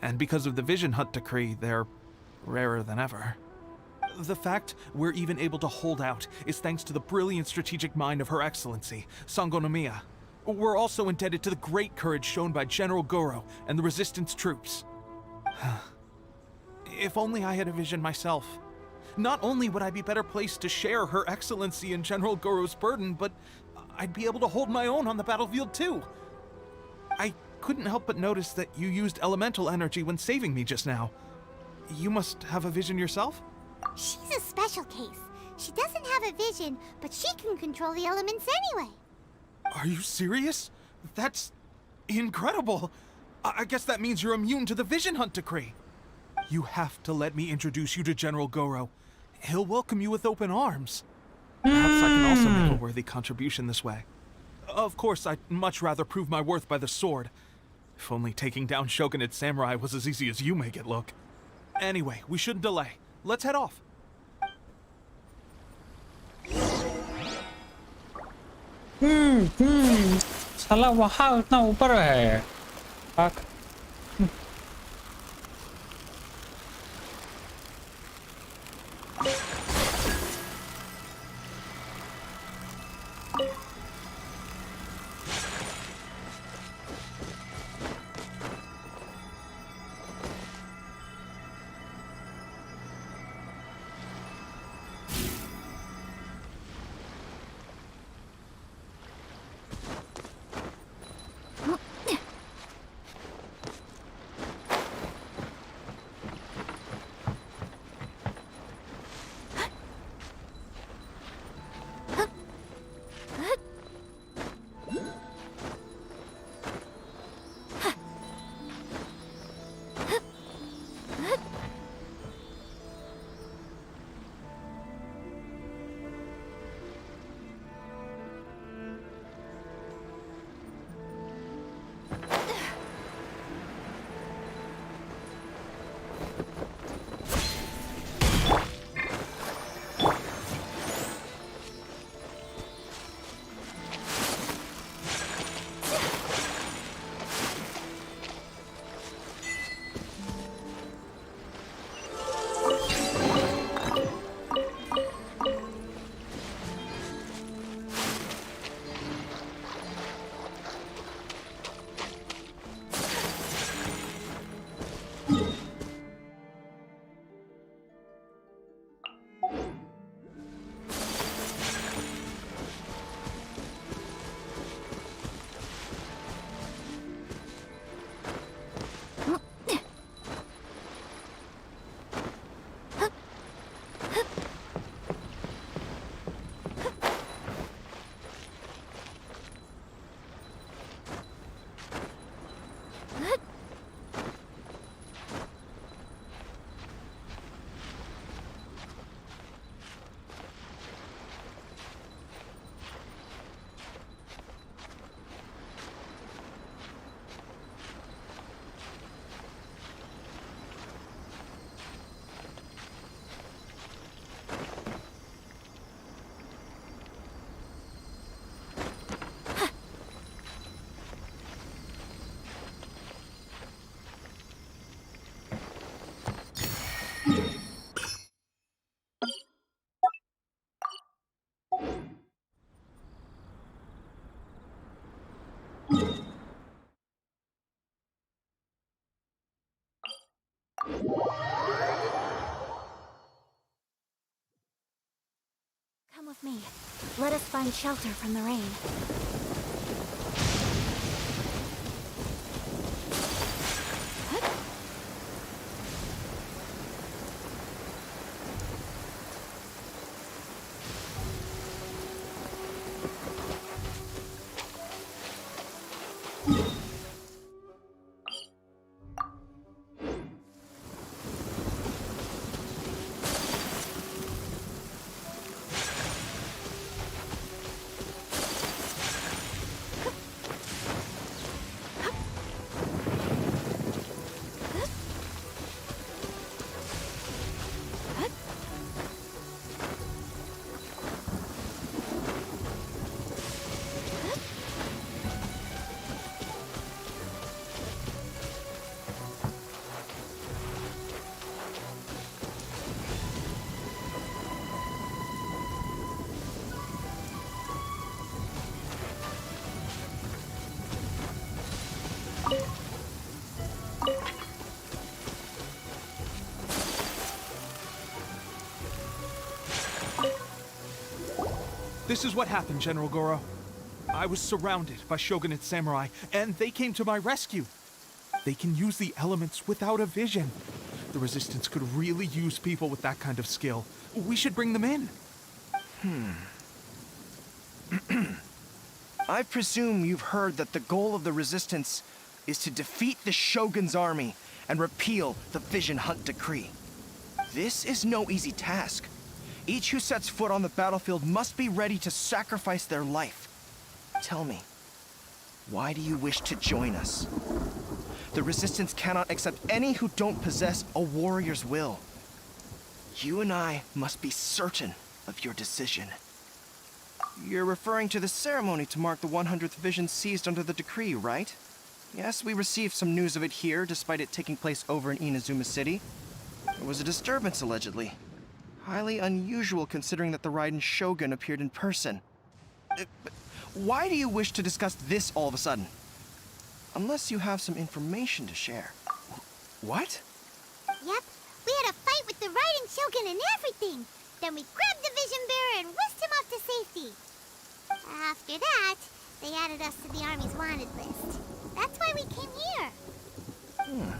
Speaker 4: And because of the Vision Hunt decree, they're rarer than ever. The fact we're even able to hold out is thanks to the brilliant strategic mind of Her Excellency, Sango Nomiya. We're also indebted to the great courage shown by General Goro and the Resistance troops. If only I had a vision myself. Not only would I be better placed to share Her Excellency and General Goro's burden, but I'd be able to hold my own on the battlefield too. I couldn't help but notice that you used elemental energy when saving me just now. You must have a vision yourself?
Speaker 7: She's a special case. She doesn't have a vision, but she can control the elements anyway.
Speaker 4: Are you serious? That's incredible. I guess that means you're immune to the Vision Hunt decree. You have to let me introduce you to General Goro. He'll welcome you with open arms. Perhaps I can also make a worthy contribution this way. Of course, I'd much rather prove my worth by the sword. If only taking down Shogunate samurai was as easy as you make it look. Anyway, we shouldn't delay. Let's head off.
Speaker 12: साला वहाँ उतना ऊपर है। Fuck.
Speaker 14: Come with me. Let us find shelter from the rain.
Speaker 4: This is what happened, General Goro. I was surrounded by Shogunate samurai, and they came to my rescue. They can use the elements without a vision. The Resistance could really use people with that kind of skill. We should bring them in.
Speaker 8: I presume you've heard that the goal of the Resistance is to defeat the Shogun's army and repeal the Vision Hunt Decree. This is no easy task. Each who sets foot on the battlefield must be ready to sacrifice their life. Tell me, why do you wish to join us? The Resistance cannot accept any who don't possess a warrior's will. You and I must be certain of your decision. You're referring to the ceremony to mark the 100th Vision seized under the decree, right? Yes, we received some news of it here, despite it taking place over in Inazuma City. There was a disturbance, allegedly. Highly unusual considering that the Raiden Shogun appeared in person. But why do you wish to discuss this all of a sudden? Unless you have some information to share. What?
Speaker 7: Yep, we had a fight with the Raiden Shogun and everything. Then we grabbed the Vision Bearer and whisked him off to safety. After that, they added us to the Army's wanted list. That's why we came here.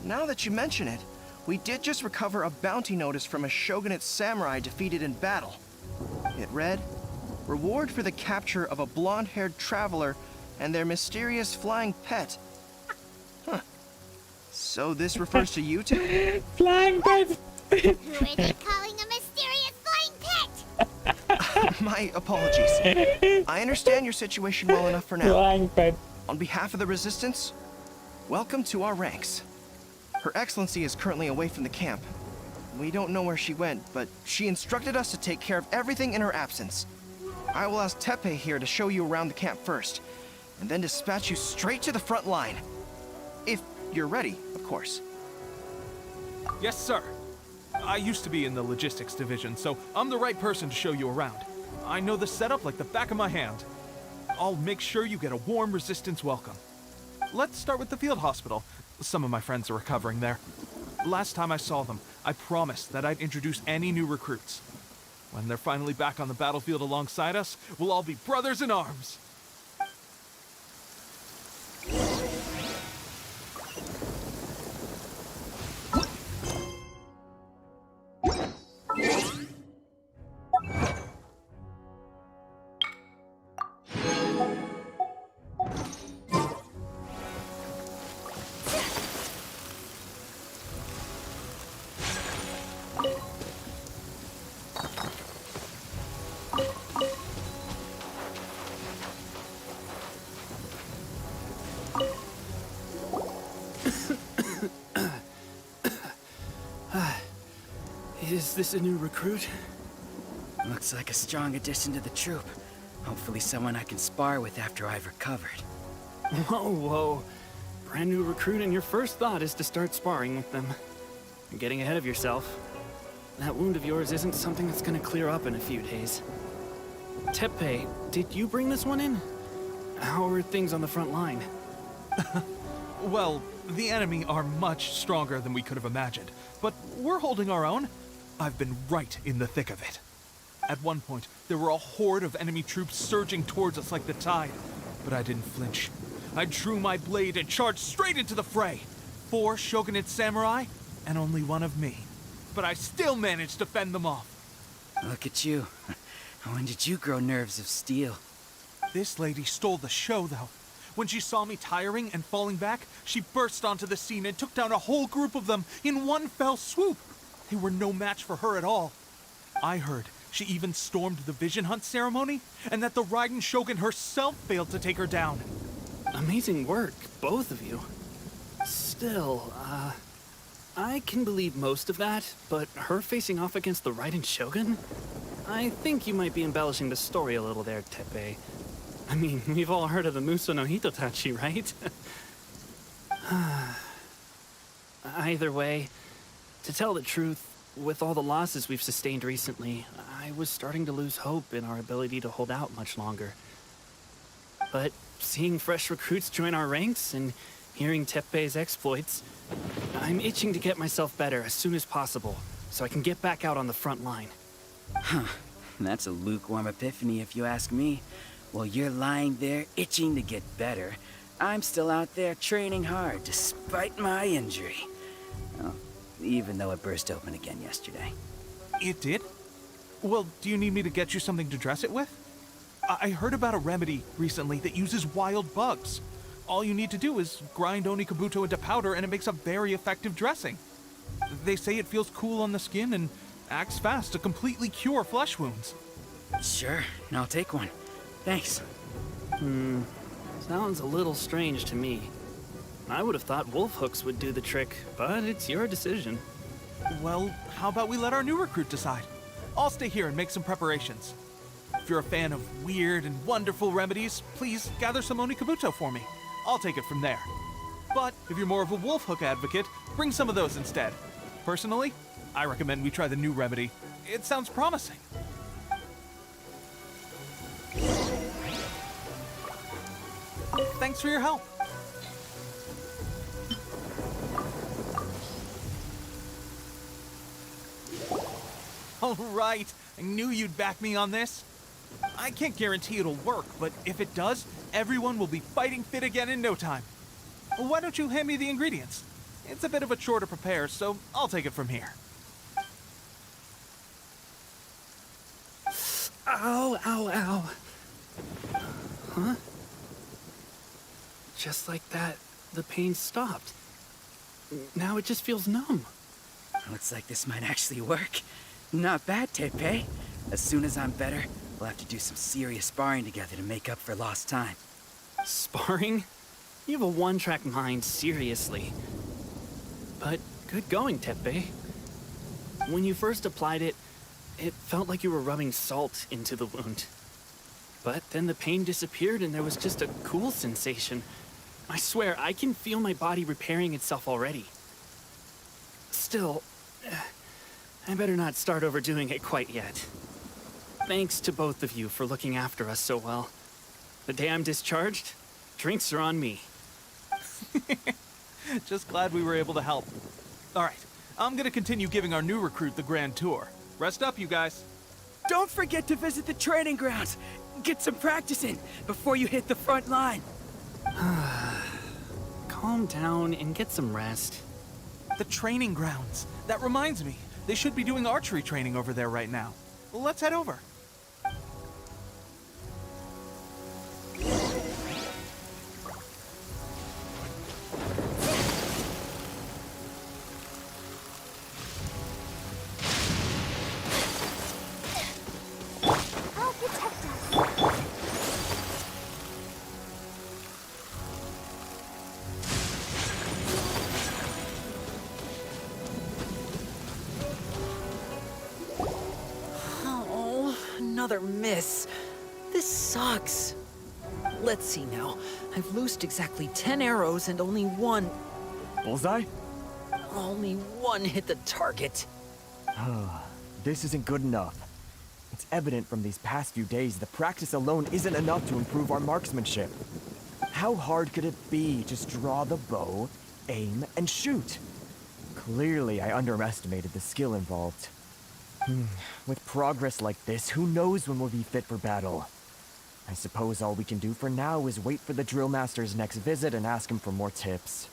Speaker 8: Now that you mention it, we did just recover a bounty notice from a Shogunate samurai defeated in battle. It read, "Reward for the capture of a blonde-haired traveler and their mysterious flying pet." Huh. So this refers to you two?
Speaker 12: Flying pet!
Speaker 7: Who are they calling a mysterious flying pet?
Speaker 8: My apologies. I understand your situation well enough for now.
Speaker 12: Flying pet.
Speaker 8: On behalf of the Resistance, welcome to our ranks. Her Excellency is currently away from the camp. We don't know where she went, but she instructed us to take care of everything in her absence. I will ask Teppei here to show you around the camp first, and then dispatch you straight to the front line. If you're ready, of course.
Speaker 4: Yes, sir. I used to be in the logistics division, so I'm the right person to show you around. I know the setup like the back of my hand. I'll make sure you get a warm Resistance welcome. Let's start with the field hospital. Some of my friends are recovering there. Last time I saw them, I promised that I'd introduce any new recruits. When they're finally back on the battlefield alongside us, we'll all be brothers in arms.
Speaker 9: Is this a new recruit? Looks like a strong addition to the troop. Hopefully someone I can spar with after I've recovered. Whoa. Brand new recruit and your first thought is to start sparring with them. You're getting ahead of yourself. That wound of yours isn't something that's gonna clear up in a few days. Teppei, did you bring this one in? How are things on the front line?
Speaker 4: Well, the enemy are much stronger than we could have imagined, but we're holding our own. I've been right in the thick of it. At one point, there were a horde of enemy troops surging towards us like the tide, but I didn't flinch. I drew my blade and charged straight into the fray. 4 Shogunate samurai, and only 1 of me. But I still managed to fend them off.
Speaker 9: Look at you. When did you grow nerves of steel?
Speaker 4: This lady stole the show, though. When she saw me tiring and falling back, she burst onto the scene and took down a whole group of them in one fell swoop. They were no match for her at all. I heard she even stormed the Vision Hunt ceremony, and that the Raiden Shogun herself failed to take her down.
Speaker 9: Amazing work, both of you. Still, I can believe most of that, but her facing off against the Raiden Shogun? I think you might be embellishing the story a little there, Teppei. I mean, we've all heard of the Muso no Hitotachi, right? Either way, to tell the truth, with all the losses we've sustained recently, I was starting to lose hope in our ability to hold out much longer. But seeing fresh recruits join our ranks and hearing Teppei's exploits, I'm itching to get myself better as soon as possible, so I can get back out on the front line. Huh. That's a lukewarm epiphany if you ask me. While you're lying there itching to get better, I'm still out there training hard despite my injury. Well, even though it burst open again yesterday.
Speaker 4: It did? Well, do you need me to get you something to dress it with? I heard about a remedy recently that uses wild bugs. All you need to do is grind Onikabuto into powder and it makes a very effective dressing. They say it feels cool on the skin and acts fast to completely cure flesh wounds.
Speaker 9: Sure, I'll take one. Thanks.
Speaker 10: Sounds a little strange to me. I would have thought wolf hooks would do the trick, but it's your decision.
Speaker 4: Well, how about we let our new recruit decide? I'll stay here and make some preparations. If you're a fan of weird and wonderful remedies, please gather some Onikabuto for me. I'll take it from there. But if you're more of a wolf hook advocate, bring some of those instead. Personally, I recommend we try the new remedy. It sounds promising. Thanks for your help. All right, I knew you'd back me on this. I can't guarantee it'll work, but if it does, everyone will be fighting fit again in no time. Why don't you hand me the ingredients? It's a bit of a chore to prepare, so I'll take it from here.
Speaker 10: Ow, ow, ow. Huh? Just like that, the pain stopped. Now it just feels numb.
Speaker 9: Looks like this might actually work. Not bad, Tepe. As soon as I'm better, we'll have to do some serious sparring together to make up for lost time.
Speaker 10: Sparring? You have a one-track mind, seriously. But good going, Tepe. When you first applied it, it felt like you were rubbing salt into the wound. But then the pain disappeared and there was just a cool sensation. I swear, I can feel my body repairing itself already. Still, I better not start overdoing it quite yet. Thanks to both of you for looking after us so well. The day I'm discharged, drinks are on me.
Speaker 4: Just glad we were able to help. All right, I'm gonna continue giving our new recruit the grand tour. Rest up, you guys.
Speaker 9: Don't forget to visit the training grounds. Get some practice in before you hit the front line.
Speaker 10: Calm down and get some rest.
Speaker 4: The training grounds. That reminds me, they should be doing archery training over there right now. Let's head over.
Speaker 13: Another miss. This sucks. Let's see now. I've loosed exactly 10 arrows and only one...
Speaker 23: Bullseye?
Speaker 13: Only one hit the target.
Speaker 23: This isn't good enough. It's evident from these past few days the practice alone isn't enough to improve our marksmanship. How hard could it be? Just draw the bow, aim, and shoot. Clearly, I underestimated the skill involved. With progress like this, who knows when we'll be fit for battle? I suppose all we can do for now is wait for the drill master's next visit and ask him for more tips.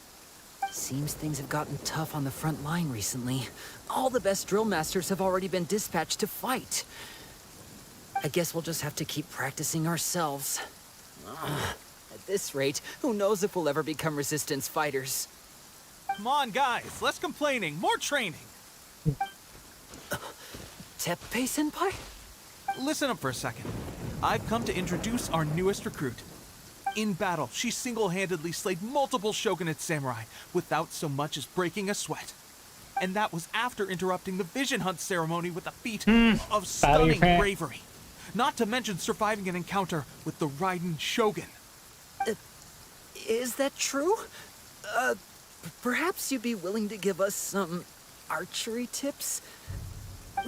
Speaker 13: Seems things have gotten tough on the front line recently. All the best drill masters have already been dispatched to fight. I guess we'll just have to keep practicing ourselves. At this rate, who knows if we'll ever become resistance fighters.
Speaker 4: Come on, guys, less complaining, more training.
Speaker 13: Teppei-senpai?
Speaker 4: Listen up for a second. I've come to introduce our newest recruit. In battle, she single-handedly slayed multiple shogunate samurai without so much as breaking a sweat. And that was after interrupting the vision hunt ceremony with a feat of stunning bravery. Not to mention surviving an encounter with the Ryzen shogun.
Speaker 13: Is that true? Perhaps you'd be willing to give us some archery tips?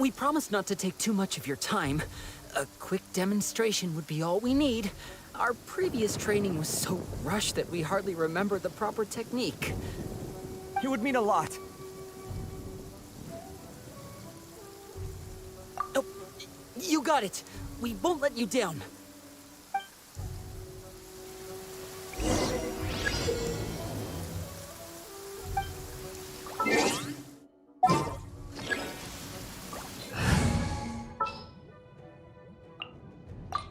Speaker 13: We promise not to take too much of your time. A quick demonstration would be all we need. Our previous training was so rushed that we hardly remember the proper technique.
Speaker 23: It would mean a lot.
Speaker 13: You got it. We won't let you down.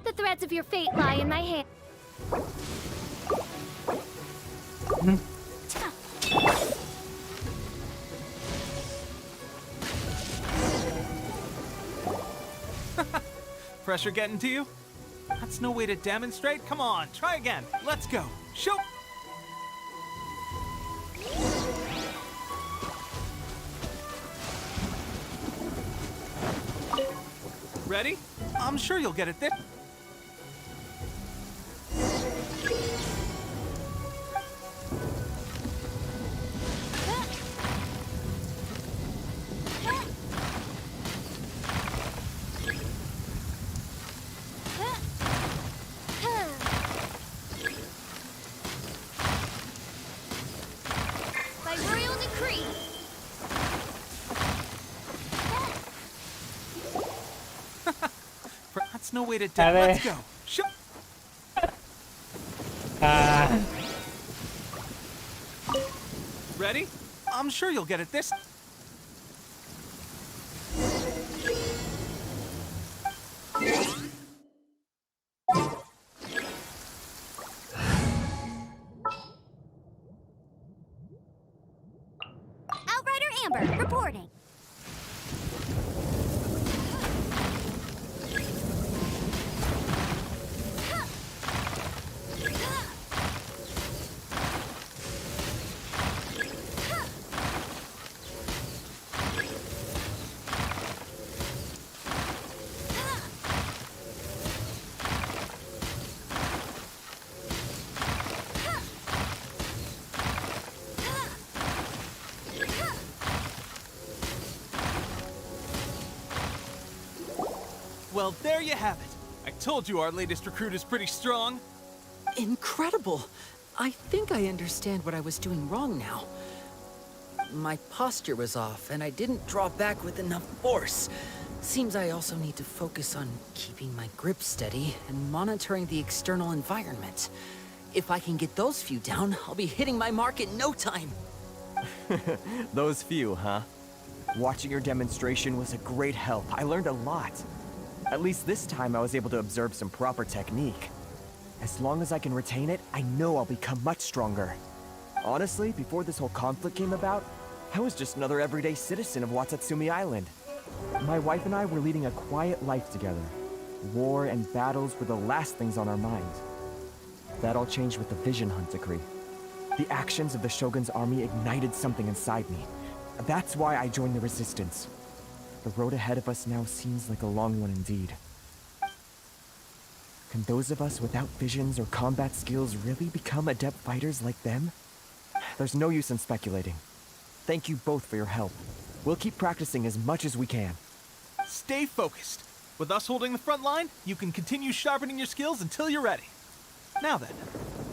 Speaker 7: The threads of your fate lie in my hand.
Speaker 4: Pressure getting to you? That's no way to demonstrate. Come on, try again. Let's go. Shoot! Ready? I'm sure you'll get it this.
Speaker 7: By royal decree.
Speaker 4: That's no way to
Speaker 12: Are
Speaker 4: Let's go. Shoot! Ready? I'm sure you'll get it this.
Speaker 7: Outrider Amber reporting.
Speaker 4: Well, there you have it. I told you our latest recruit is pretty strong.
Speaker 13: Incredible. I think I understand what I was doing wrong now. My posture was off, and I didn't draw back with enough force. Seems I also need to focus on keeping my grip steady and monitoring the external environment. If I can get those few down, I'll be hitting my mark in no time.
Speaker 23: Those few, huh? Watching your demonstration was a great help. I learned a lot. At least this time I was able to observe some proper technique. As long as I can retain it, I know I'll become much stronger. Honestly, before this whole conflict came about, I was just another everyday citizen of Watatsumi Island. My wife and I were leading a quiet life together. War and battles were the last things on our minds. That all changed with the Vision Hunt decree. The actions of the Shogun's army ignited something inside me. That's why I joined the resistance. The road ahead of us now seems like a long one indeed. Can those of us without visions or combat skills really become adept fighters like them? There's no use in speculating. Thank you both for your help. We'll keep practicing as much as we can.
Speaker 4: Stay focused. With us holding the front line, you can continue sharpening your skills until you're ready. Now then,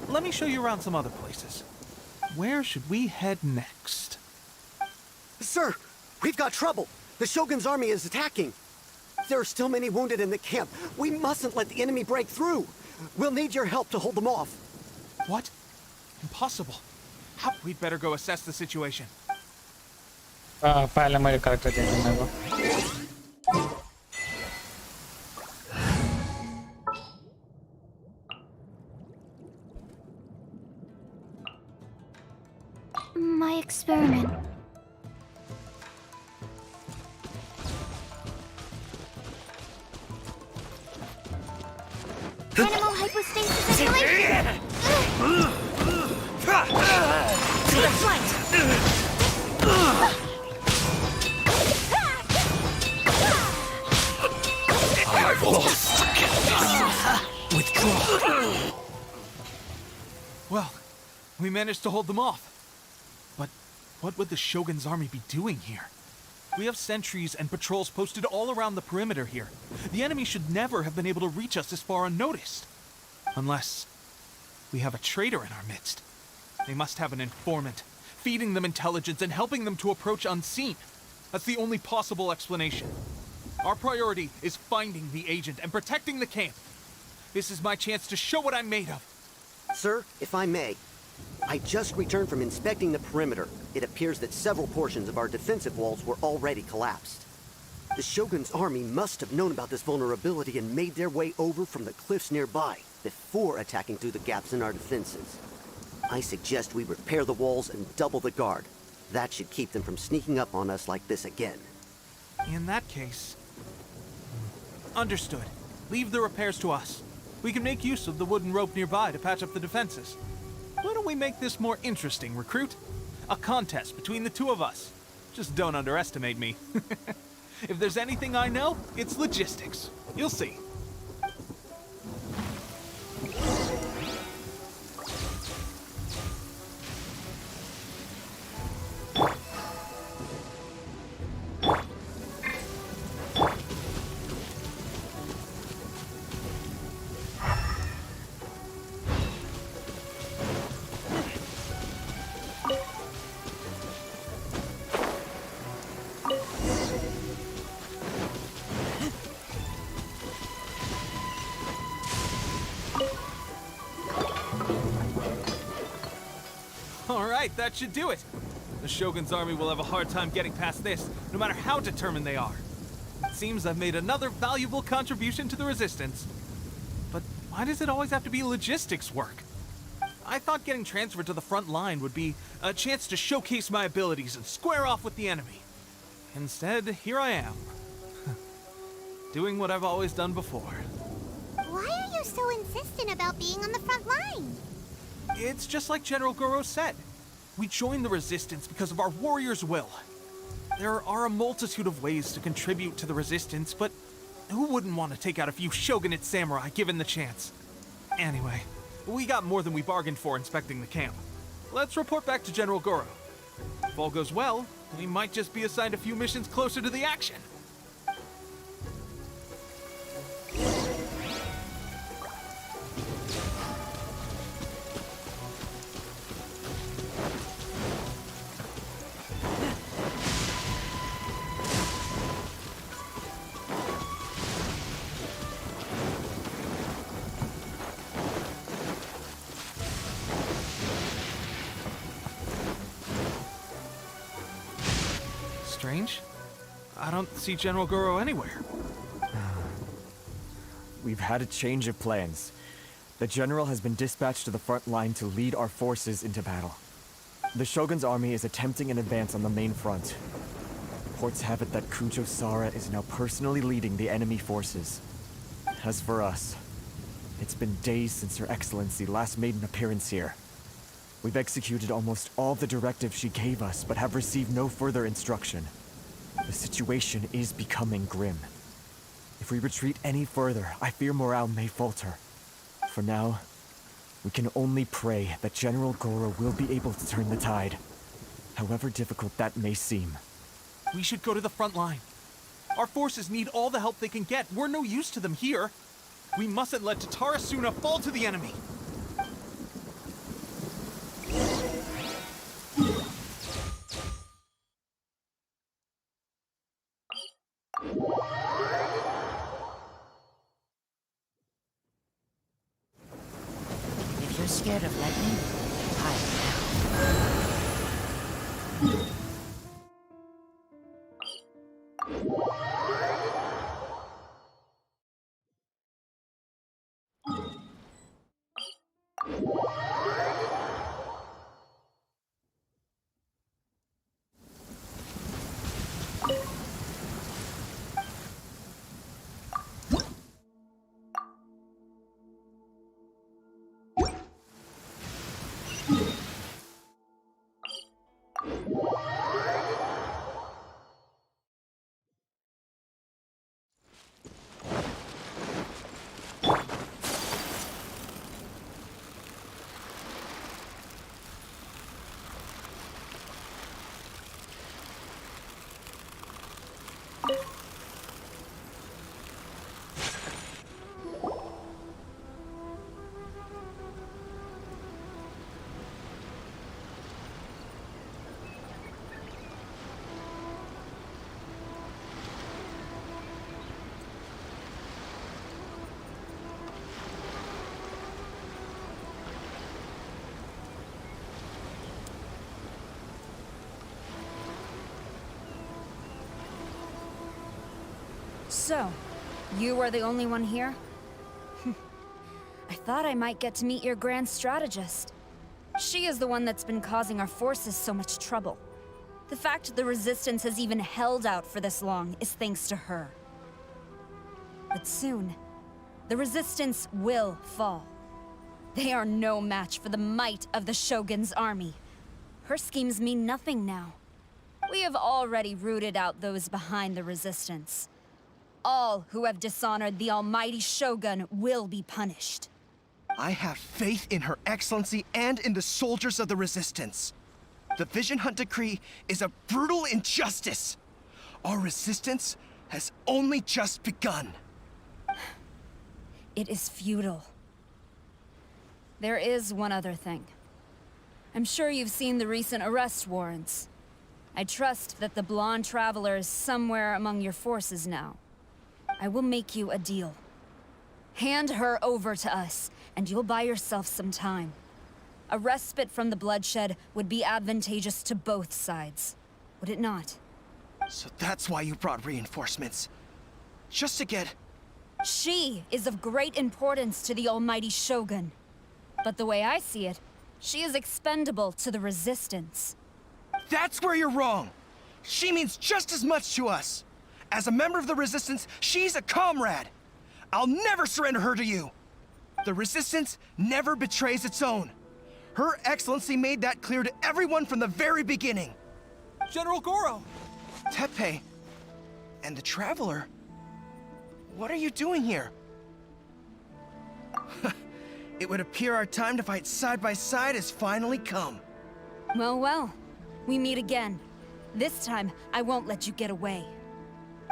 Speaker 4: let me show you around some other places. Where should we head next?
Speaker 5: Sir, we've got trouble. The Shogun's army is attacking. There are still many wounded in the camp. We mustn't let the enemy break through. We'll need your help to hold them off.
Speaker 4: What? Impossible. We'd better go assess the situation.
Speaker 12: Pala mo yung character din na ba?
Speaker 7: My experiment. Animal hypostasis simulation! To the flight!
Speaker 3: I've lost.
Speaker 13: Withdraw.
Speaker 4: Well, we managed to hold them off. But what would the Shogun's army be doing here? We have sentries and patrols posted all around the perimeter here. The enemy should never have been able to reach us this far unnoticed. Unless we have a traitor in our midst. They must have an informant, feeding them intelligence and helping them to approach unseen. That's the only possible explanation. Our priority is finding the agent and protecting the camp. This is my chance to show what I'm made of.
Speaker 5: Sir, if I may, I just returned from inspecting the perimeter. It appears that several portions of our defensive walls were already collapsed. The Shogun's army must have known about this vulnerability and made their way over from the cliffs nearby before attacking through the gaps in our defenses. I suggest we repair the walls and double the guard. That should keep them from sneaking up on us like this again.
Speaker 4: In that case... Understood. Leave the repairs to us. We can make use of the wooden rope nearby to patch up the defenses. Why don't we make this more interesting, recruit? A contest between the two of us. Just don't underestimate me. If there's anything I know, it's logistics. You'll see. Alright, that should do it. The Shogun's army will have a hard time getting past this, no matter how determined they are. It seems I've made another valuable contribution to the resistance. But why does it always have to be logistics work? I thought getting transferred to the front line would be a chance to showcase my abilities and square off with the enemy. Instead, here I am. Doing what I've always done before.
Speaker 7: Why are you so insistent about being on the front line?
Speaker 4: It's just like General Goro said. We joined the resistance because of our warriors' will. There are a multitude of ways to contribute to the resistance, but who wouldn't want to take out a few shogunate samurai given the chance? Anyway, we got more than we bargained for inspecting the camp. Let's report back to General Goro. If all goes well, we might just be assigned a few missions closer to the action. Strange. I don't see General Goro anywhere.
Speaker 23: We've had a change of plans. The General has been dispatched to the front line to lead our forces into battle. The Shogun's army is attempting an advance on the main front. Reports have it that Kujo Sara is now personally leading the enemy forces. As for us, it's been days since Her Excellency last made an appearance here. We've executed almost all the directives she gave us, but have received no further instruction. The situation is becoming grim. If we retreat any further, I fear morale may falter. For now, we can only pray that General Goro will be able to turn the tide, however difficult that may seem.
Speaker 4: We should go to the front line. Our forces need all the help they can get. We're no use to them here. We mustn't let Tatarasuna fall to the enemy.
Speaker 11: If you're scared of lightning,
Speaker 15: So, you are the only one here? I thought I might get to meet your grand strategist. She is the one that's been causing our forces so much trouble. The fact the Resistance has even held out for this long is thanks to her. But soon, the Resistance will fall. They are no match for the might of the Shogun's army. Her schemes mean nothing now. We have already rooted out those behind the Resistance. All who have dishonored the almighty Shogun will be punished.
Speaker 8: I have faith in Her Excellency and in the soldiers of the Resistance. The Vision Hunt Decree is a brutal injustice. Our resistance has only just begun.
Speaker 15: It is futile. There is one other thing. I'm sure you've seen the recent arrest warrants. I trust that the blonde traveler is somewhere among your forces now. I will make you a deal. Hand her over to us, and you'll buy yourself some time. A respite from the bloodshed would be advantageous to both sides, would it not?
Speaker 8: So that's why you brought reinforcements. Just to get...
Speaker 15: She is of great importance to the almighty Shogun. But the way I see it, she is expendable to the Resistance.
Speaker 8: That's where you're wrong! She means just as much to us! As a member of the Resistance, she's a comrade! I'll never surrender her to you! The Resistance never betrays its own. Her Excellency made that clear to everyone from the very beginning.
Speaker 4: General Goro!
Speaker 8: Teppei, and the Traveler, what are you doing here? It would appear our time to fight side by side has finally come.
Speaker 15: Well, well, we meet again. This time, I won't let you get away.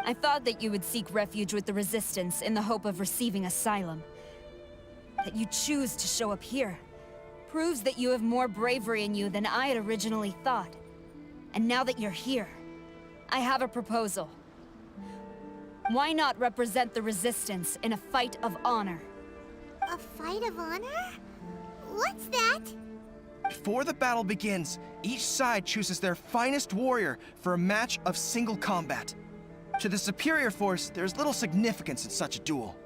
Speaker 15: I thought that you would seek refuge with the Resistance in the hope of receiving asylum. That you choose to show up here proves that you have more bravery in you than I had originally thought. And now that you're here, I have a proposal. Why not represent the Resistance in a fight of honor?
Speaker 7: A fight of honor? What's that?
Speaker 8: Before the battle begins, each side chooses their finest warrior for a match of single combat. To the superior force, there's little significance in such a duel.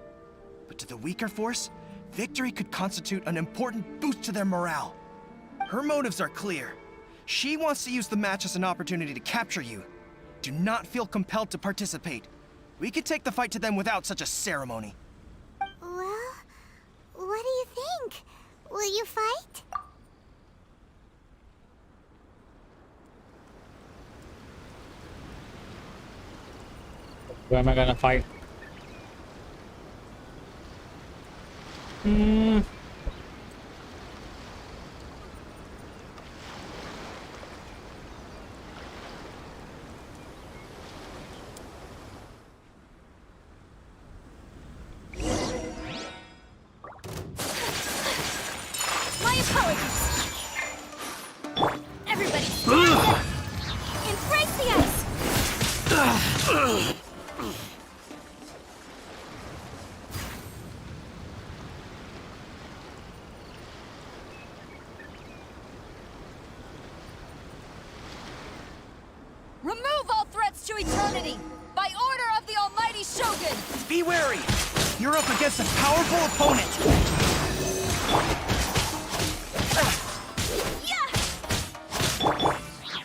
Speaker 8: But to the weaker force, victory could constitute an important boost to their morale. Her motives are clear. She wants to use the match as an opportunity to capture you. Do not feel compelled to participate. We could take the fight to them without such a ceremony.
Speaker 7: Well, what do you think? Will you fight?
Speaker 12: Who am I gonna fight?
Speaker 15: My apologies! Everybody stand up! Embrace the ice! Remove all threats to eternity! By order of the almighty Shogun!
Speaker 8: Be wary! You're up against a powerful opponent!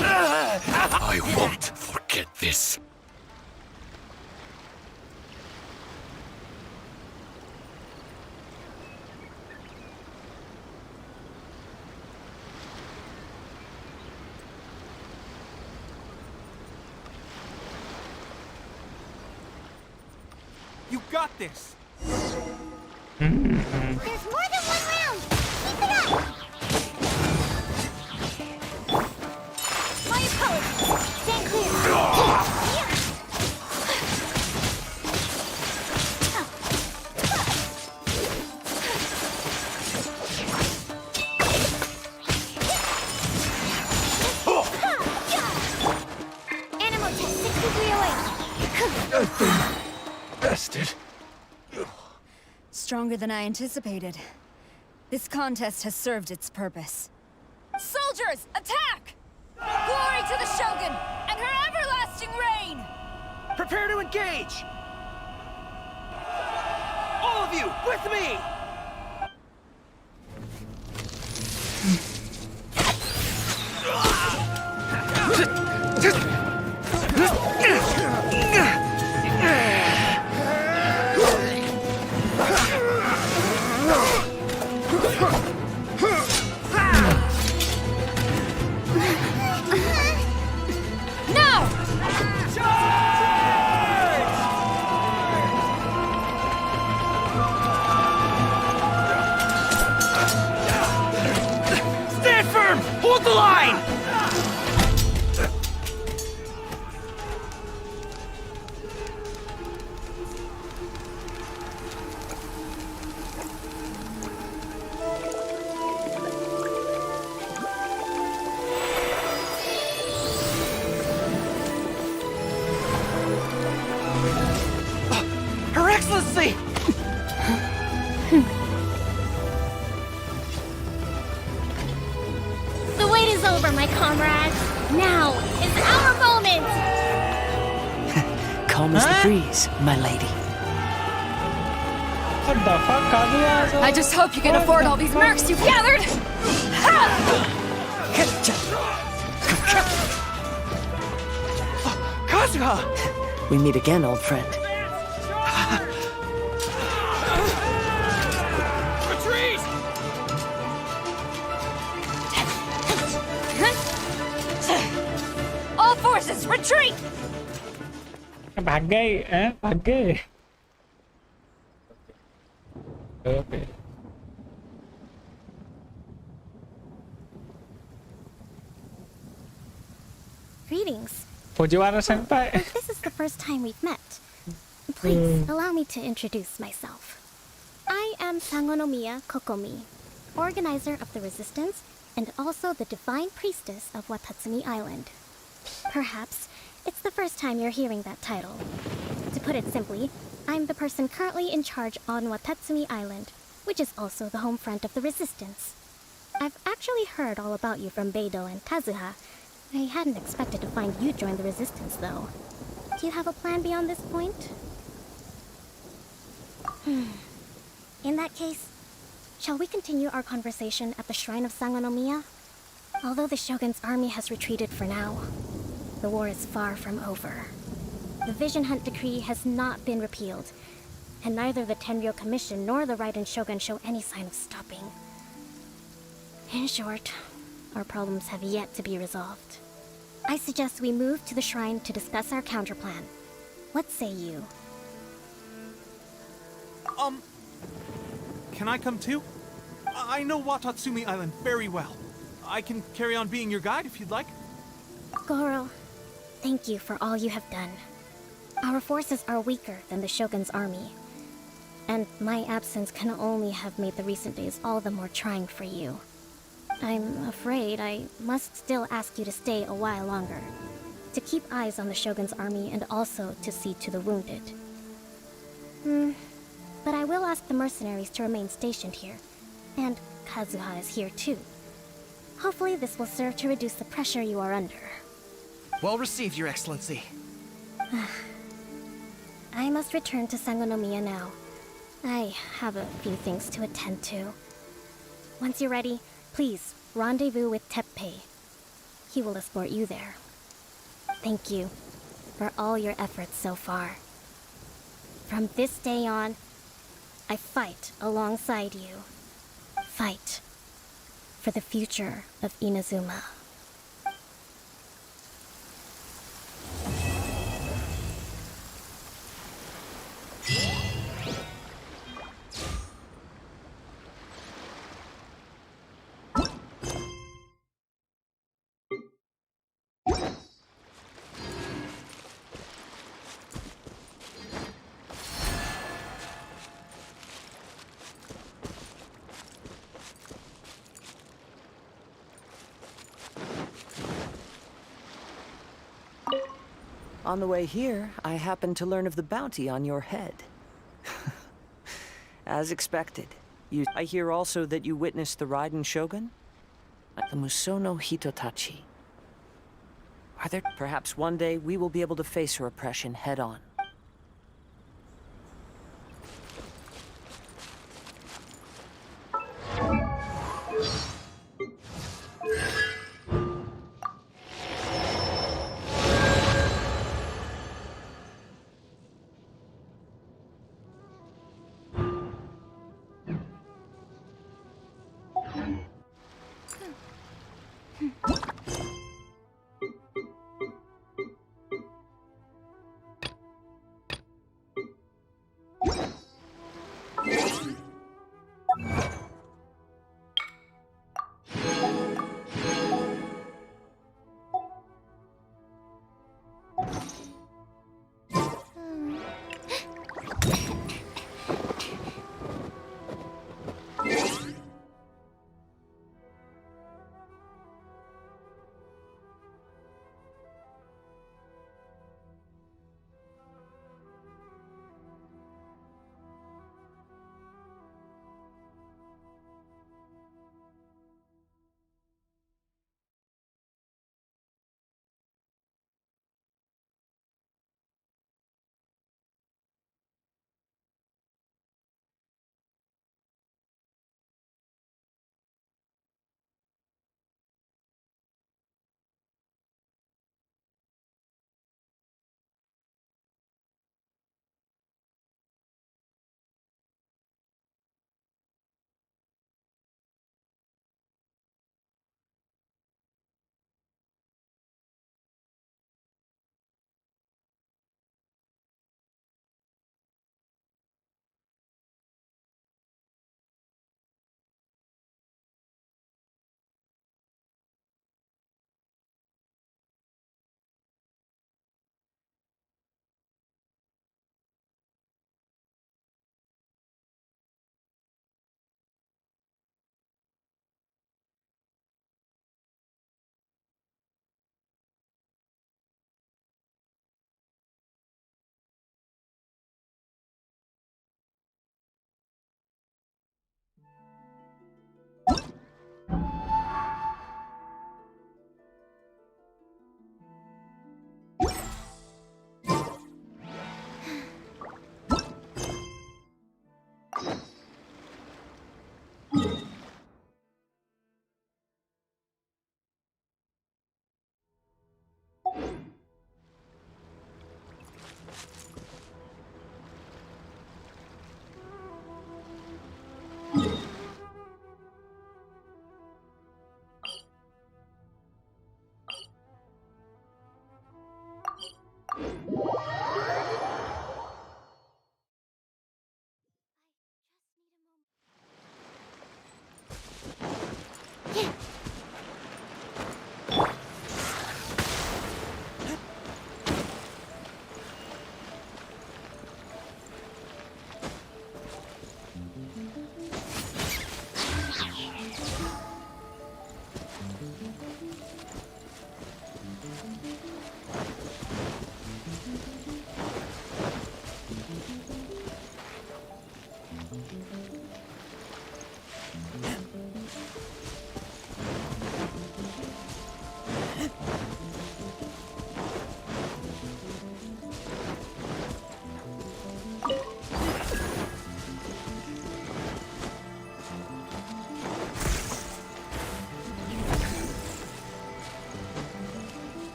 Speaker 3: I won't forget this.
Speaker 4: You got this!
Speaker 7: There's more than one round! Keep it up!
Speaker 15: My apologies!
Speaker 7: Stand clear! Animal test 6308.
Speaker 3: Bastard.
Speaker 15: Stronger than I anticipated. This contest has served its purpose. Soldiers, attack! Glory to the Shogun and her everlasting reign!
Speaker 8: Prepare to engage! of you, with me!
Speaker 3: Hold the line!
Speaker 8: Her Excellency!
Speaker 7: The wait is over, my comrades. Now is our moment!
Speaker 13: Calm as the breeze, my lady.
Speaker 12: What the fuck, Kazuya?
Speaker 15: I just hope you can afford all these mercs you've gathered!
Speaker 8: Kazuha!
Speaker 13: We meet again, old friend.
Speaker 3: Retreat!
Speaker 15: All forces, retreat!
Speaker 12: भाग गए भाग गए okay
Speaker 7: Greetings.
Speaker 12: Fujiwara senpai.
Speaker 7: If this is the first time we've met, please allow me to introduce myself. I am Sangonomiya Kokomi, organizer of the Resistance and also the Divine Priestess of Watatsumi Island. Perhaps it's the first time you're hearing that title. To put it simply, I'm the person currently in charge on Watatsumi Island, which is also the home front of the Resistance. I've actually heard all about you from Beidou and Kazuha. I hadn't expected to find you join the Resistance, though. Do you have a plan beyond this point? In that case, shall we continue our conversation at the Shrine of Sangonomiya? Although the Shogun's army has retreated for now, the war is far from over. The Vision Hunt Decree has not been repealed, and neither the Tenryou Commission nor the Raiden Shogun show any sign of stopping. In short, our problems have yet to be resolved. I suggest we move to the shrine to discuss our counterplan. What say you?
Speaker 4: Can I come too? I know Watatsumi Island very well. I can carry on being your guide if you'd like.
Speaker 7: Goro, thank you for all you have done. Our forces are weaker than the Shogun's army, and my absence can only have made the recent days all the more trying for you. I'm afraid I must still ask you to stay a while longer, to keep eyes on the Shogun's army and also to see to the wounded. But I will ask the mercenaries to remain stationed here, and Kazuha is here too. Hopefully this will serve to reduce the pressure you are under.
Speaker 8: Well received, Your Excellency.
Speaker 7: I must return to Sangonomiya now. I have a few things to attend to. Once you're ready, please rendezvous with Teppei. He will escort you there. Thank you for all your efforts so far. From this day on, I fight alongside you. Fight for the future of Inazuma.
Speaker 13: On the way here, I happened to learn of the bounty on your head. As expected. I hear also that you witnessed the Raiden Shogun? The Musono Hitotachi. Are there... Perhaps one day we will be able to face her oppression head-on.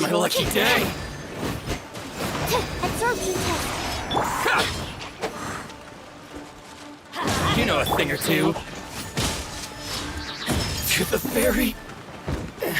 Speaker 3: my lucky day.
Speaker 7: Absorption test.
Speaker 3: You know a thing or two. To the very end.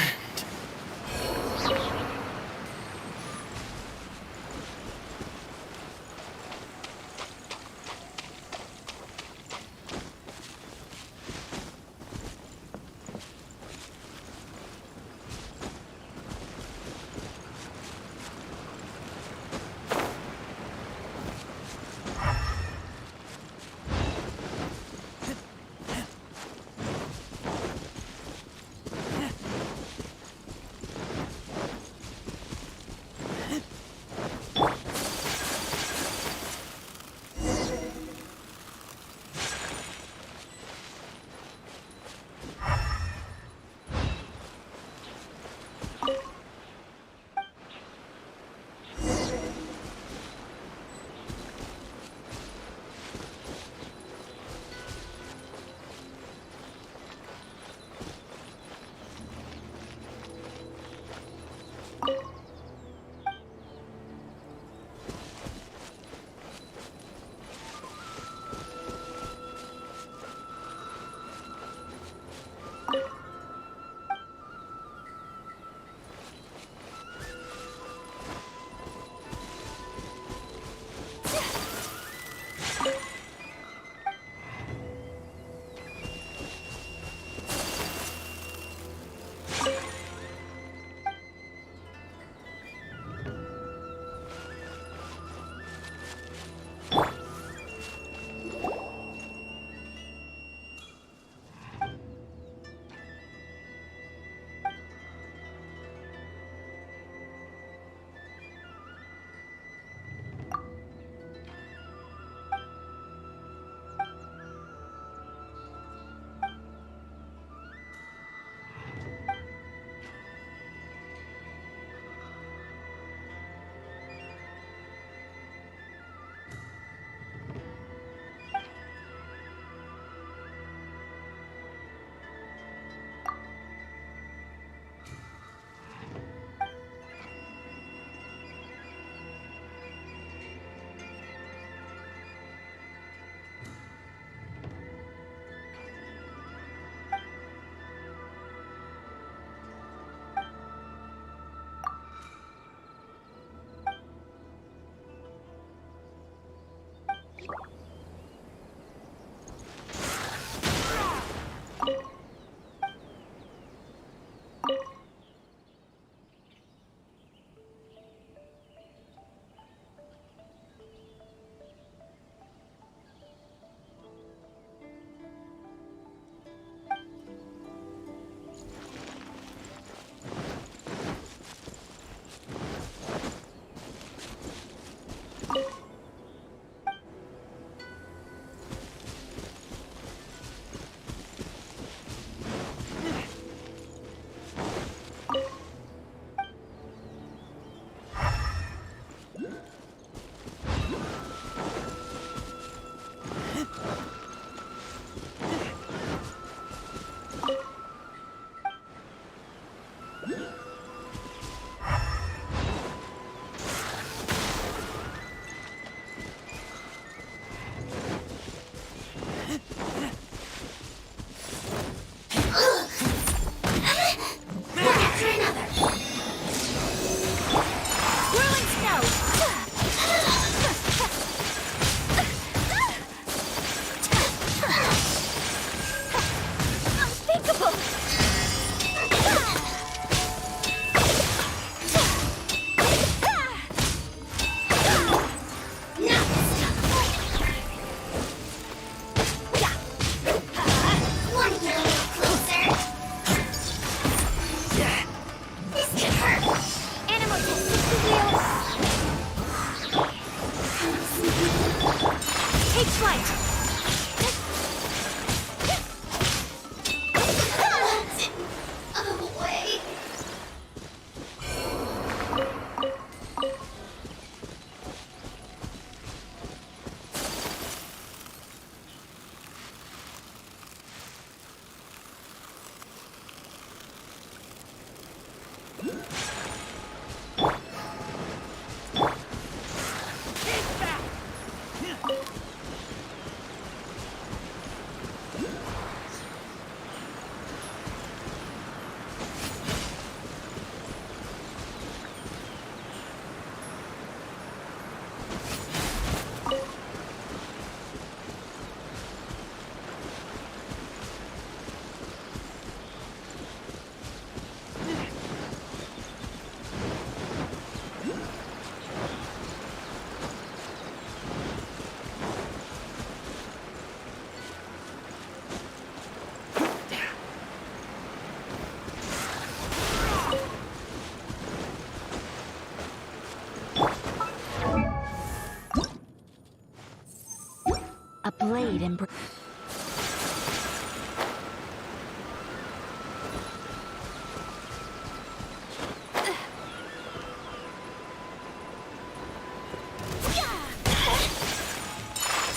Speaker 14: blade and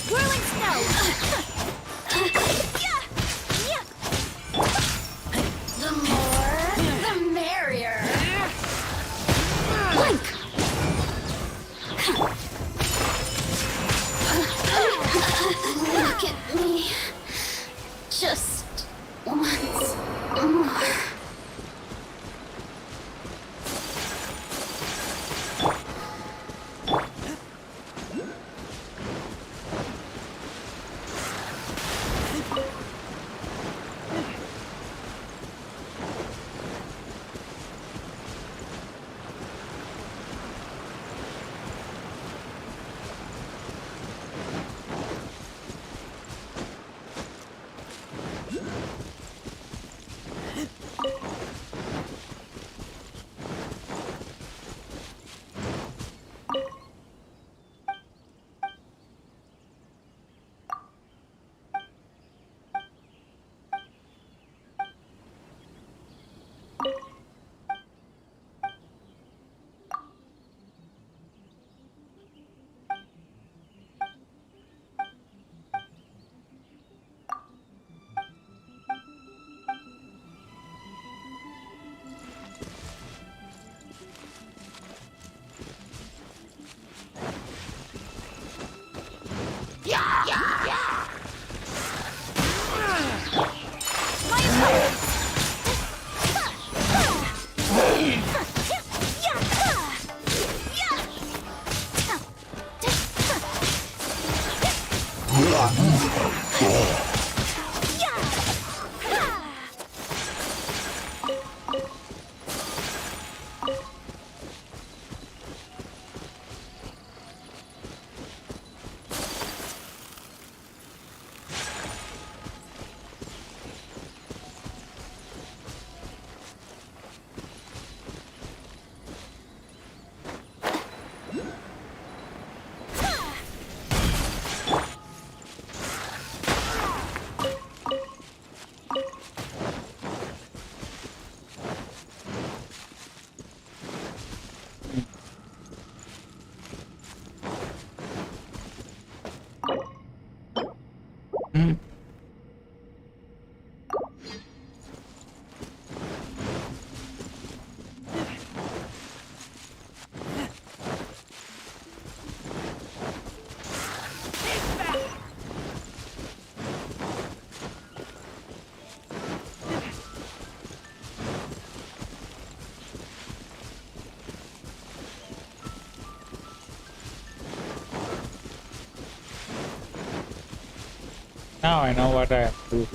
Speaker 7: Whirling snow! The more, the merrier. Blink! Look at me. Just once more.
Speaker 12: Now I know what I have to do.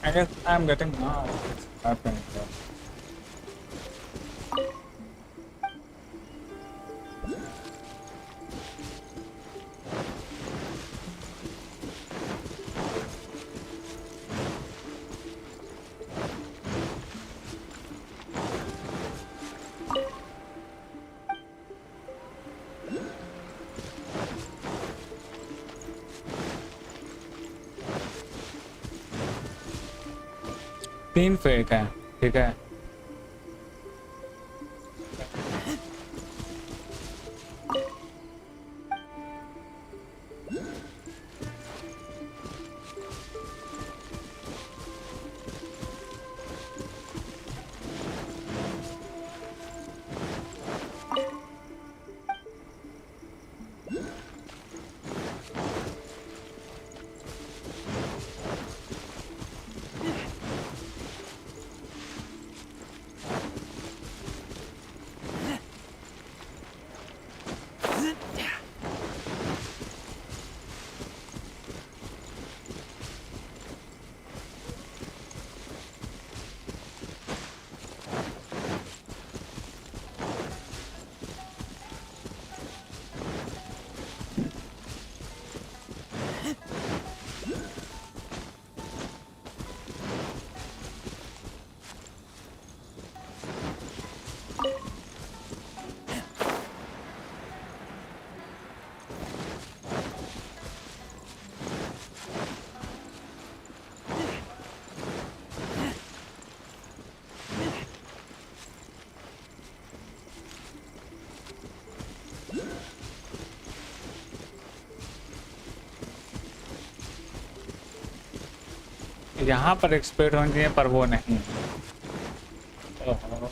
Speaker 12: I guess I'm getting now what's happening here. तीन fake है ठीक है यहाँ पर expect होनी चाहिए पर वो नहीं। ओहो।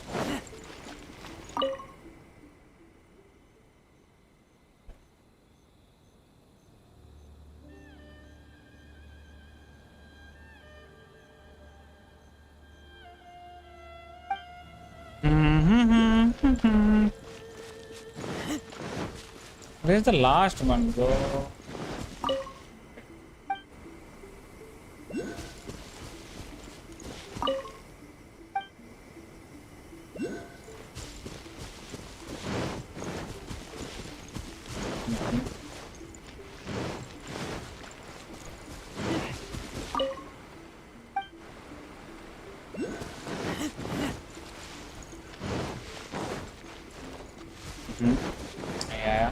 Speaker 12: Where's the last one, bro? Yeah.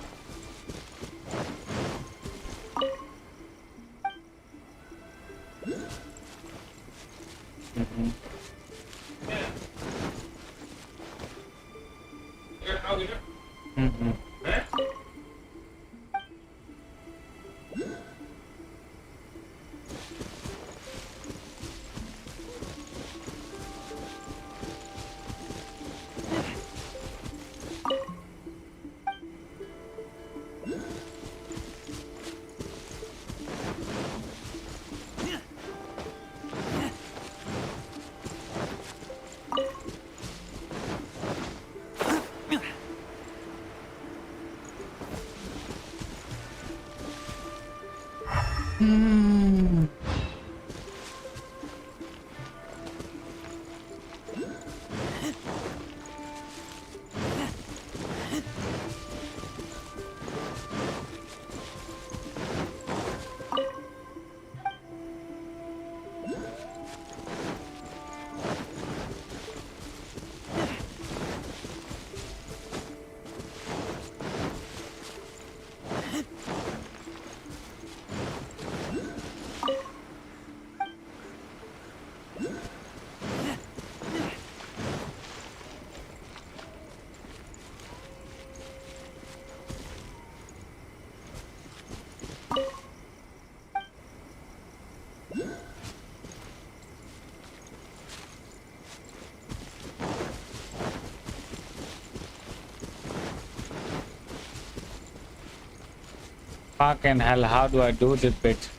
Speaker 12: Fucking hell, how do I do this bit?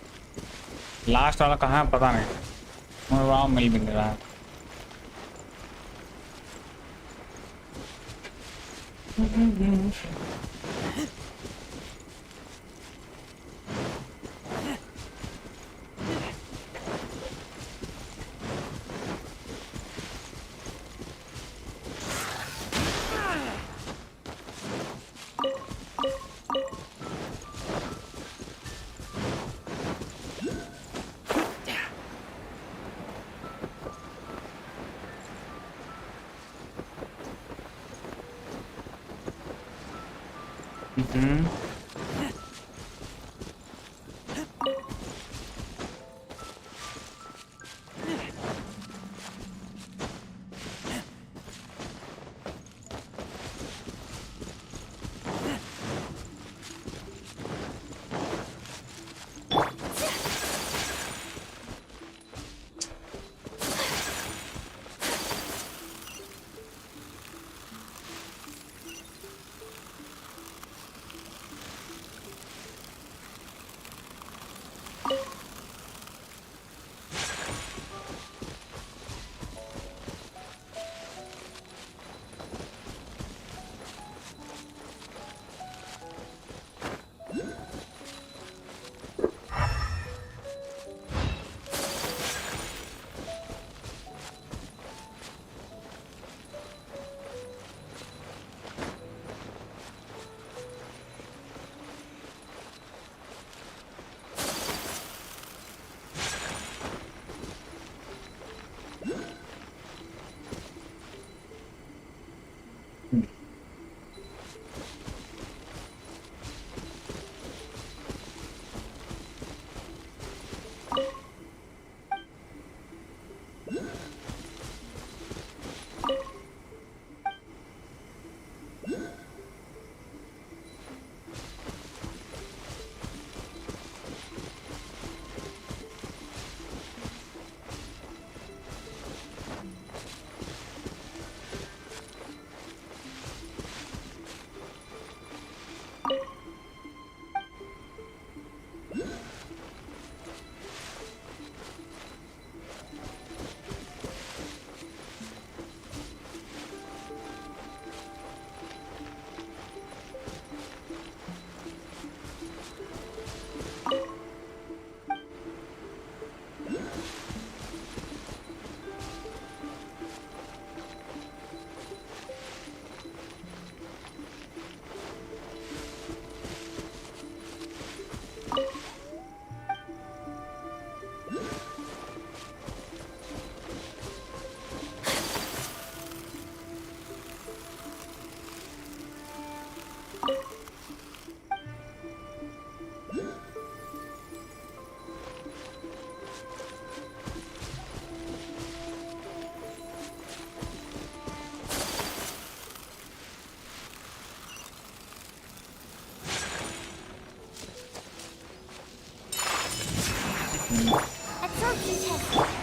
Speaker 12: Last वाला कहाँ है पता नहीं, मुझे वहाँ मिल भी नहीं रहा है।
Speaker 7: Absorption test.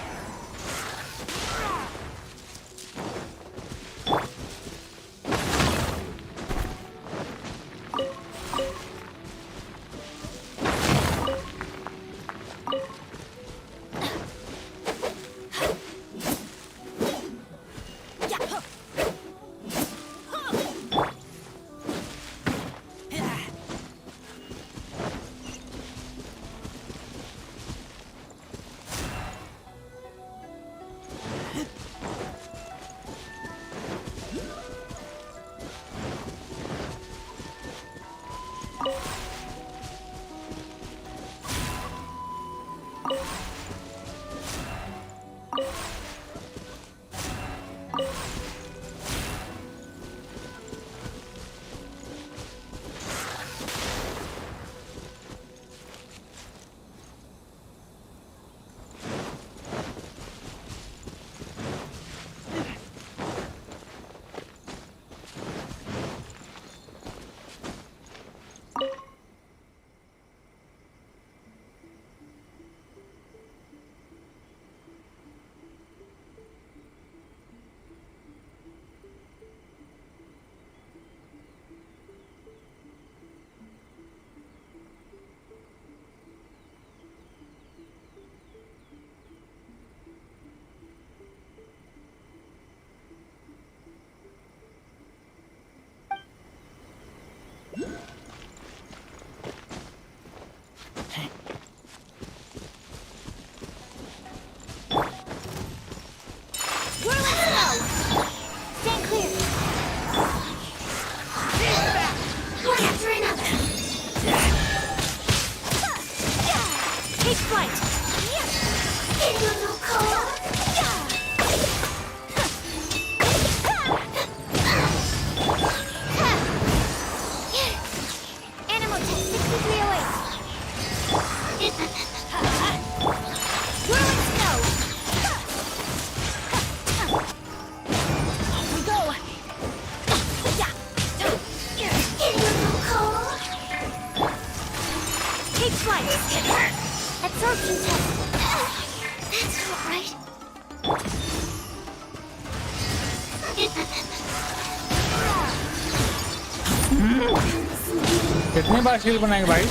Speaker 12: कितनी बार शील बनाएंगे भाई?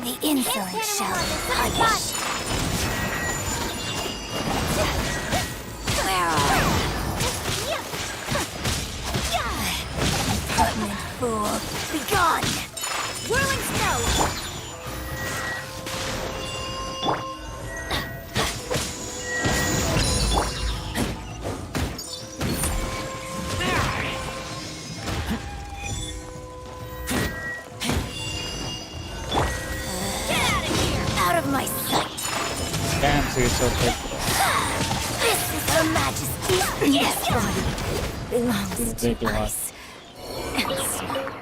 Speaker 7: The insolence shall be punished. Where are you? Impertinent fool! Begone! Whirling snow!
Speaker 12: see so thick.
Speaker 7: This is Her Majesty's gift body. Belongs to ice and snow.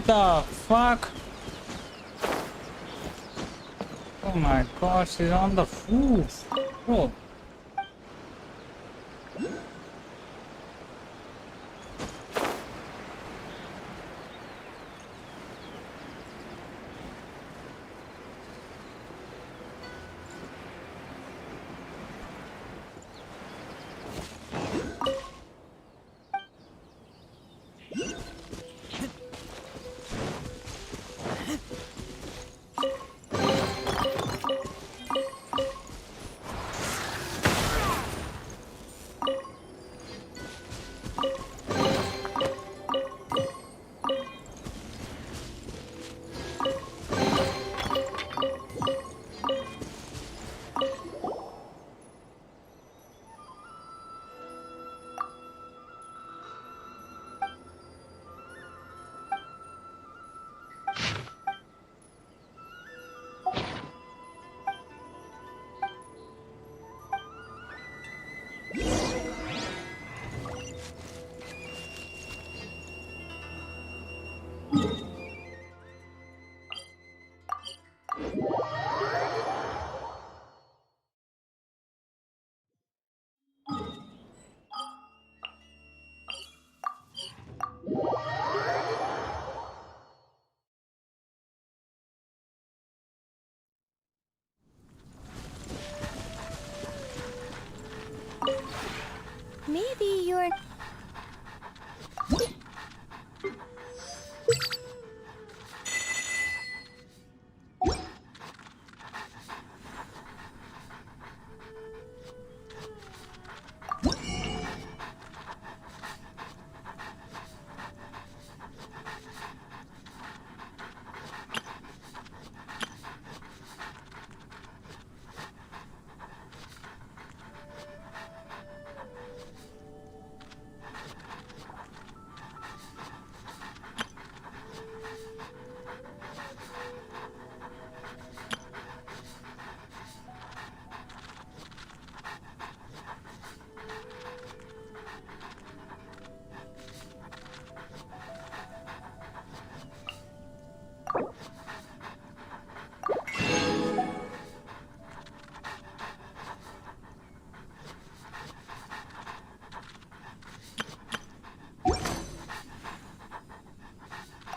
Speaker 12: The fuck? Oh my gosh, he's on the roof. Bro.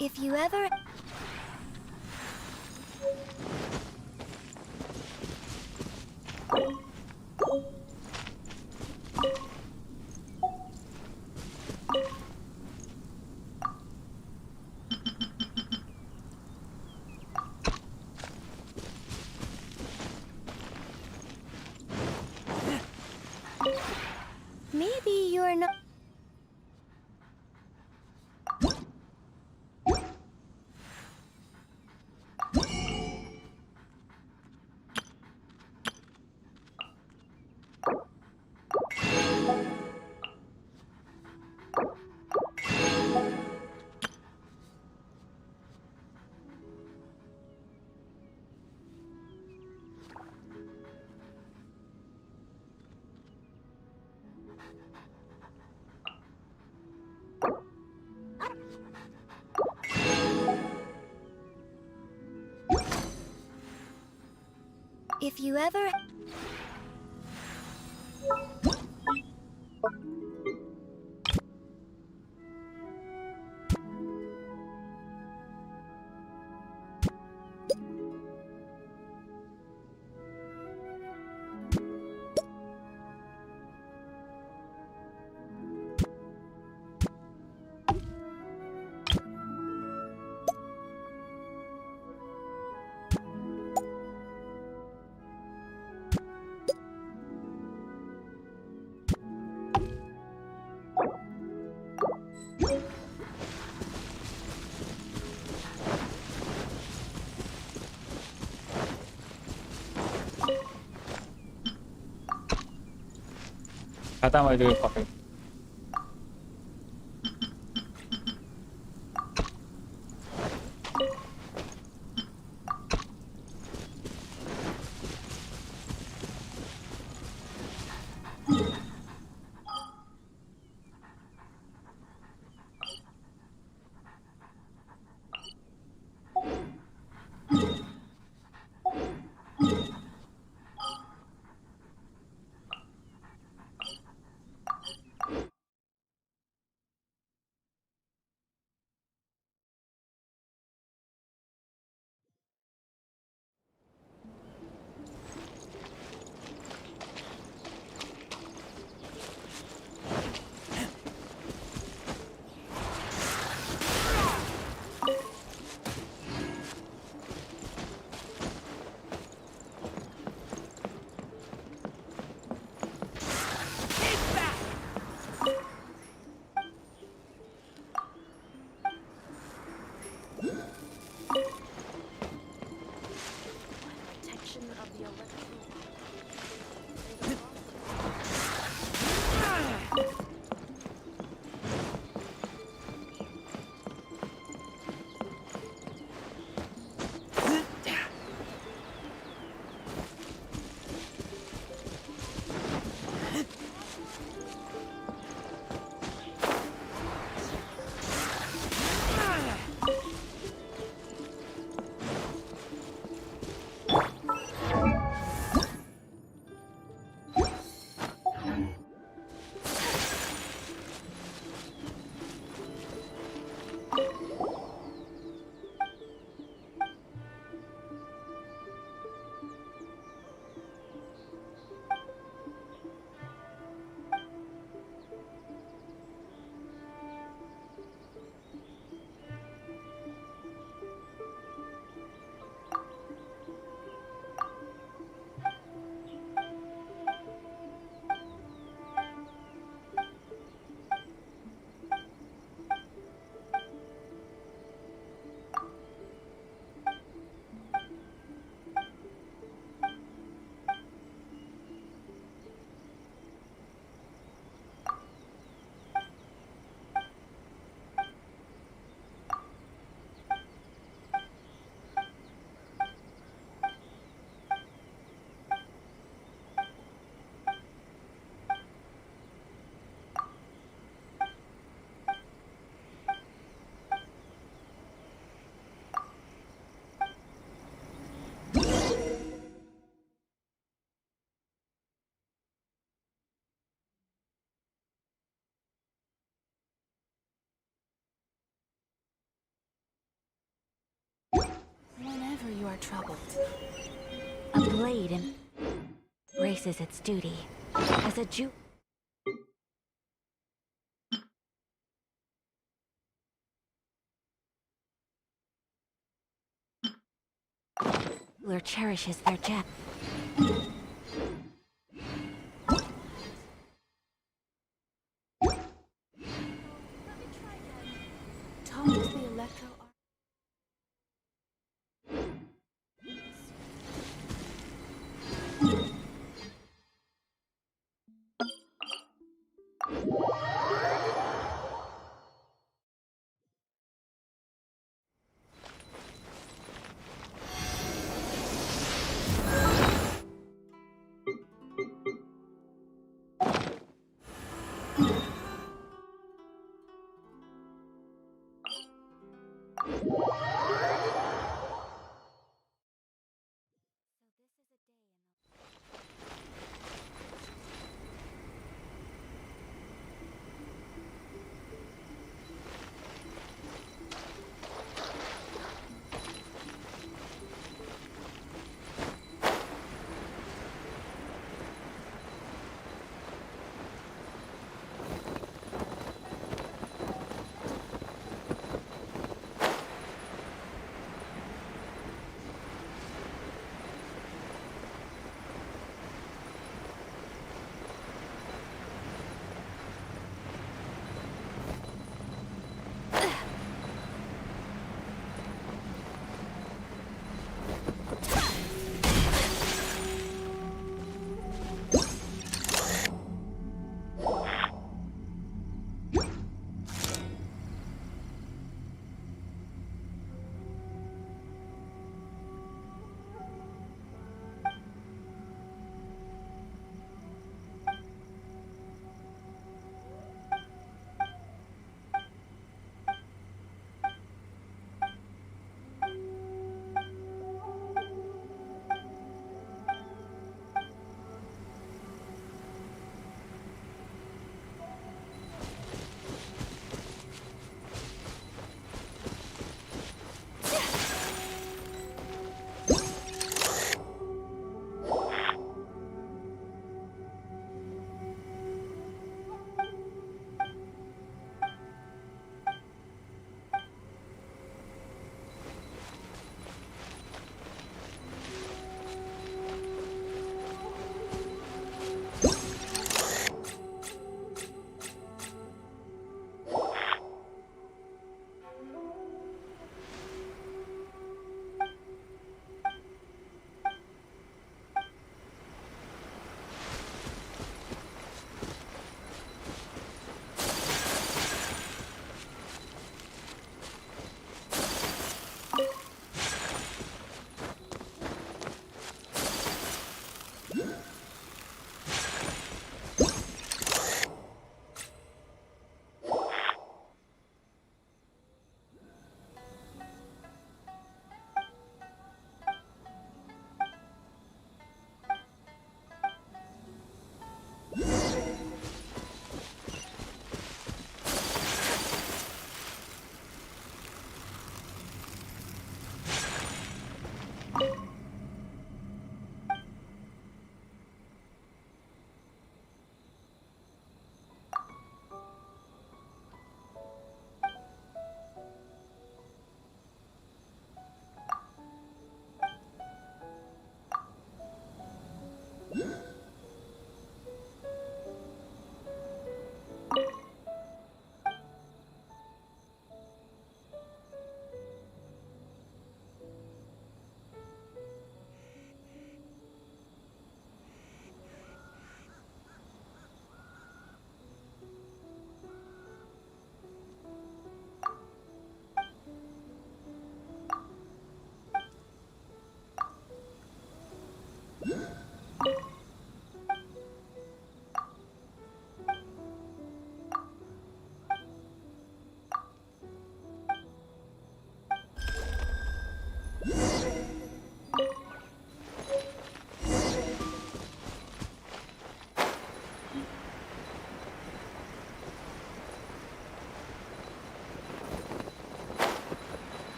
Speaker 7: If you ever... Maybe you're not... If you ever...
Speaker 12: खत्म हो गई coffee
Speaker 14: troubled. A blade embraces its duty as a jeweler cherishes their gem. Tom is the electro.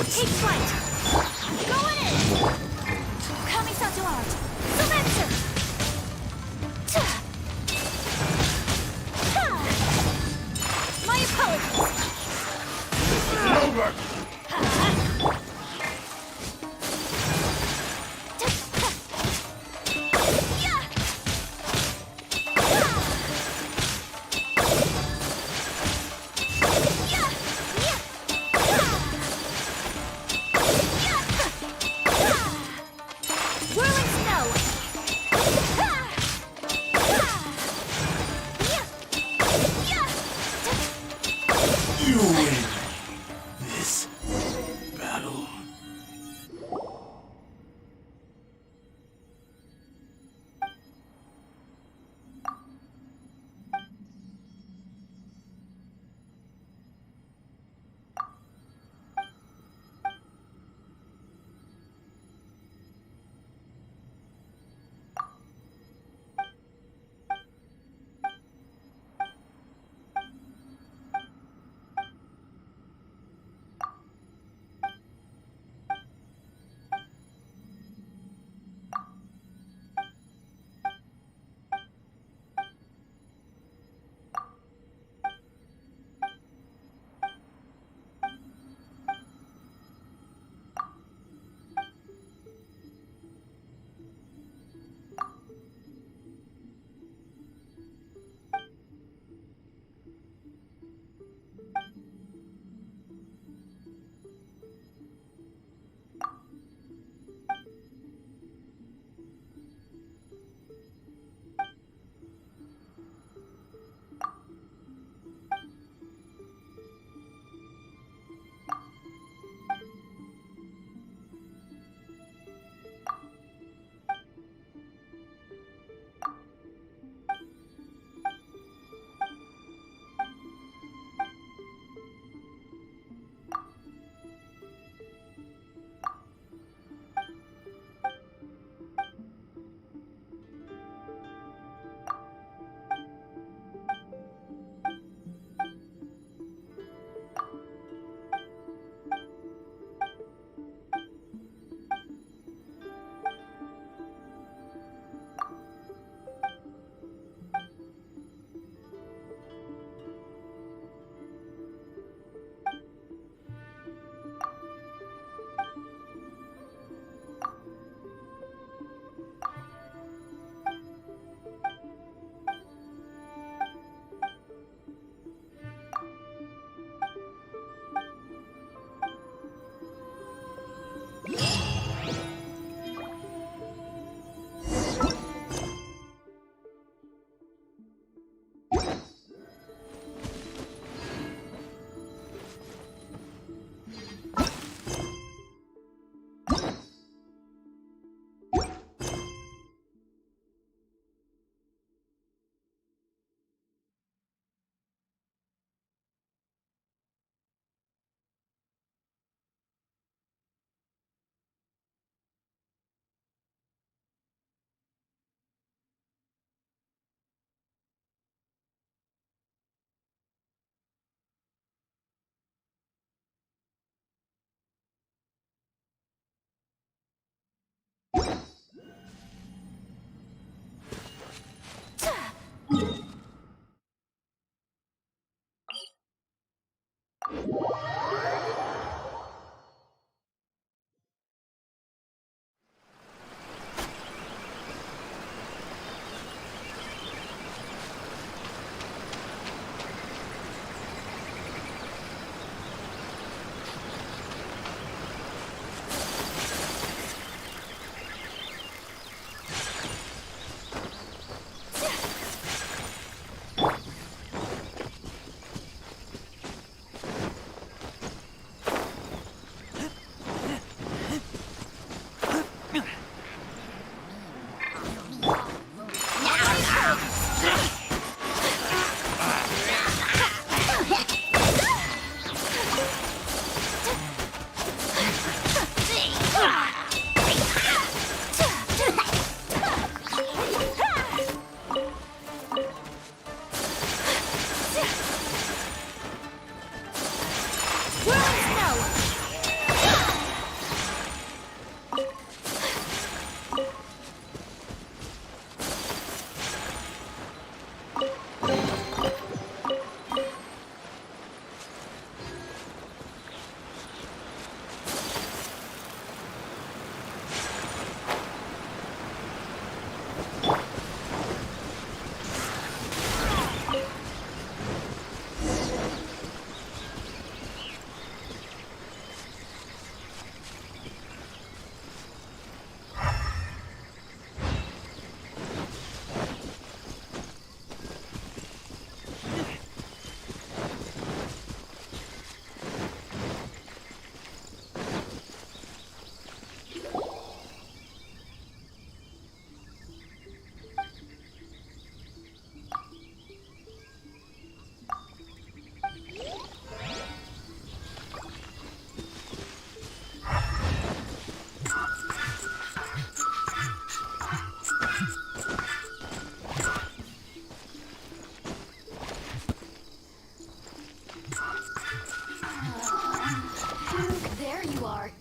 Speaker 3: choice.
Speaker 14: Take flight! Going in! Kamisato out! Selector! My apologies!
Speaker 18: Over!
Speaker 14: Whirling snow!
Speaker 3: You win this battle.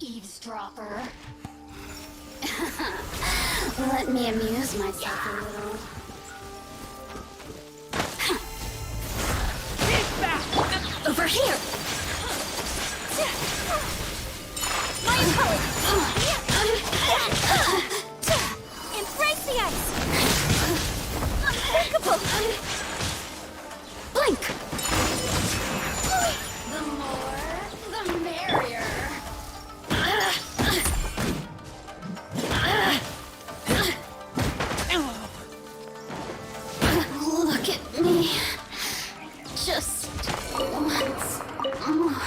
Speaker 2: eavesdropper. Let me amuse myself a little. Over here! My
Speaker 7: Embrace the ice! Unbreakable! Blink!
Speaker 2: The more, the merrier. Look at me. Just once more.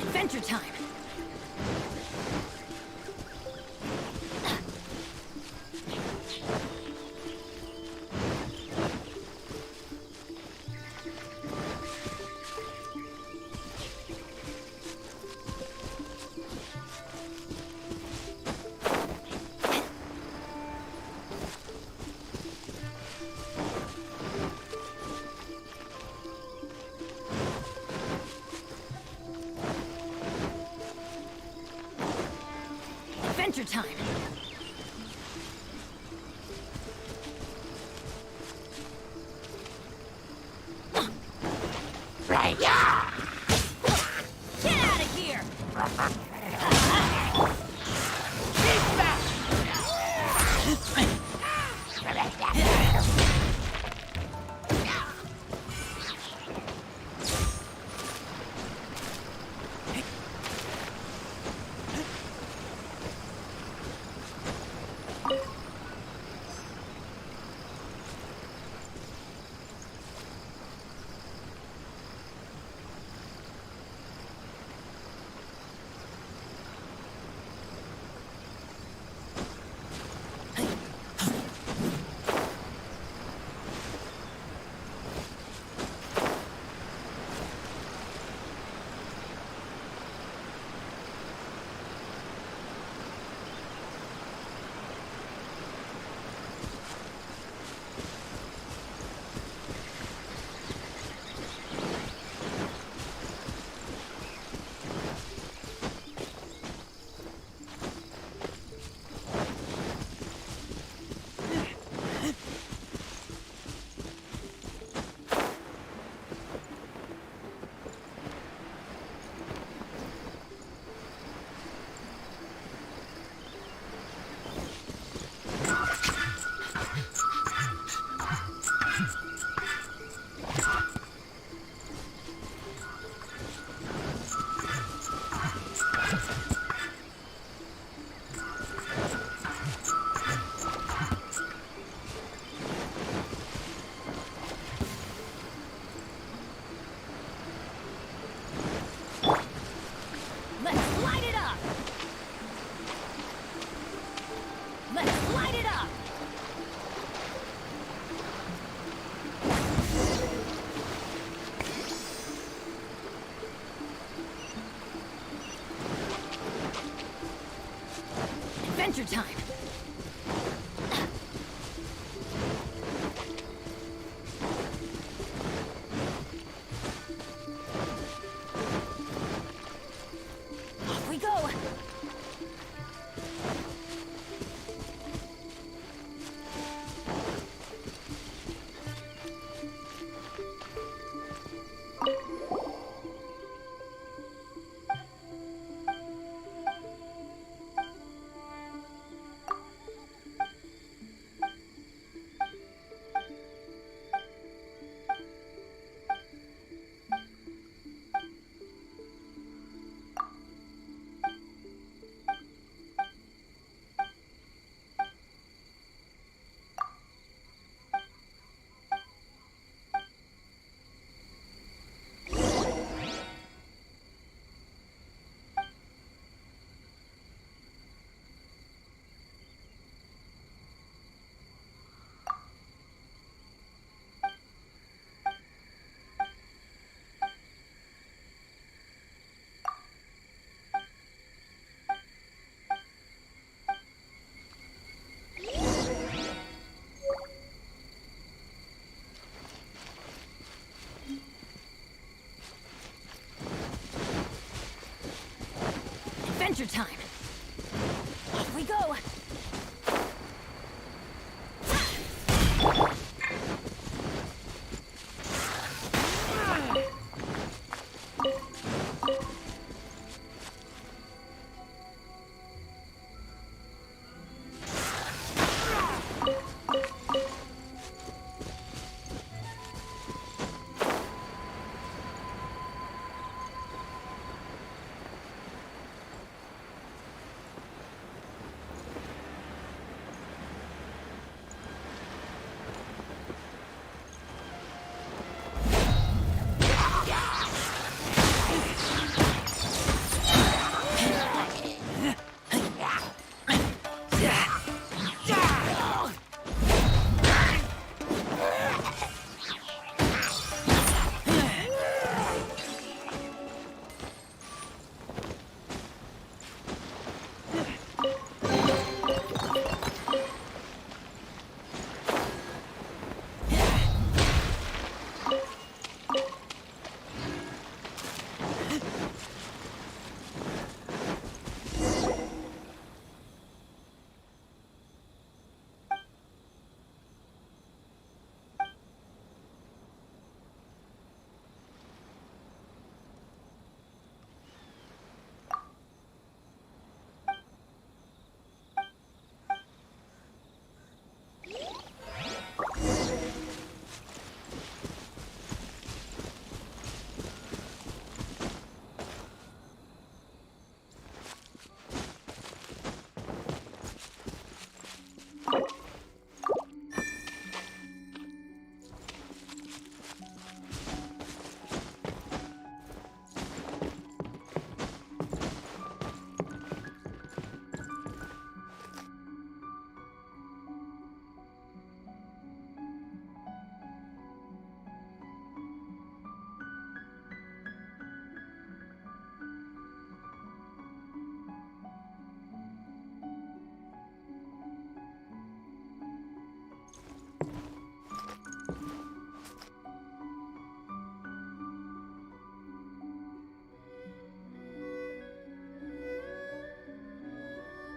Speaker 7: Adventure time! Adventure time!
Speaker 2: Right.
Speaker 7: Yeah! Get out of here!
Speaker 2: Adventure time. Off we go.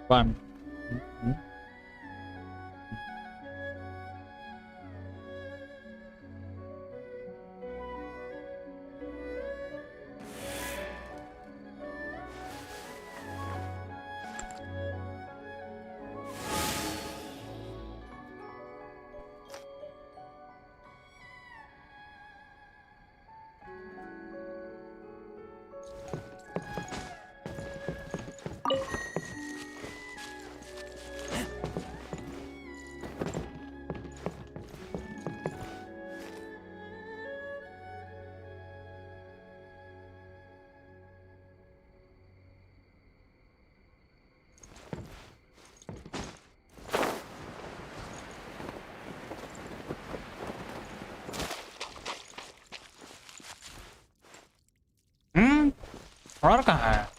Speaker 12: One. और कहाँ है?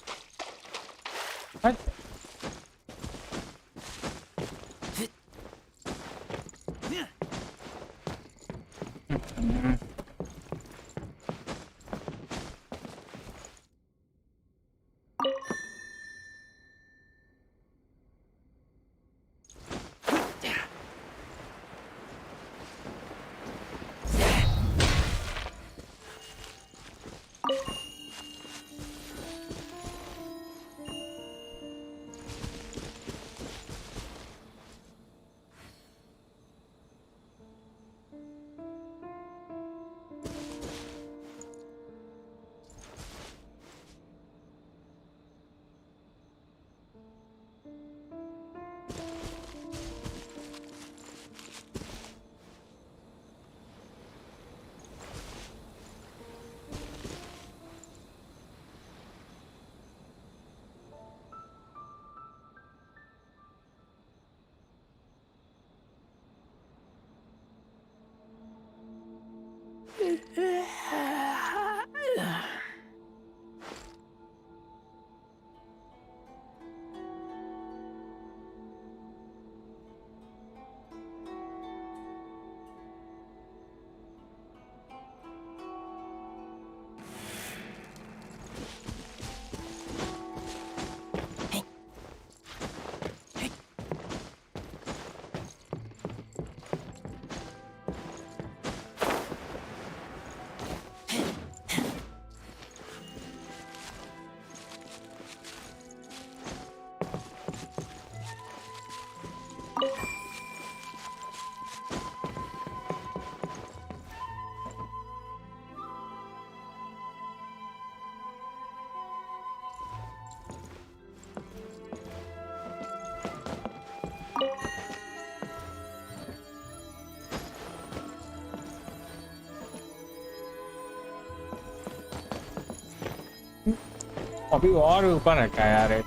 Speaker 12: अभी और ऊपर है क्या यार ये?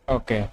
Speaker 12: Okay.